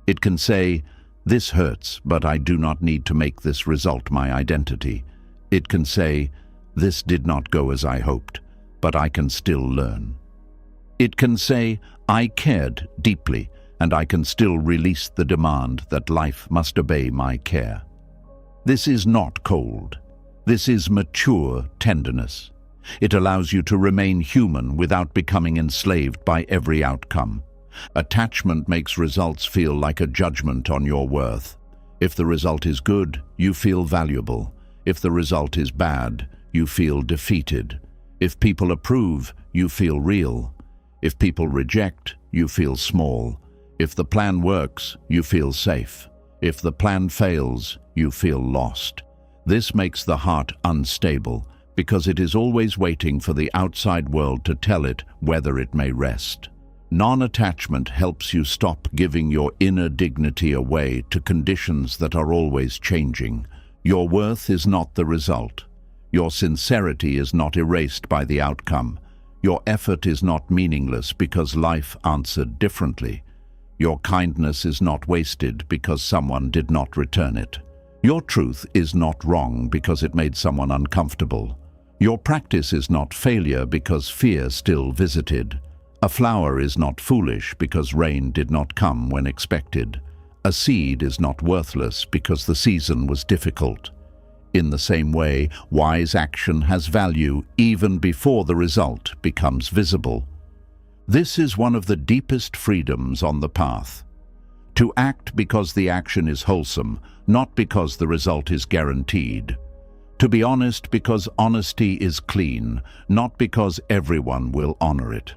It can say, "This hurts, but I do not need to make this result my identity." It can say, "This did not go as I hoped, but I can still learn." It can say, "I cared deeply, and I can still release the demand that life must obey my care." This is not cold. This is mature tenderness. It allows you to remain human without becoming enslaved by every outcome. Attachment makes results feel like a judgment on your worth. If the result is good, you feel valuable. If the result is bad, you feel defeated. If people approve, you feel real. If people reject, you feel small. If the plan works, you feel safe. If the plan fails, you feel lost. This makes the heart unstable because it is always waiting for the outside world to tell it whether it may rest. Non-attachment helps you stop giving your inner dignity away to conditions that are always changing. Your worth is not the result. Your sincerity is not erased by the outcome. Your effort is not meaningless because life answered differently. Your kindness is not wasted because someone did not return it. Your truth is not wrong because it made someone uncomfortable. Your practice is not failure because fear still visited. A flower is not foolish because rain did not come when expected. A seed is not worthless because the season was difficult. In the same way, wise action has value even before the result becomes visible. This is one of the deepest freedoms on the path. To act because the action is wholesome, not because the result is guaranteed. To be honest because honesty is clean, not because everyone will honor it.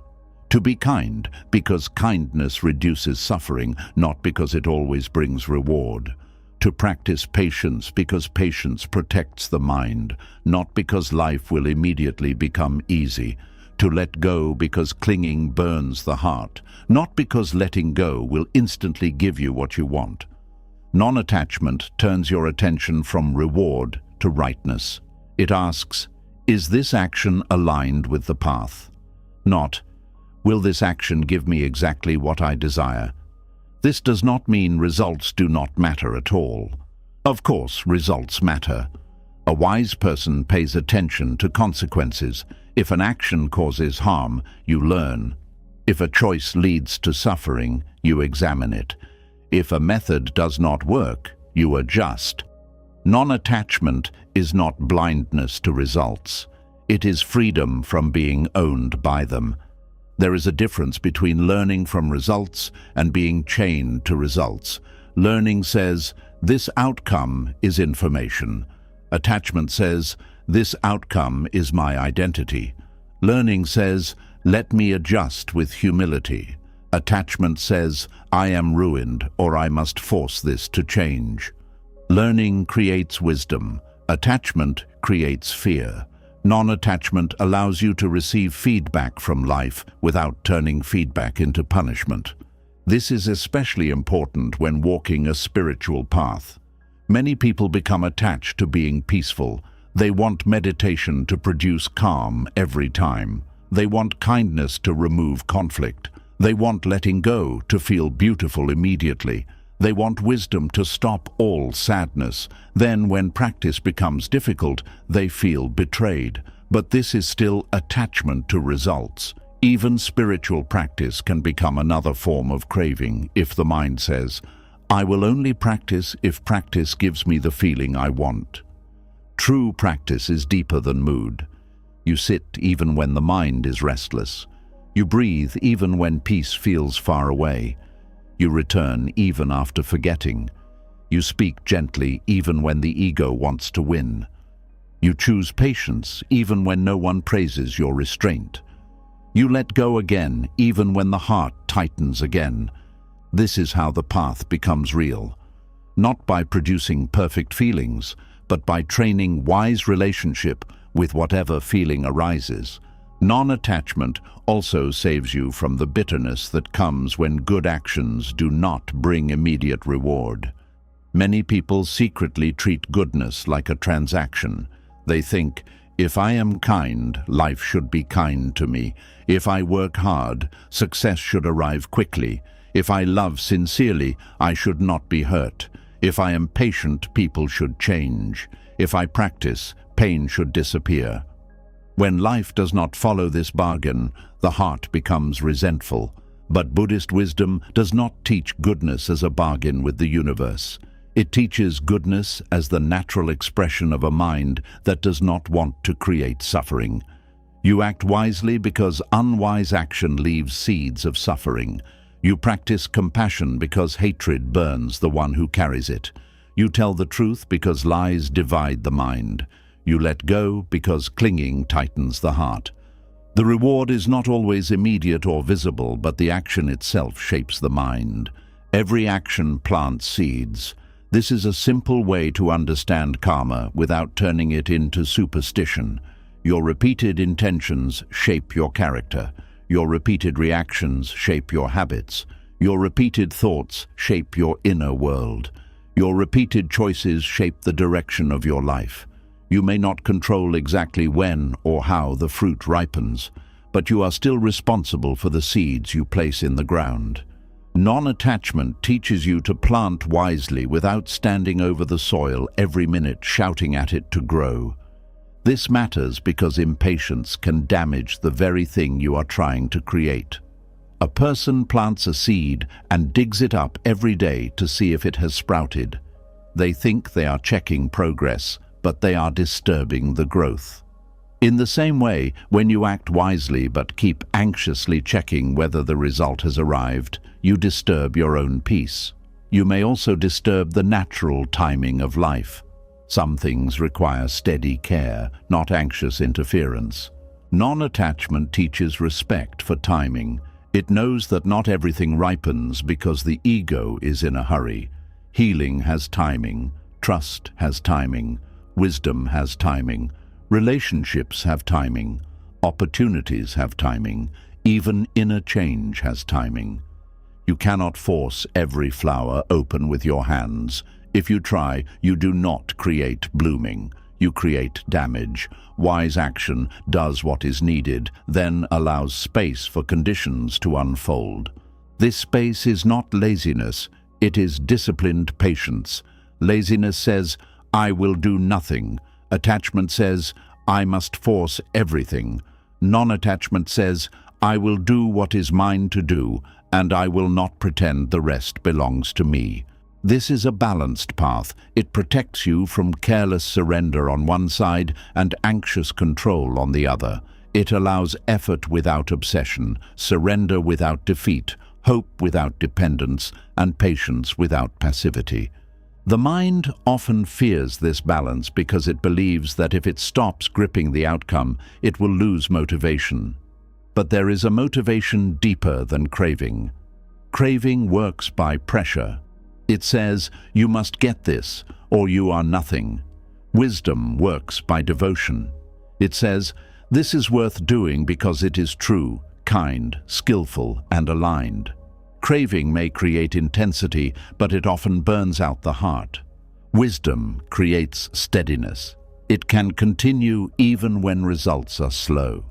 To be kind because kindness reduces suffering, not because it always brings reward. To practice patience because patience protects the mind, not because life will immediately become easy. To let go because clinging burns the heart, not because letting go will instantly give you what you want. Non-attachment turns your attention from reward to rightness. It asks, is this action aligned with the path? Not, will this action give me exactly what I desire? This does not mean results do not matter at all. Of course, results matter. A wise person pays attention to consequences. If an action causes harm, you learn. If a choice leads to suffering, you examine it. If a method does not work, you adjust. Non-attachment is not blindness to results. It is freedom from being owned by them. There is a difference between learning from results and being chained to results. Learning says, this outcome is information. Attachment says, this outcome is my identity. Learning says, let me adjust with humility. Attachment says, I am ruined or I must force this to change. Learning creates wisdom. Attachment creates fear. Non-attachment allows you to receive feedback from life without turning feedback into punishment. This is especially important when walking a spiritual path. Many people become attached to being peaceful. They want meditation to produce calm every time. They want kindness to remove conflict. They want letting go to feel beautiful immediately. They want wisdom to stop all sadness. Then, when practice becomes difficult, they feel betrayed. But this is still attachment to results. Even spiritual practice can become another form of craving if the mind says, I will only practice if practice gives me the feeling I want. True practice is deeper than mood. You sit even when the mind is restless. You breathe even when peace feels far away. You return even after forgetting. You speak gently even when the ego wants to win. You choose patience even when no one praises your restraint. You let go again even when the heart tightens again. This is how the path becomes real. Not by producing perfect feelings, but by training wise relationship with whatever feeling arises. Non-attachment also saves you from the bitterness that comes when good actions do not bring immediate reward. Many people secretly treat goodness like a transaction. They think, if I am kind, life should be kind to me. If I work hard, success should arrive quickly. If I love sincerely, I should not be hurt. If I am patient, people should change. If I practice, pain should disappear. When life does not follow this bargain, the heart becomes resentful. But Buddhist wisdom does not teach goodness as a bargain with the universe. It teaches goodness as the natural expression of a mind that does not want to create suffering. You act wisely because unwise action leaves seeds of suffering. You practice compassion because hatred burns the one who carries it. You tell the truth because lies divide the mind. You let go because clinging tightens the heart. The reward is not always immediate or visible, but the action itself shapes the mind. Every action plants seeds. This is a simple way to understand karma without turning it into superstition. Your repeated intentions shape your character. Your repeated reactions shape your habits. Your repeated thoughts shape your inner world. Your repeated choices shape the direction of your life. You may not control exactly when or how the fruit ripens, but you are still responsible for the seeds you place in the ground. Non-attachment teaches you to plant wisely without standing over the soil every minute shouting at it to grow. This matters because impatience can damage the very thing you are trying to create. A person plants a seed and digs it up every day to see if it has sprouted. They think they are checking progress, but they are disturbing the growth. In the same way, when you act wisely but keep anxiously checking whether the result has arrived, you disturb your own peace. You may also disturb the natural timing of life. Some things require steady care, not anxious interference. Non-attachment teaches respect for timing. It knows that not everything ripens because the ego is in a hurry. Healing has timing. Trust has timing. Wisdom has timing. Relationships have timing. Opportunities have timing. Even inner change has timing. You cannot force every flower open with your hands. If you try, you do not create blooming. You create damage. Wise action does what is needed, then allows space for conditions to unfold. This space is not laziness, it is disciplined patience. Laziness says, I will do nothing. Attachment says, I must force everything. Non-attachment says, I will do what is mine to do, and I will not pretend the rest belongs to me. This is a balanced path. It protects you from careless surrender on one side and anxious control on the other. It allows effort without obsession, surrender without defeat, hope without dependence, and patience without passivity. The mind often fears this balance because it believes that if it stops gripping the outcome, it will lose motivation. But there is a motivation deeper than craving. Craving works by pressure. It says, you must get this, or you are nothing. Wisdom works by devotion. It says, this is worth doing because it is true, kind, skillful, and aligned. Craving may create intensity, but it often burns out the heart. Wisdom creates steadiness. It can continue even when results are slow.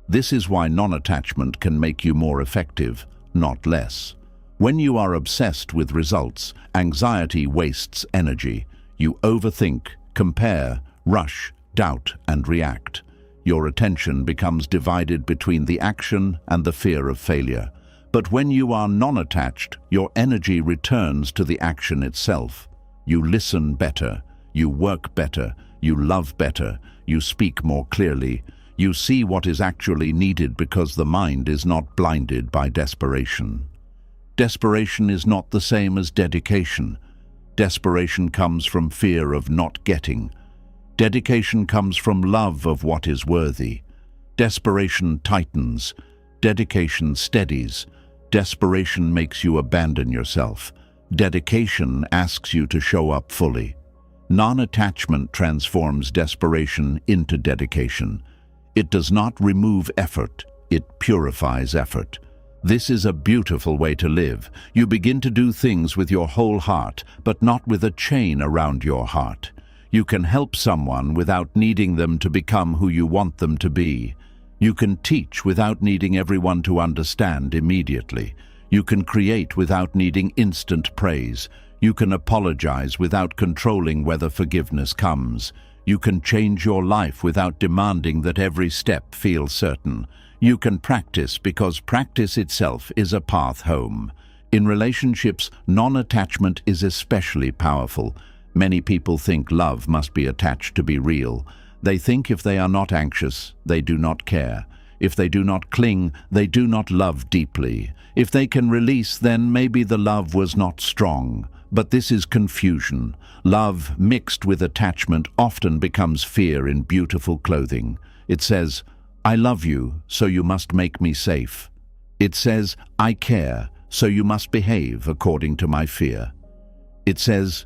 This is why non-attachment can make you more effective, not less. When you are obsessed with results, anxiety wastes energy. You overthink, compare, rush, doubt, and react. Your attention becomes divided between the action and the fear of failure. But when you are non-attached, your energy returns to the action itself. You listen better, you work better, you love better, you speak more clearly. You see what is actually needed because the mind is not blinded by desperation. Desperation is not the same as dedication. Desperation comes from fear of not getting. Dedication comes from love of what is worthy. Desperation tightens. Dedication steadies. Desperation makes you abandon yourself. Dedication asks you to show up fully. Non-attachment transforms desperation into dedication. It does not remove effort, it purifies effort. This is a beautiful way to live. You begin to do things with your whole heart, but not with a chain around your heart. You can help someone without needing them to become who you want them to be. You can teach without needing everyone to understand immediately. You can create without needing instant praise. You can apologize without controlling whether forgiveness comes. You can change your life without demanding that every step feel certain. You can practice because practice itself is a path home. In relationships, non-attachment is especially powerful. Many people think love must be attached to be real. They think if they are not anxious, they do not care. If they do not cling, they do not love deeply. If they can release, then maybe the love was not strong. But this is confusion. Love mixed with attachment often becomes fear in beautiful clothing. It says, "I love you, so you must make me safe." It says, "I care, so you must behave according to my fear." It says,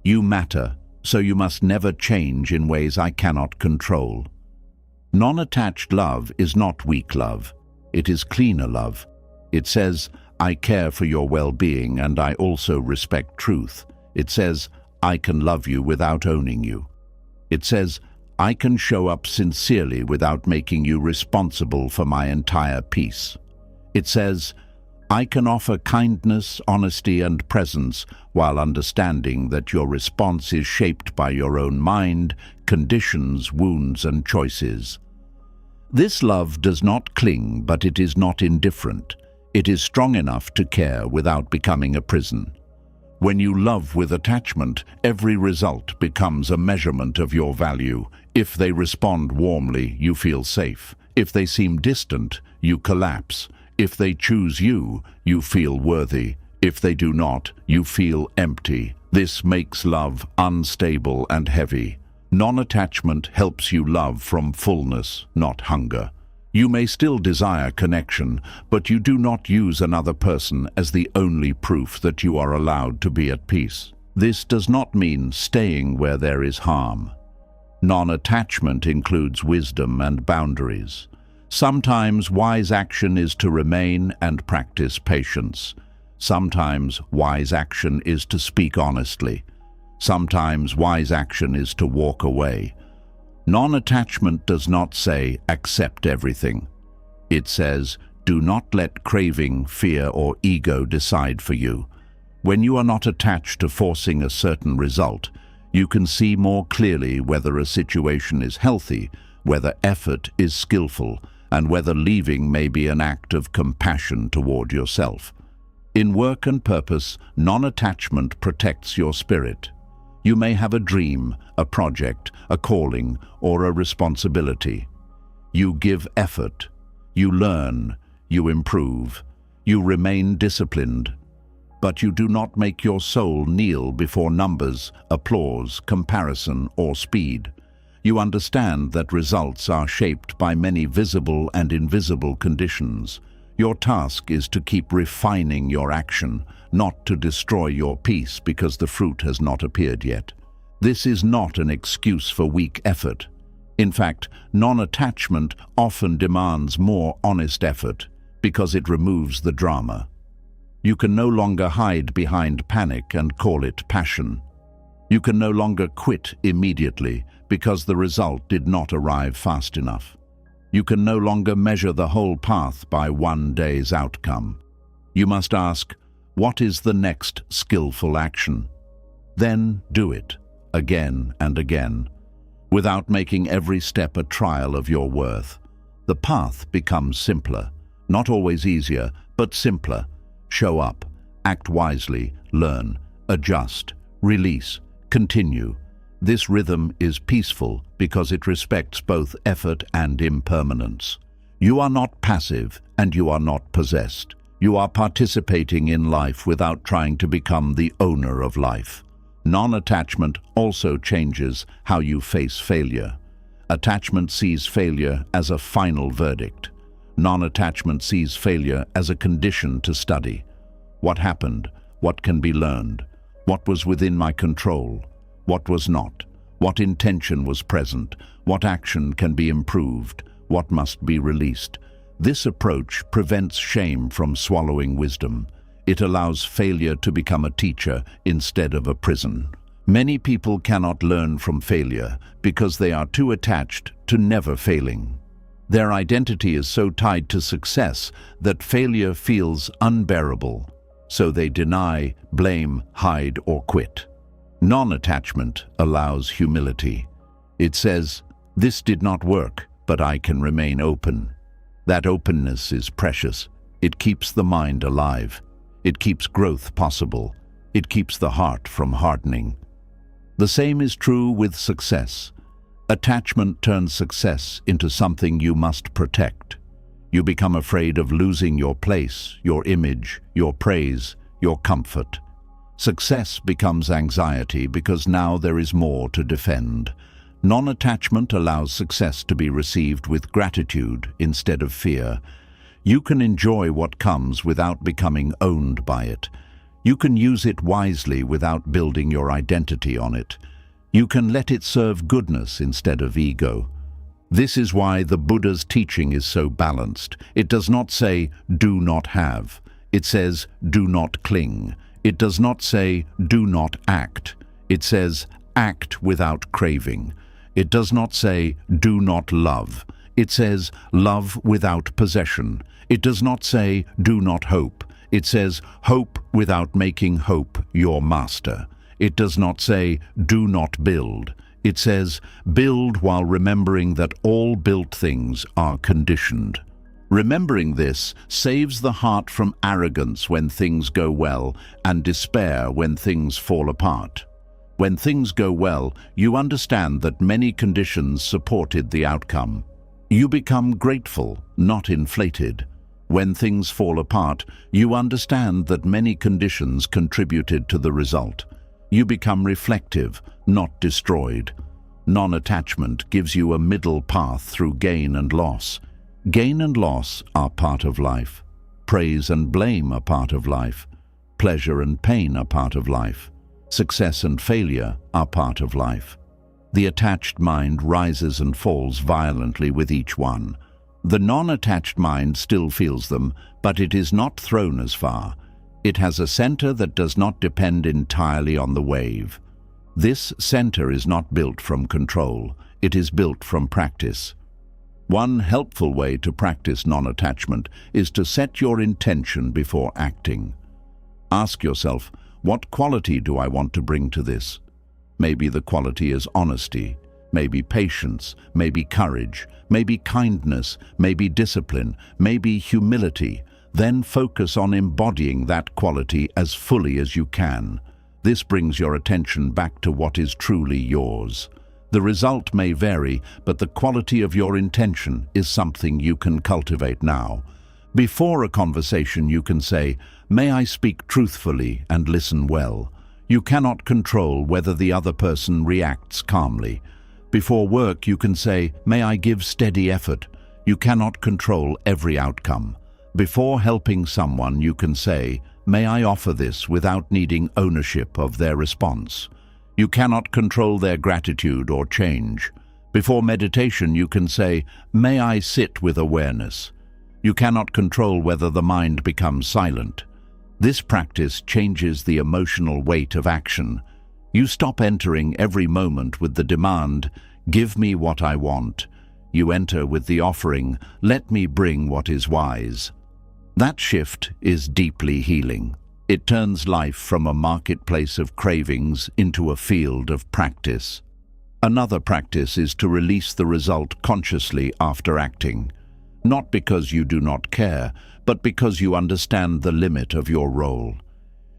"You matter, so you must never change in ways I cannot control." Non-attached love is not weak love. It is cleaner love. It says, "I care for your well-being and I also respect truth." It says, "I can love you without owning you." It says, "I can show up sincerely without making you responsible for my entire peace." It says, "I can offer kindness, honesty, and presence while understanding that your response is shaped by your own mind, conditions, wounds, and choices." This love does not cling, but it is not indifferent. It is strong enough to care without becoming a prison. When you love with attachment, every result becomes a measurement of your value. If they respond warmly, you feel safe. If they seem distant, you collapse. If they choose you, you feel worthy. If they do not, you feel empty. This makes love unstable and heavy. Non-attachment helps you love from fullness, not hunger. You may still desire connection, but you do not use another person as the only proof that you are allowed to be at peace. This does not mean staying where there is harm. Non-attachment includes wisdom and boundaries. Sometimes wise action is to remain and practice patience. Sometimes wise action is to speak honestly. Sometimes wise action is to walk away. Non-attachment does not say, accept everything. It says, do not let craving, fear, or ego decide for you. When you are not attached to forcing a certain result, you can see more clearly whether a situation is healthy, whether effort is skillful, and whether leaving may be an act of compassion toward yourself. In work and purpose, non-attachment protects your spirit. You may have a dream, a project, a calling, or a responsibility. You give effort. You learn. You improve. You remain disciplined. But you do not make your soul kneel before numbers, applause, comparison, or speed. You understand that results are shaped by many visible and invisible conditions. Your task is to keep refining your action, not to destroy your peace because the fruit has not appeared yet. This is not an excuse for weak effort. In fact, non-attachment often demands more honest effort because it removes the drama. You can no longer hide behind panic and call it passion. You can no longer quit immediately because the result did not arrive fast enough. You can no longer measure the whole path by one day's outcome. You must ask, what is the next skillful action? Then do it, again and again, without making every step a trial of your worth. The path becomes simpler, not always easier, but simpler. Show up, act wisely, learn, adjust, release, continue. This rhythm is peaceful because it respects both effort and impermanence. You are not passive and you are not possessed. You are participating in life without trying to become the owner of life. Non-attachment also changes how you face failure. Attachment sees failure as a final verdict. Non-attachment sees failure as a condition to study. What happened? What can be learned? What was within my control? What was not? What intention was present? What action can be improved? What must be released? This approach prevents shame from swallowing wisdom. It allows failure to become a teacher instead of a prison. Many people cannot learn from failure because they are too attached to never failing. Their identity is so tied to success that failure feels unbearable, so they deny, blame, hide, or quit. Non-attachment allows humility. It says, "This did not work, but I can remain open." That openness is precious. It keeps the mind alive. It keeps growth possible. It keeps the heart from hardening. The same is true with success. Attachment turns success into something you must protect. You become afraid of losing your place, your image, your praise, your comfort. Success becomes anxiety because now there is more to defend. Non-attachment allows success to be received with gratitude instead of fear. You can enjoy what comes without becoming owned by it. You can use it wisely without building your identity on it. You can let it serve goodness instead of ego. This is why the Buddha's teaching is so balanced. It does not say, "do not have." It says, "do not cling." It does not say, "do not act." It says, "act without craving." It does not say, "do not love." It says, "love without possession." It does not say, "do not hope." It says, "hope without making hope your master." It does not say, "do not build." It says, "build while remembering that all built things are conditioned." Remembering this saves the heart from arrogance when things go well and despair when things fall apart. When things go well, you understand that many conditions supported the outcome. You become grateful, not inflated. When things fall apart, you understand that many conditions contributed to the result. You become reflective, not destroyed. Non-attachment gives you a middle path through gain and loss. Gain and loss are part of life. Praise and blame are part of life. Pleasure and pain are part of life. Success and failure are part of life. The attached mind rises and falls violently with each one. The non-attached mind still feels them, but it is not thrown as far. It has a center that does not depend entirely on the wave. This center is not built from control. It is built from practice. One helpful way to practice non-attachment is to set your intention before acting. Ask yourself, what quality do I want to bring to this? Maybe the quality is honesty, maybe patience, maybe courage, maybe kindness, maybe discipline, maybe humility. Then focus on embodying that quality as fully as you can. This brings your attention back to what is truly yours. The result may vary, but the quality of your intention is something you can cultivate now. Before a conversation, you can say, "May I speak truthfully and listen well." You cannot control whether the other person reacts calmly. Before work, you can say, "May I give steady effort." You cannot control every outcome. Before helping someone, you can say, "May I offer this," without needing ownership of their response. You cannot control their gratitude or change. Before meditation, you can say, "May I sit with awareness." You cannot control whether the mind becomes silent. This practice changes the emotional weight of action. You stop entering every moment with the demand, "Give me what I want." You enter with the offering, "Let me bring what is wise." That shift is deeply healing. It turns life from a marketplace of cravings into a field of practice. Another practice is to release the result consciously after acting. Not because you do not care, but because you understand the limit of your role.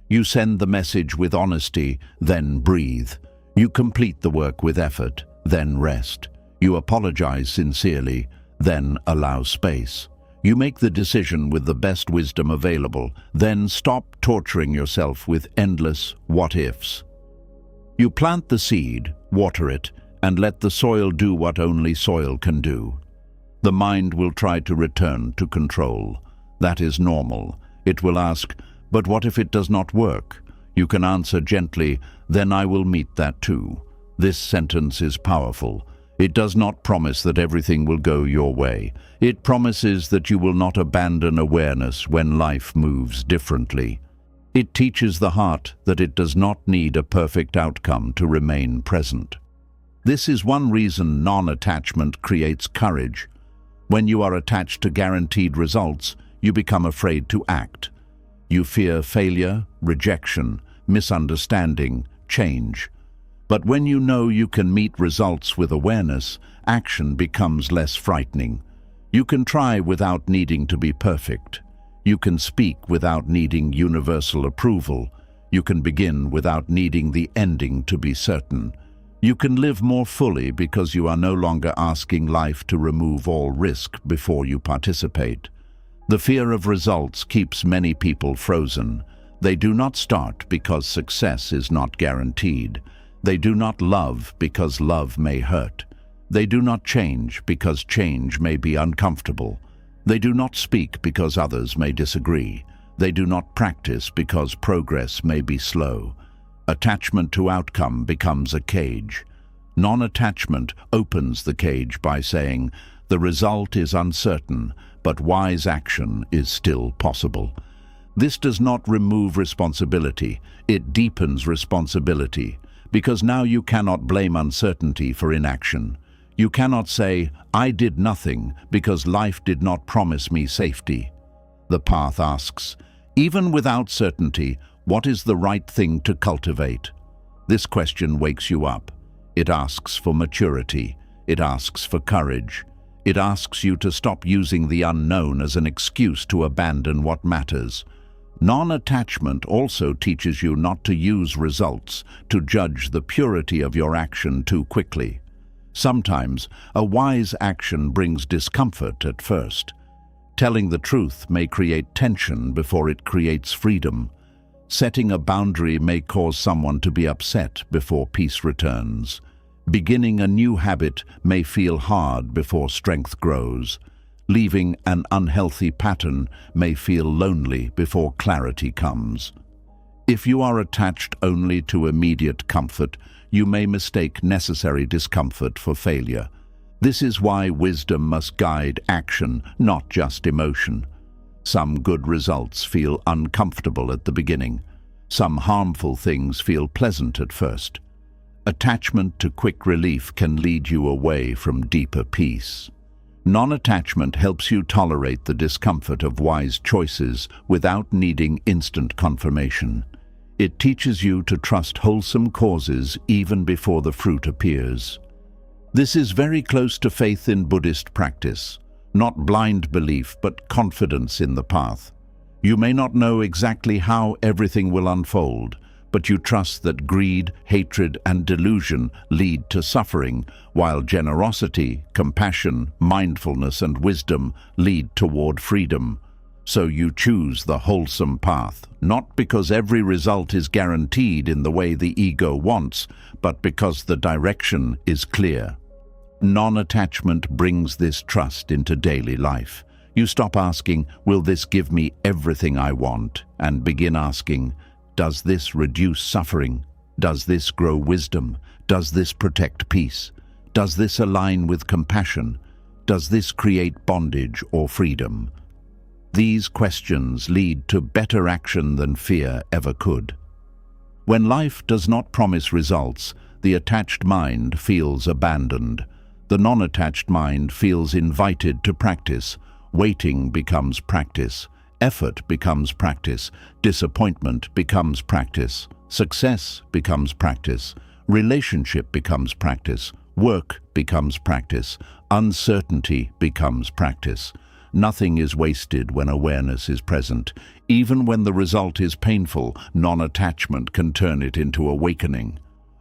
You send the message with honesty, then breathe. You complete the work with effort, then rest. You apologize sincerely, then allow space. You make the decision with the best wisdom available, then stop torturing yourself with endless what-ifs. You plant the seed, water it, and let the soil do what only soil can do. The mind will try to return to control. That is normal. It will ask, "But what if it does not work?" You can answer gently, "Then I will meet that too." This sentence is powerful. It does not promise that everything will go your way. It promises that you will not abandon awareness when life moves differently. It teaches the heart that it does not need a perfect outcome to remain present. This is one reason non-attachment creates courage. When you are attached to guaranteed results, you become afraid to act. You fear failure, rejection, misunderstanding, change. But when you know you can meet results with awareness, action becomes less frightening. You can try without needing to be perfect. You can speak without needing universal approval. You can begin without needing the ending to be certain. You can live more fully because you are no longer asking life to remove all risk before you participate. The fear of results keeps many people frozen. They do not start because success is not guaranteed. They do not love because love may hurt. They do not change because change may be uncomfortable. They do not speak because others may disagree. They do not practice because progress may be slow. Attachment to outcome becomes a cage. Non-attachment opens the cage by saying, "The result is uncertain, but wise action is still possible." This does not remove responsibility, it deepens responsibility, because now you cannot blame uncertainty for inaction. You cannot say, "I did nothing because life did not promise me safety." The path asks, even without certainty, what is the right thing to cultivate? This question wakes you up. It asks for maturity. It asks for courage. It asks you to stop using the unknown as an excuse to abandon what matters. Non-attachment also teaches you not to use results to judge the purity of your action too quickly. Sometimes, a wise action brings discomfort at first. Telling the truth may create tension before it creates freedom. Setting a boundary may cause someone to be upset before peace returns. Beginning a new habit may feel hard before strength grows. Leaving an unhealthy pattern may feel lonely before clarity comes. If you are attached only to immediate comfort, you may mistake necessary discomfort for failure. This is why wisdom must guide action, not just emotion. Some good results feel uncomfortable at the beginning. Some harmful things feel pleasant at first. Attachment to quick relief can lead you away from deeper peace. Non-attachment helps you tolerate the discomfort of wise choices without needing instant confirmation. It teaches you to trust wholesome causes even before the fruit appears. This is very close to faith in Buddhist practice, not blind belief but confidence in the path. You may not know exactly how everything will unfold, but you trust that greed, hatred, and delusion lead to suffering, while generosity, compassion, mindfulness, and wisdom lead toward freedom. So you choose the wholesome path, not because every result is guaranteed in the way the ego wants, but because the direction is clear. Non-attachment brings this trust into daily life. You stop asking, "Will this give me everything I want?" and begin asking, "Does this reduce suffering? Does this grow wisdom? Does this protect peace? Does this align with compassion? Does this create bondage or freedom?" These questions lead to better action than fear ever could. When life does not promise results, the attached mind feels abandoned. The non-attached mind feels invited to practice. Waiting becomes practice. Effort becomes practice. Disappointment becomes practice. Success becomes practice. Relationship becomes practice. Work becomes practice. Uncertainty becomes practice. Nothing is wasted when awareness is present. Even when the result is painful, non-attachment can turn it into awakening.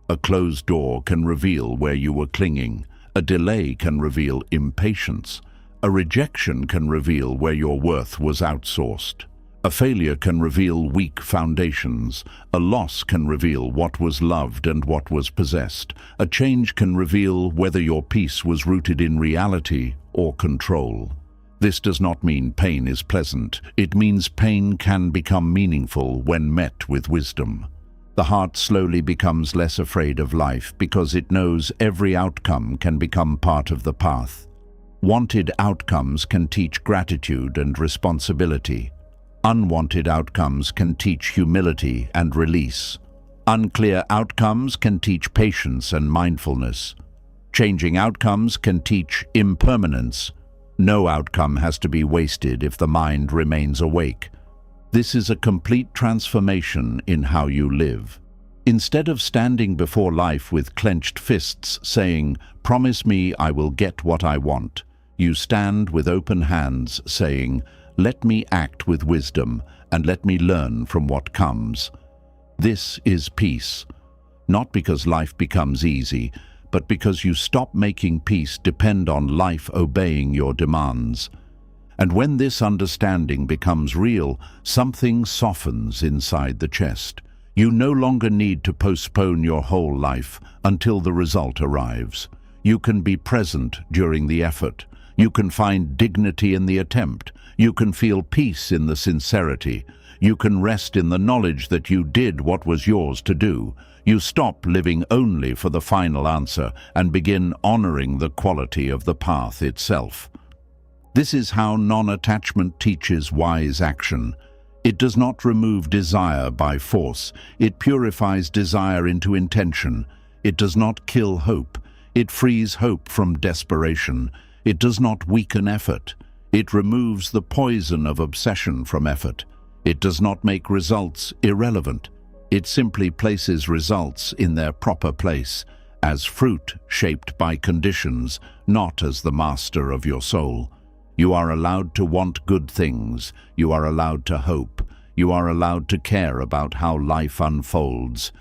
A closed door can reveal where you were clinging. A delay can reveal impatience. A rejection can reveal where your worth was outsourced. A failure can reveal weak foundations. A loss can reveal what was loved and what was possessed. A change can reveal whether your peace was rooted in reality or control. This does not mean pain is pleasant. It means pain can become meaningful when met with wisdom. The heart slowly becomes less afraid of life because it knows every outcome can become part of the path. Wanted outcomes can teach gratitude and responsibility. Unwanted outcomes can teach humility and release. Unclear outcomes can teach patience and mindfulness. Changing outcomes can teach impermanence. No outcome has to be wasted if the mind remains awake. This is a complete transformation in how you live. Instead of standing before life with clenched fists saying, "Promise me I will get what I want," you stand with open hands saying, "Let me act with wisdom and let me learn from what comes." This is peace, not because life becomes easy, but because you stop making peace depend on life obeying your demands. And when this understanding becomes real, something softens inside the chest. You no longer need to postpone your whole life until the result arrives. You can be present during the effort. You can find dignity in the attempt. You can feel peace in the sincerity. You can rest in the knowledge that you did what was yours to do. You stop living only for the final answer and begin honoring the quality of the path itself. This is how non-attachment teaches wise action. It does not remove desire by force. It purifies desire into intention. It does not kill hope. It frees hope from desperation. It does not weaken effort. It removes the poison of obsession from effort. It does not make results irrelevant. It simply places results in their proper place, as fruit shaped by conditions, not as the master of your soul. You are allowed to want good things. You are allowed to hope. You are allowed to care about how life unfolds.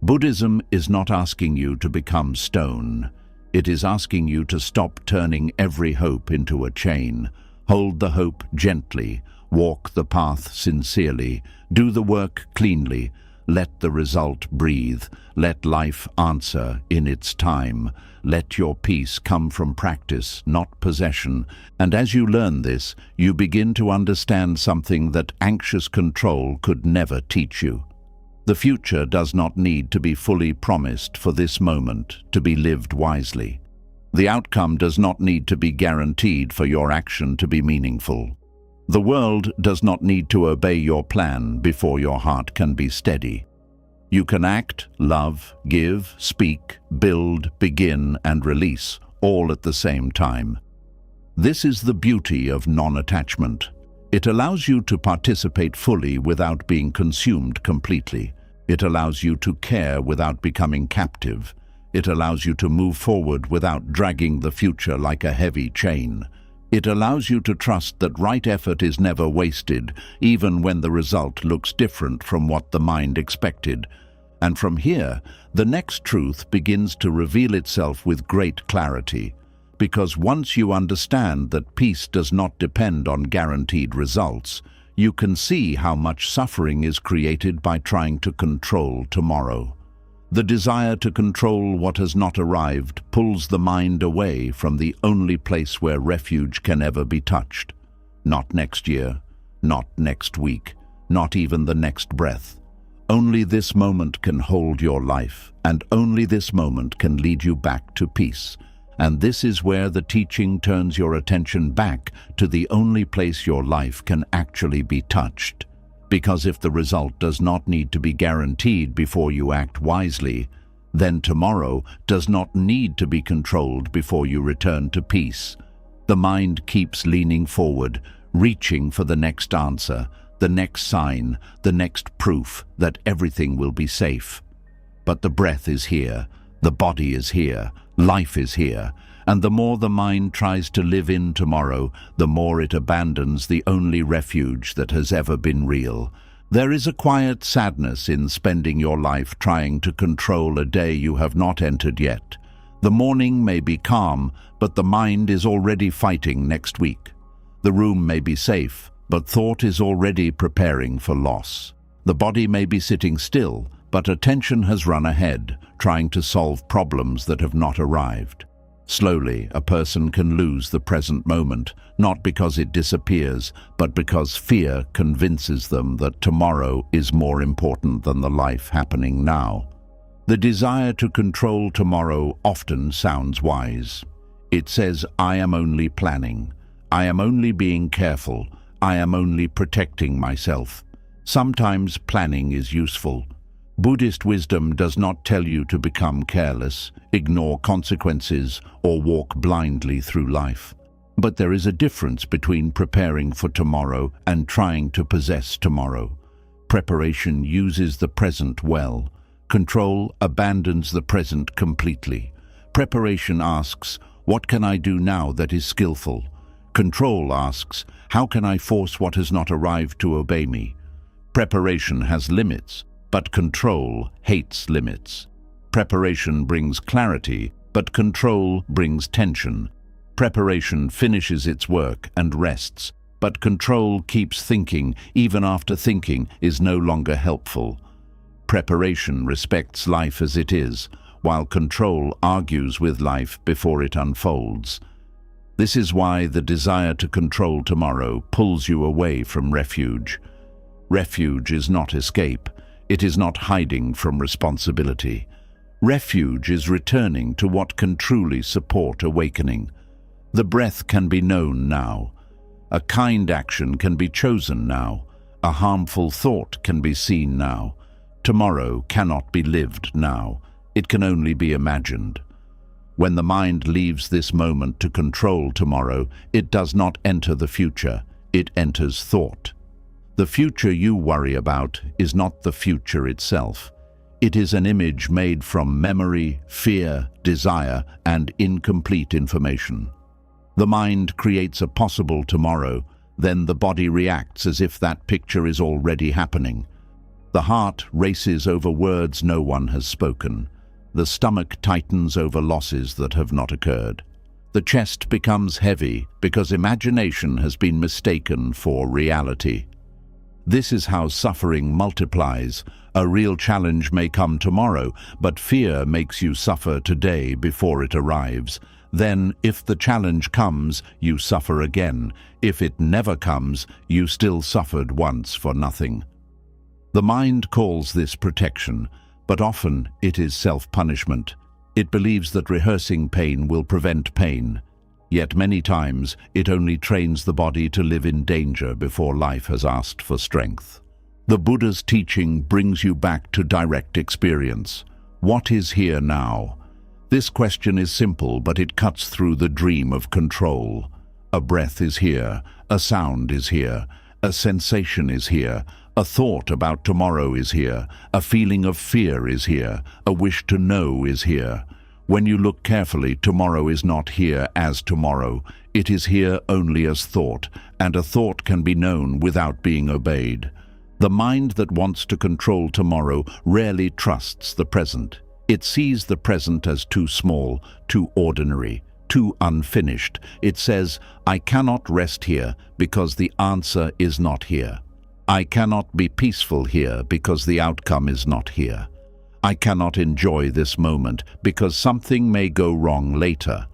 Buddhism is not asking you to become stone. It is asking you to stop turning every hope into a chain. Hold the hope gently. Walk the path sincerely. Do the work cleanly. Let the result breathe. Let life answer in its time. Let your peace come from practice, not possession. And as you learn this, you begin to understand something that anxious control could never teach you. The future does not need to be fully promised for this moment to be lived wisely. The outcome does not need to be guaranteed for your action to be meaningful. The world does not need to obey your plan before your heart can be steady. You can act, love, give, speak, build, begin, and release, all at the same time. This is the beauty of non-attachment. It allows you to participate fully without being consumed completely. It allows you to care without becoming captive. It allows you to move forward without dragging the future like a heavy chain. It allows you to trust that right effort is never wasted, even when the result looks different from what the mind expected. And from here, the next truth begins to reveal itself with great clarity. Because once you understand that peace does not depend on guaranteed results, you can see how much suffering is created by trying to control tomorrow. The desire to control what has not arrived pulls the mind away from the only place where refuge can ever be touched. Not next year, not next week, not even the next breath. Only this moment can hold your life, and only this moment can lead you back to peace. And this is where the teaching turns your attention back to the only place your life can actually be touched. Because if the result does not need to be guaranteed before you act wisely, then tomorrow does not need to be controlled before you return to peace. The mind keeps leaning forward, reaching for the next answer, the next sign, the next proof that everything will be safe. But the breath is here, the body is here, life is here, and the more the mind tries to live in tomorrow, the more it abandons the only refuge that has ever been real. There is a quiet sadness in spending your life trying to control a day you have not entered yet. The morning may be calm, but the mind is already fighting next week. The room may be safe, but thought is already preparing for loss. The body may be sitting still, but attention has run ahead, trying to solve problems that have not arrived. Slowly, a person can lose the present moment, not because it disappears, but because fear convinces them that tomorrow is more important than the life happening now. The desire to control tomorrow often sounds wise. It says, I am only planning. I am only being careful. I am only protecting myself. Sometimes planning is useful. Buddhist wisdom does not tell you to become careless, ignore consequences, or walk blindly through life. But there is a difference between preparing for tomorrow and trying to possess tomorrow. Preparation uses the present well. Control abandons the present completely. Preparation asks, what can I do now that is skillful? Control asks, how can I force what has not arrived to obey me? Preparation has limits, but control hates limits. Preparation brings clarity, but control brings tension. Preparation finishes its work and rests, but control keeps thinking even after thinking is no longer helpful. Preparation respects life as it is, while control argues with life before it unfolds. This is why the desire to control tomorrow pulls you away from refuge. Refuge is not escape. It is not hiding from responsibility. Refuge is returning to what can truly support awakening. The breath can be known now. A kind action can be chosen now. A harmful thought can be seen now. Tomorrow cannot be lived now. It can only be imagined. When the mind leaves this moment to control tomorrow, it does not enter the future. It enters thought. The future you worry about is not the future itself. It is an image made from memory, fear, desire, and incomplete information. The mind creates a possible tomorrow, then the body reacts as if that picture is already happening. The heart races over words no one has spoken. The stomach tightens over losses that have not occurred. The chest becomes heavy because imagination has been mistaken for reality. This is how suffering multiplies. A real challenge may come tomorrow, but fear makes you suffer today before it arrives. Then, if the challenge comes, you suffer again. If it never comes, you still suffered once for nothing. The mind calls this protection, but often it is self-punishment. It believes that rehearsing pain will prevent pain. Yet many times, it only trains the body to live in danger before life has asked for strength. The Buddha's teaching brings you back to direct experience. What is here now? This question is simple, but it cuts through the dream of control. A breath is here, a sound is here, a sensation is here, a thought about tomorrow is here, a feeling of fear is here, a wish to know is here. When you look carefully, tomorrow is not here as tomorrow. It is here only as thought, and a thought can be known without being obeyed. The mind that wants to control tomorrow rarely trusts the present. It sees the present as too small, too ordinary, too unfinished. It says, I cannot rest here because the answer is not here. I cannot be peaceful here because the outcome is not here. I cannot enjoy this moment because something may go wrong later.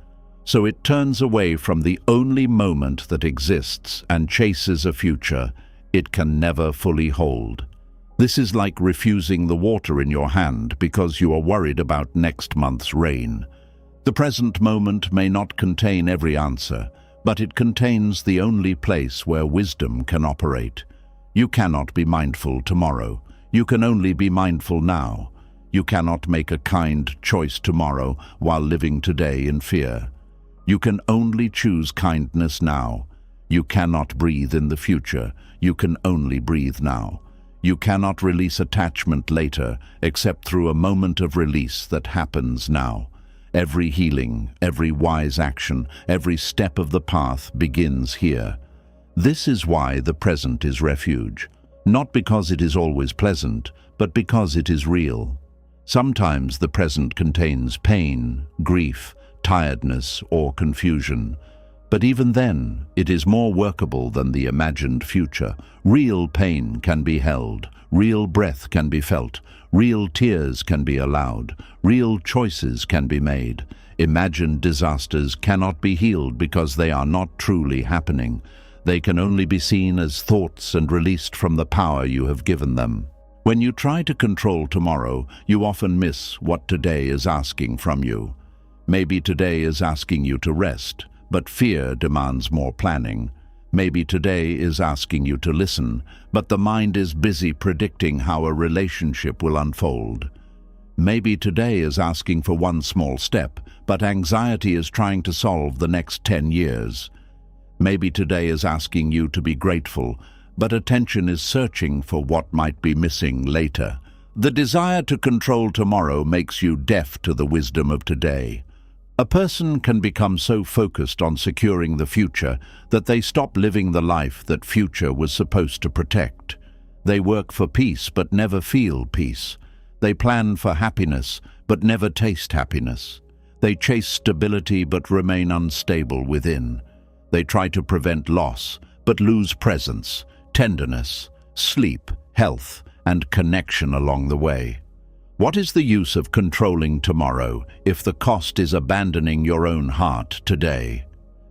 So it turns away from the only moment that exists and chases a future it can never fully hold. This is like refusing the water in your hand because you are worried about next month's rain. The present moment may not contain every answer, but it contains the only place where wisdom can operate. You cannot be mindful tomorrow. You can only be mindful now. You cannot make a kind choice tomorrow while living today in fear. You can only choose kindness now. You cannot breathe in the future. You can only breathe now. You cannot release attachment later except through a moment of release that happens now. Every healing, every wise action, every step of the path begins here. This is why the present is refuge. Not because it is always pleasant, but because it is real. Sometimes the present contains pain, grief, tiredness, or confusion. But even then, it is more workable than the imagined future. Real pain can be held, real breath can be felt, real tears can be allowed, real choices can be made. Imagined disasters cannot be healed because they are not truly happening. They can only be seen as thoughts and released from the power you have given them. When you try to control tomorrow, you often miss what today is asking from you. Maybe today is asking you to rest, but fear demands more planning. Maybe today is asking you to listen, but the mind is busy predicting how a relationship will unfold. Maybe today is asking for one small step, but anxiety is trying to solve the next 10 years. Maybe today is asking you to be grateful, but attention is searching for what might be missing later. The desire to control tomorrow makes you deaf to the wisdom of today. A person can become so focused on securing the future that they stop living the life that future was supposed to protect. They work for peace but never feel peace. They plan for happiness but never taste happiness. They chase stability but remain unstable within. They try to prevent loss but lose presence, tenderness, sleep, health, and connection along the way. What is the use of controlling tomorrow if the cost is abandoning your own heart today?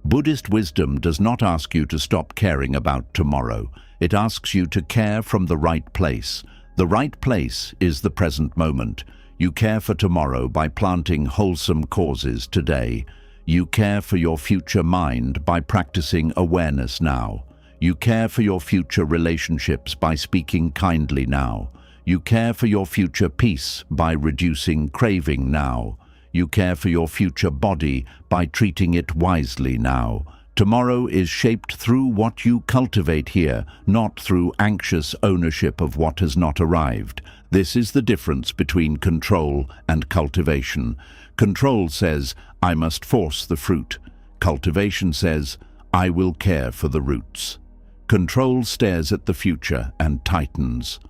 Buddhist wisdom does not ask you to stop caring about tomorrow. It asks you to care from the right place. The right place is the present moment. You care for tomorrow by planting wholesome causes today. You care for your future mind by practicing awareness now. You care for your future relationships by speaking kindly now. You care for your future peace by reducing craving now. You care for your future body by treating it wisely now. Tomorrow is shaped through what you cultivate here, not through anxious ownership of what has not arrived. This is the difference between control and cultivation. Control says, I must force the fruit. Cultivation says, I will care for the roots. Control stares at the future and tightens.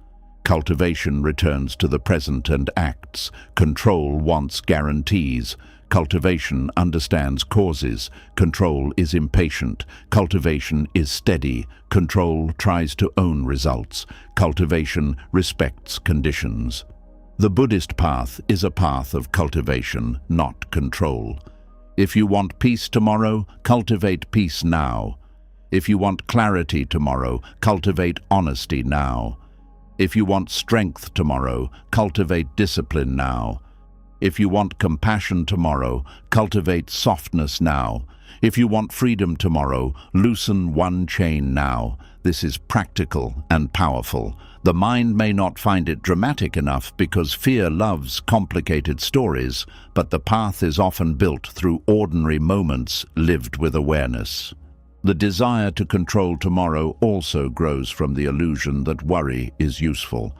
Cultivation returns to the present and acts. Control wants guarantees. Cultivation understands causes. Control is impatient. Cultivation is steady. Control tries to own results. Cultivation respects conditions. The Buddhist path is a path of cultivation, not control. If you want peace tomorrow, cultivate peace now. If you want clarity tomorrow, cultivate honesty now. If you want strength tomorrow, cultivate discipline now. If you want compassion tomorrow, cultivate softness now. If you want freedom tomorrow, loosen one chain now. This is practical and powerful. The mind may not find it dramatic enough because fear loves complicated stories, but the path is often built through ordinary moments lived with awareness. The desire to control tomorrow also grows from the illusion that worry is useful.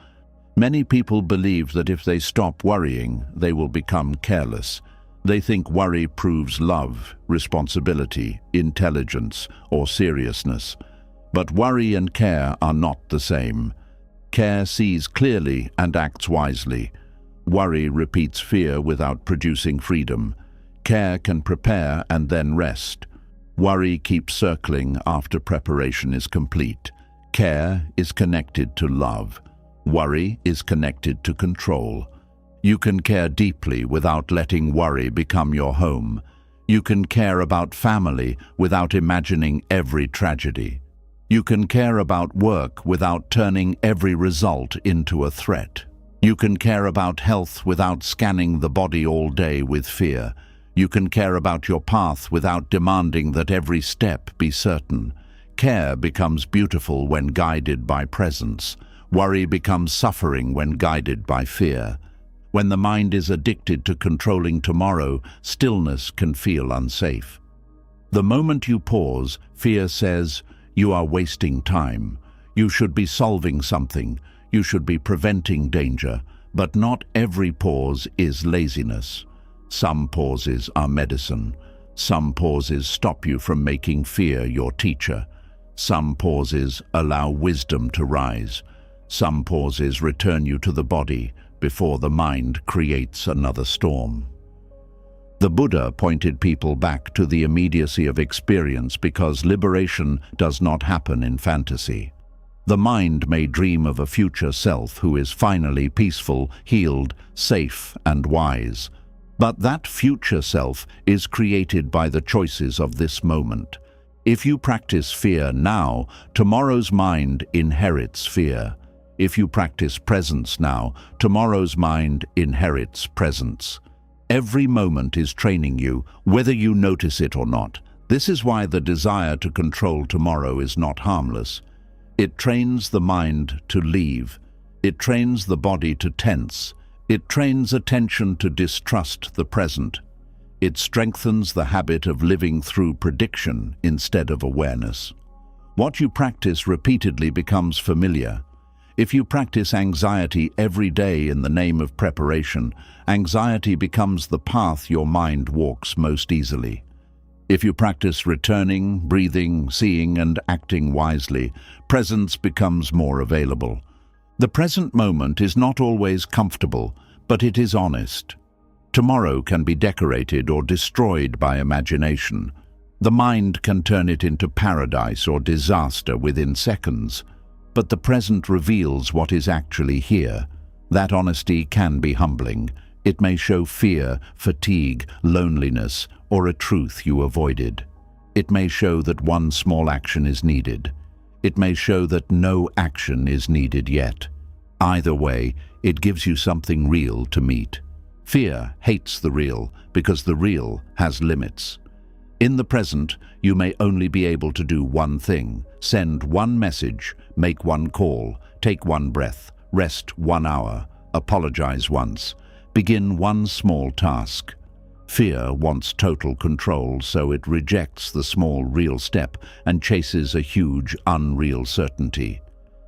Many people believe that if they stop worrying, they will become careless. They think worry proves love, responsibility, intelligence, or seriousness. But worry and care are not the same. Care sees clearly and acts wisely. Worry repeats fear without producing freedom. Care can prepare and then rest. Worry keeps circling after preparation is complete. Care is connected to love. Worry is connected to control. You can care deeply without letting worry become your home. You can care about family without imagining every tragedy. You can care about work without turning every result into a threat. You can care about health without scanning the body all day with fear. You can care about your path without demanding that every step be certain. Care becomes beautiful when guided by presence. Worry becomes suffering when guided by fear. When the mind is addicted to controlling tomorrow, stillness can feel unsafe. The moment you pause, fear says, you are wasting time. You should be solving something. You should be preventing danger. But not every pause is laziness. Some pauses are medicine. Some pauses stop you from making fear your teacher. Some pauses allow wisdom to rise. Some pauses return you to the body before the mind creates another storm. The Buddha pointed people back to the immediacy of experience because liberation does not happen in fantasy. The mind may dream of a future self who is finally peaceful, healed, safe, and wise. But that future self is created by the choices of this moment. If you practice fear now, tomorrow's mind inherits fear. If you practice presence now, tomorrow's mind inherits presence. Every moment is training you, whether you notice it or not. This is why the desire to control tomorrow is not harmless. It trains the mind to leave. It trains the body to tense. It trains attention to distrust the present. It strengthens the habit of living through prediction instead of awareness. What you practice repeatedly becomes familiar. If you practice anxiety every day in the name of preparation, anxiety becomes the path your mind walks most easily. If you practice returning, breathing, seeing, and acting wisely, presence becomes more available. The present moment is not always comfortable, but it is honest. Tomorrow can be decorated or destroyed by imagination. The mind can turn it into paradise or disaster within seconds. But the present reveals what is actually here. That honesty can be humbling. It may show fear, fatigue, loneliness, or a truth you avoided. It may show that one small action is needed. It may show that no action is needed yet. Either way, it gives you something real to meet. Fear hates the real because the real has limits. In the present, you may only be able to do one thing: send one message, make one call, take one breath, rest 1 hour, apologize once, begin one small task. Fear wants total control, so it rejects the small real step and chases a huge unreal certainty.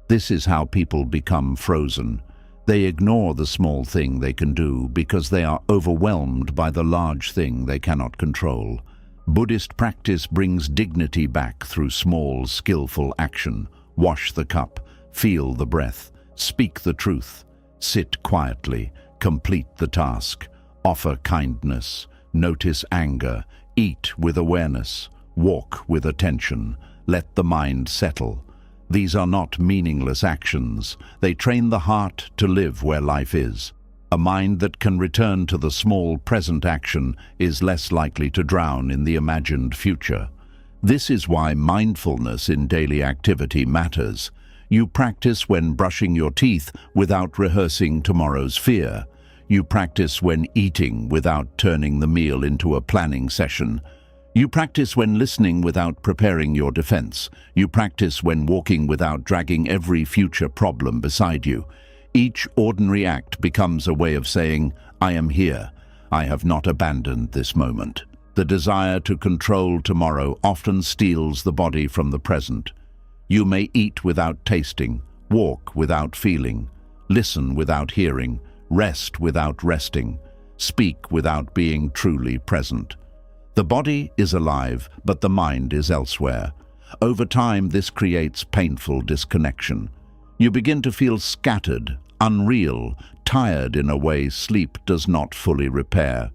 This is how people become frozen. They ignore the small thing they can do because they are overwhelmed by the large thing they cannot control. Buddhist practice brings dignity back through small, skillful action. Wash the cup, feel the breath, speak the truth, sit quietly, complete the task, offer kindness, notice anger, eat with awareness, walk with attention, let the mind settle. These are not meaningless actions. They train the heart to live where life is. A mind that can return to the small present action is less likely to drown in the imagined future. This is why mindfulness in daily activity matters. You practice when brushing your teeth without rehearsing tomorrow's fear. You practice when eating without turning the meal into a planning session. You practice when listening without preparing your defense. You practice when walking without dragging every future problem beside you. Each ordinary act becomes a way of saying, I am here. I have not abandoned this moment. The desire to control tomorrow often steals the body from the present. You may eat without tasting, walk without feeling, listen without hearing, rest without resting, speak without being truly present. The body is alive, but the mind is elsewhere. Over time, this creates painful disconnection. You begin to feel scattered, unreal, tired in a way sleep does not fully repair.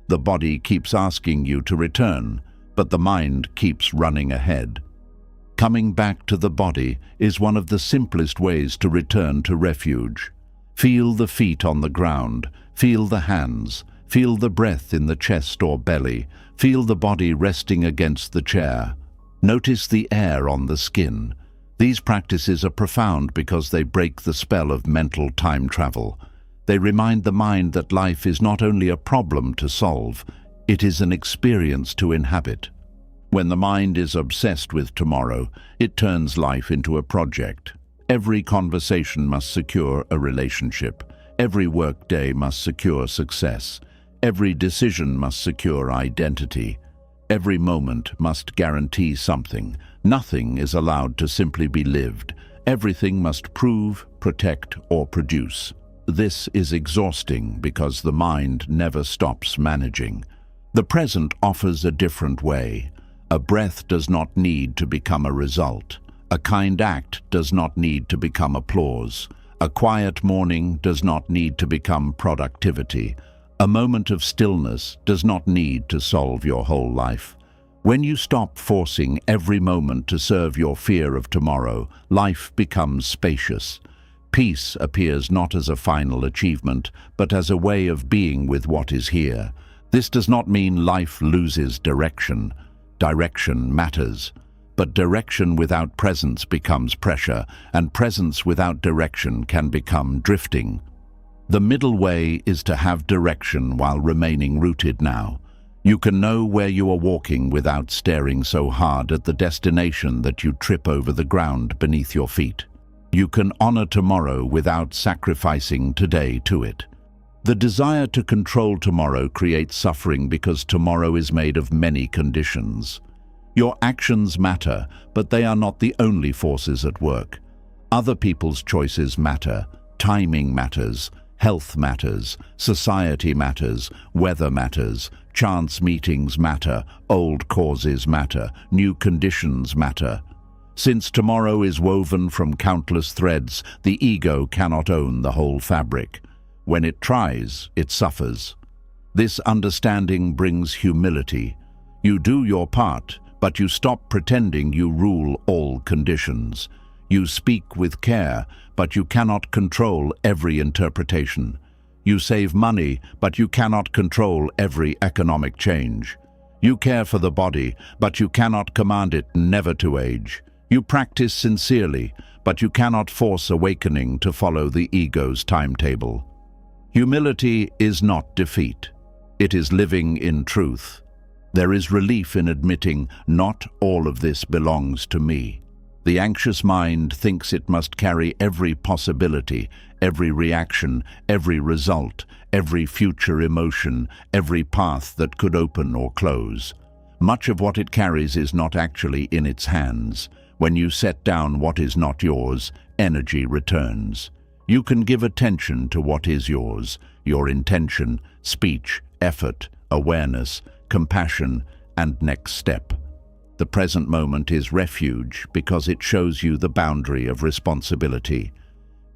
The body keeps asking you to return, but the mind keeps running ahead. Coming back to the body is one of the simplest ways to return to refuge. Feel the feet on the ground, feel the hands, feel the breath in the chest or belly, feel the body resting against the chair. Notice the air on the skin. These practices are profound because they break the spell of mental time travel. They remind the mind that life is not only a problem to solve, it is an experience to inhabit. When the mind is obsessed with tomorrow, it turns life into a project. Every conversation must secure a relationship. Every workday must secure success. Every decision must secure identity. Every moment must guarantee something. Nothing is allowed to simply be lived. Everything must prove, protect, or produce. This is exhausting because the mind never stops managing. The present offers a different way. A breath does not need to become a result. A kind act does not need to become applause. A quiet morning does not need to become productivity. A moment of stillness does not need to solve your whole life. When you stop forcing every moment to serve your fear of tomorrow, life becomes spacious. Peace appears not as a final achievement, but as a way of being with what is here. This does not mean life loses direction. Direction matters. But direction without presence becomes pressure, and presence without direction can become drifting. The middle way is to have direction while remaining rooted now. You can know where you are walking without staring so hard at the destination that you trip over the ground beneath your feet. You can honor tomorrow without sacrificing today to it. The desire to control tomorrow creates suffering because tomorrow is made of many conditions. Your actions matter, but they are not the only forces at work. Other people's choices matter, timing matters, health matters, society matters, weather matters, chance meetings matter, old causes matter, new conditions matter. Since tomorrow is woven from countless threads, the ego cannot own the whole fabric. When it tries, it suffers. This understanding brings humility. You do your part, but you stop pretending you rule all conditions. You speak with care, but you cannot control every interpretation. You save money, but you cannot control every economic change. You care for the body, but you cannot command it never to age. You practice sincerely, but you cannot force awakening to follow the ego's timetable. Humility is not defeat. It is living in truth. There is relief in admitting, not all of this belongs to me. The anxious mind thinks it must carry every possibility, every reaction, every result, every future emotion, every path that could open or close. Much of what it carries is not actually in its hands. When you set down what is not yours, energy returns. You can give attention to what is yours, your intention, speech, effort, awareness, compassion, and next step. The present moment is refuge because it shows you the boundary of responsibility.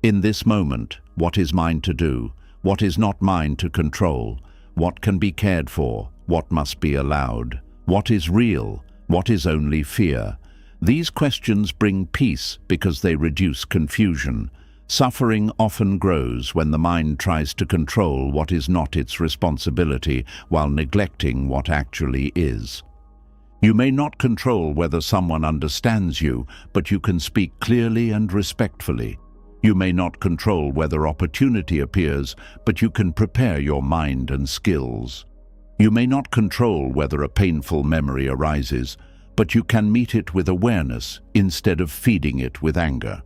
In this moment, what is mine to do? What is not mine to control? What can be cared for? What must be allowed? What is real? What is only fear? These questions bring peace because they reduce confusion. Suffering often grows when the mind tries to control what is not its responsibility while neglecting what actually is. You may not control whether someone understands you, but you can speak clearly and respectfully. You may not control whether opportunity appears, but you can prepare your mind and skills. You may not control whether a painful memory arises, but you can meet it with awareness instead of feeding it with anger.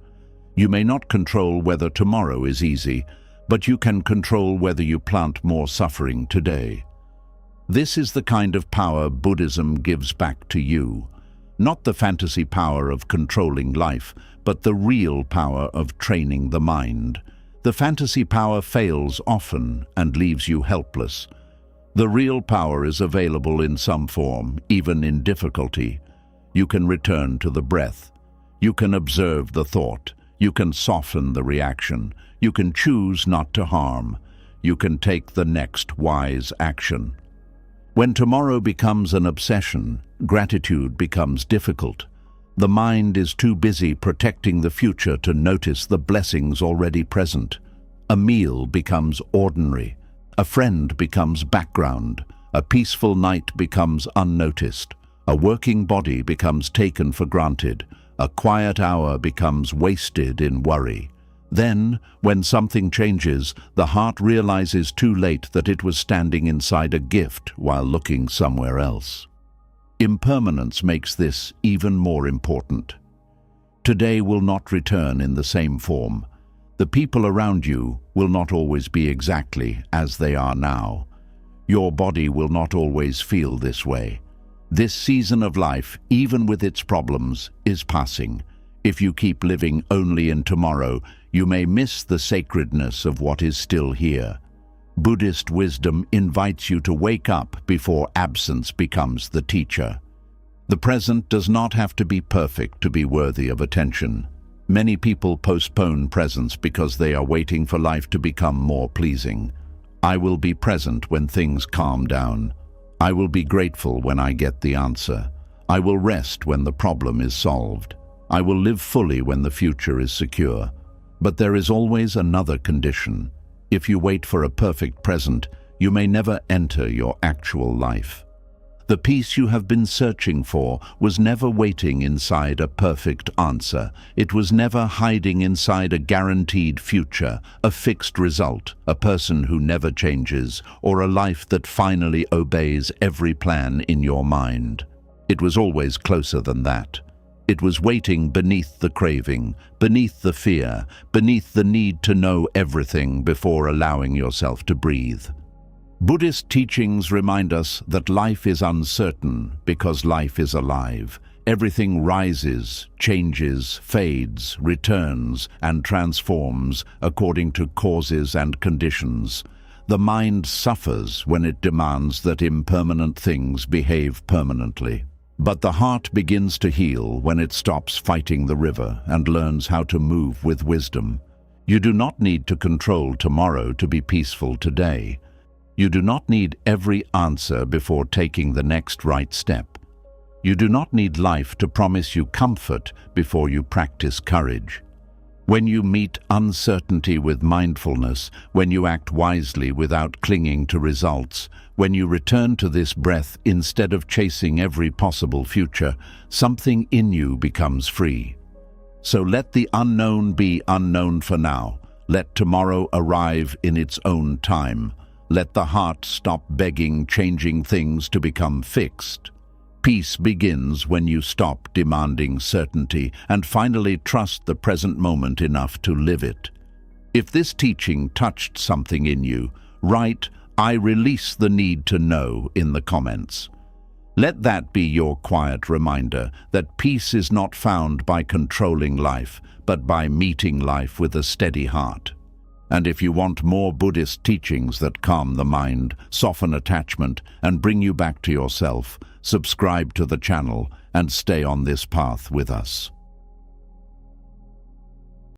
You may not control whether tomorrow is easy, but you can control whether you plant more suffering today. This is the kind of power Buddhism gives back to you. Not the fantasy power of controlling life, but the real power of training the mind. The fantasy power fails often and leaves you helpless. The real power is available in some form, even in difficulty. You can return to the breath. You can observe the thought. You can soften the reaction. You can choose not to harm. You can take the next wise action. When tomorrow becomes an obsession, gratitude becomes difficult. The mind is too busy protecting the future to notice the blessings already present. A meal becomes ordinary. A friend becomes background. A peaceful night becomes unnoticed. A working body becomes taken for granted. A quiet hour becomes wasted in worry. Then, when something changes, the heart realizes too late that it was standing inside a gift while looking somewhere else. Impermanence makes this even more important. Today will not return in the same form. The people around you will not always be exactly as they are now. Your body will not always feel this way. This season of life, even with its problems, is passing. If you keep living only in tomorrow, you may miss the sacredness of what is still here. Buddhist wisdom invites you to wake up before absence becomes the teacher. The present does not have to be perfect to be worthy of attention. Many people postpone presence because they are waiting for life to become more pleasing. I will be present when things calm down. I will be grateful when I get the answer. I will rest when the problem is solved. I will live fully when the future is secure. But there is always another condition. If you wait for a perfect present, you may never enter your actual life. The peace you have been searching for was never waiting inside a perfect answer. It was never hiding inside a guaranteed future, a fixed result, a person who never changes, or a life that finally obeys every plan in your mind. It was always closer than that. It was waiting beneath the craving, beneath the fear, beneath the need to know everything before allowing yourself to breathe. Buddhist teachings remind us that life is uncertain because life is alive. Everything rises, changes, fades, returns, and transforms according to causes and conditions. The mind suffers when it demands that impermanent things behave permanently. But the heart begins to heal when it stops fighting the river and learns how to move with wisdom. You do not need to control tomorrow to be peaceful today. You do not need every answer before taking the next right step. You do not need life to promise you comfort before you practice courage. When you meet uncertainty with mindfulness, when you act wisely without clinging to results, when you return to this breath instead of chasing every possible future, something in you becomes free. So let the unknown be unknown for now. Let tomorrow arrive in its own time. Let the heart stop begging changing things to become fixed. Peace begins when you stop demanding certainty and finally trust the present moment enough to live it. If this teaching touched something in you, write, "I release the need to know" in the comments. Let that be your quiet reminder that peace is not found by controlling life, but by meeting life with a steady heart. And if you want more Buddhist teachings that calm the mind, soften attachment, and bring you back to yourself, subscribe to the channel and stay on this path with us.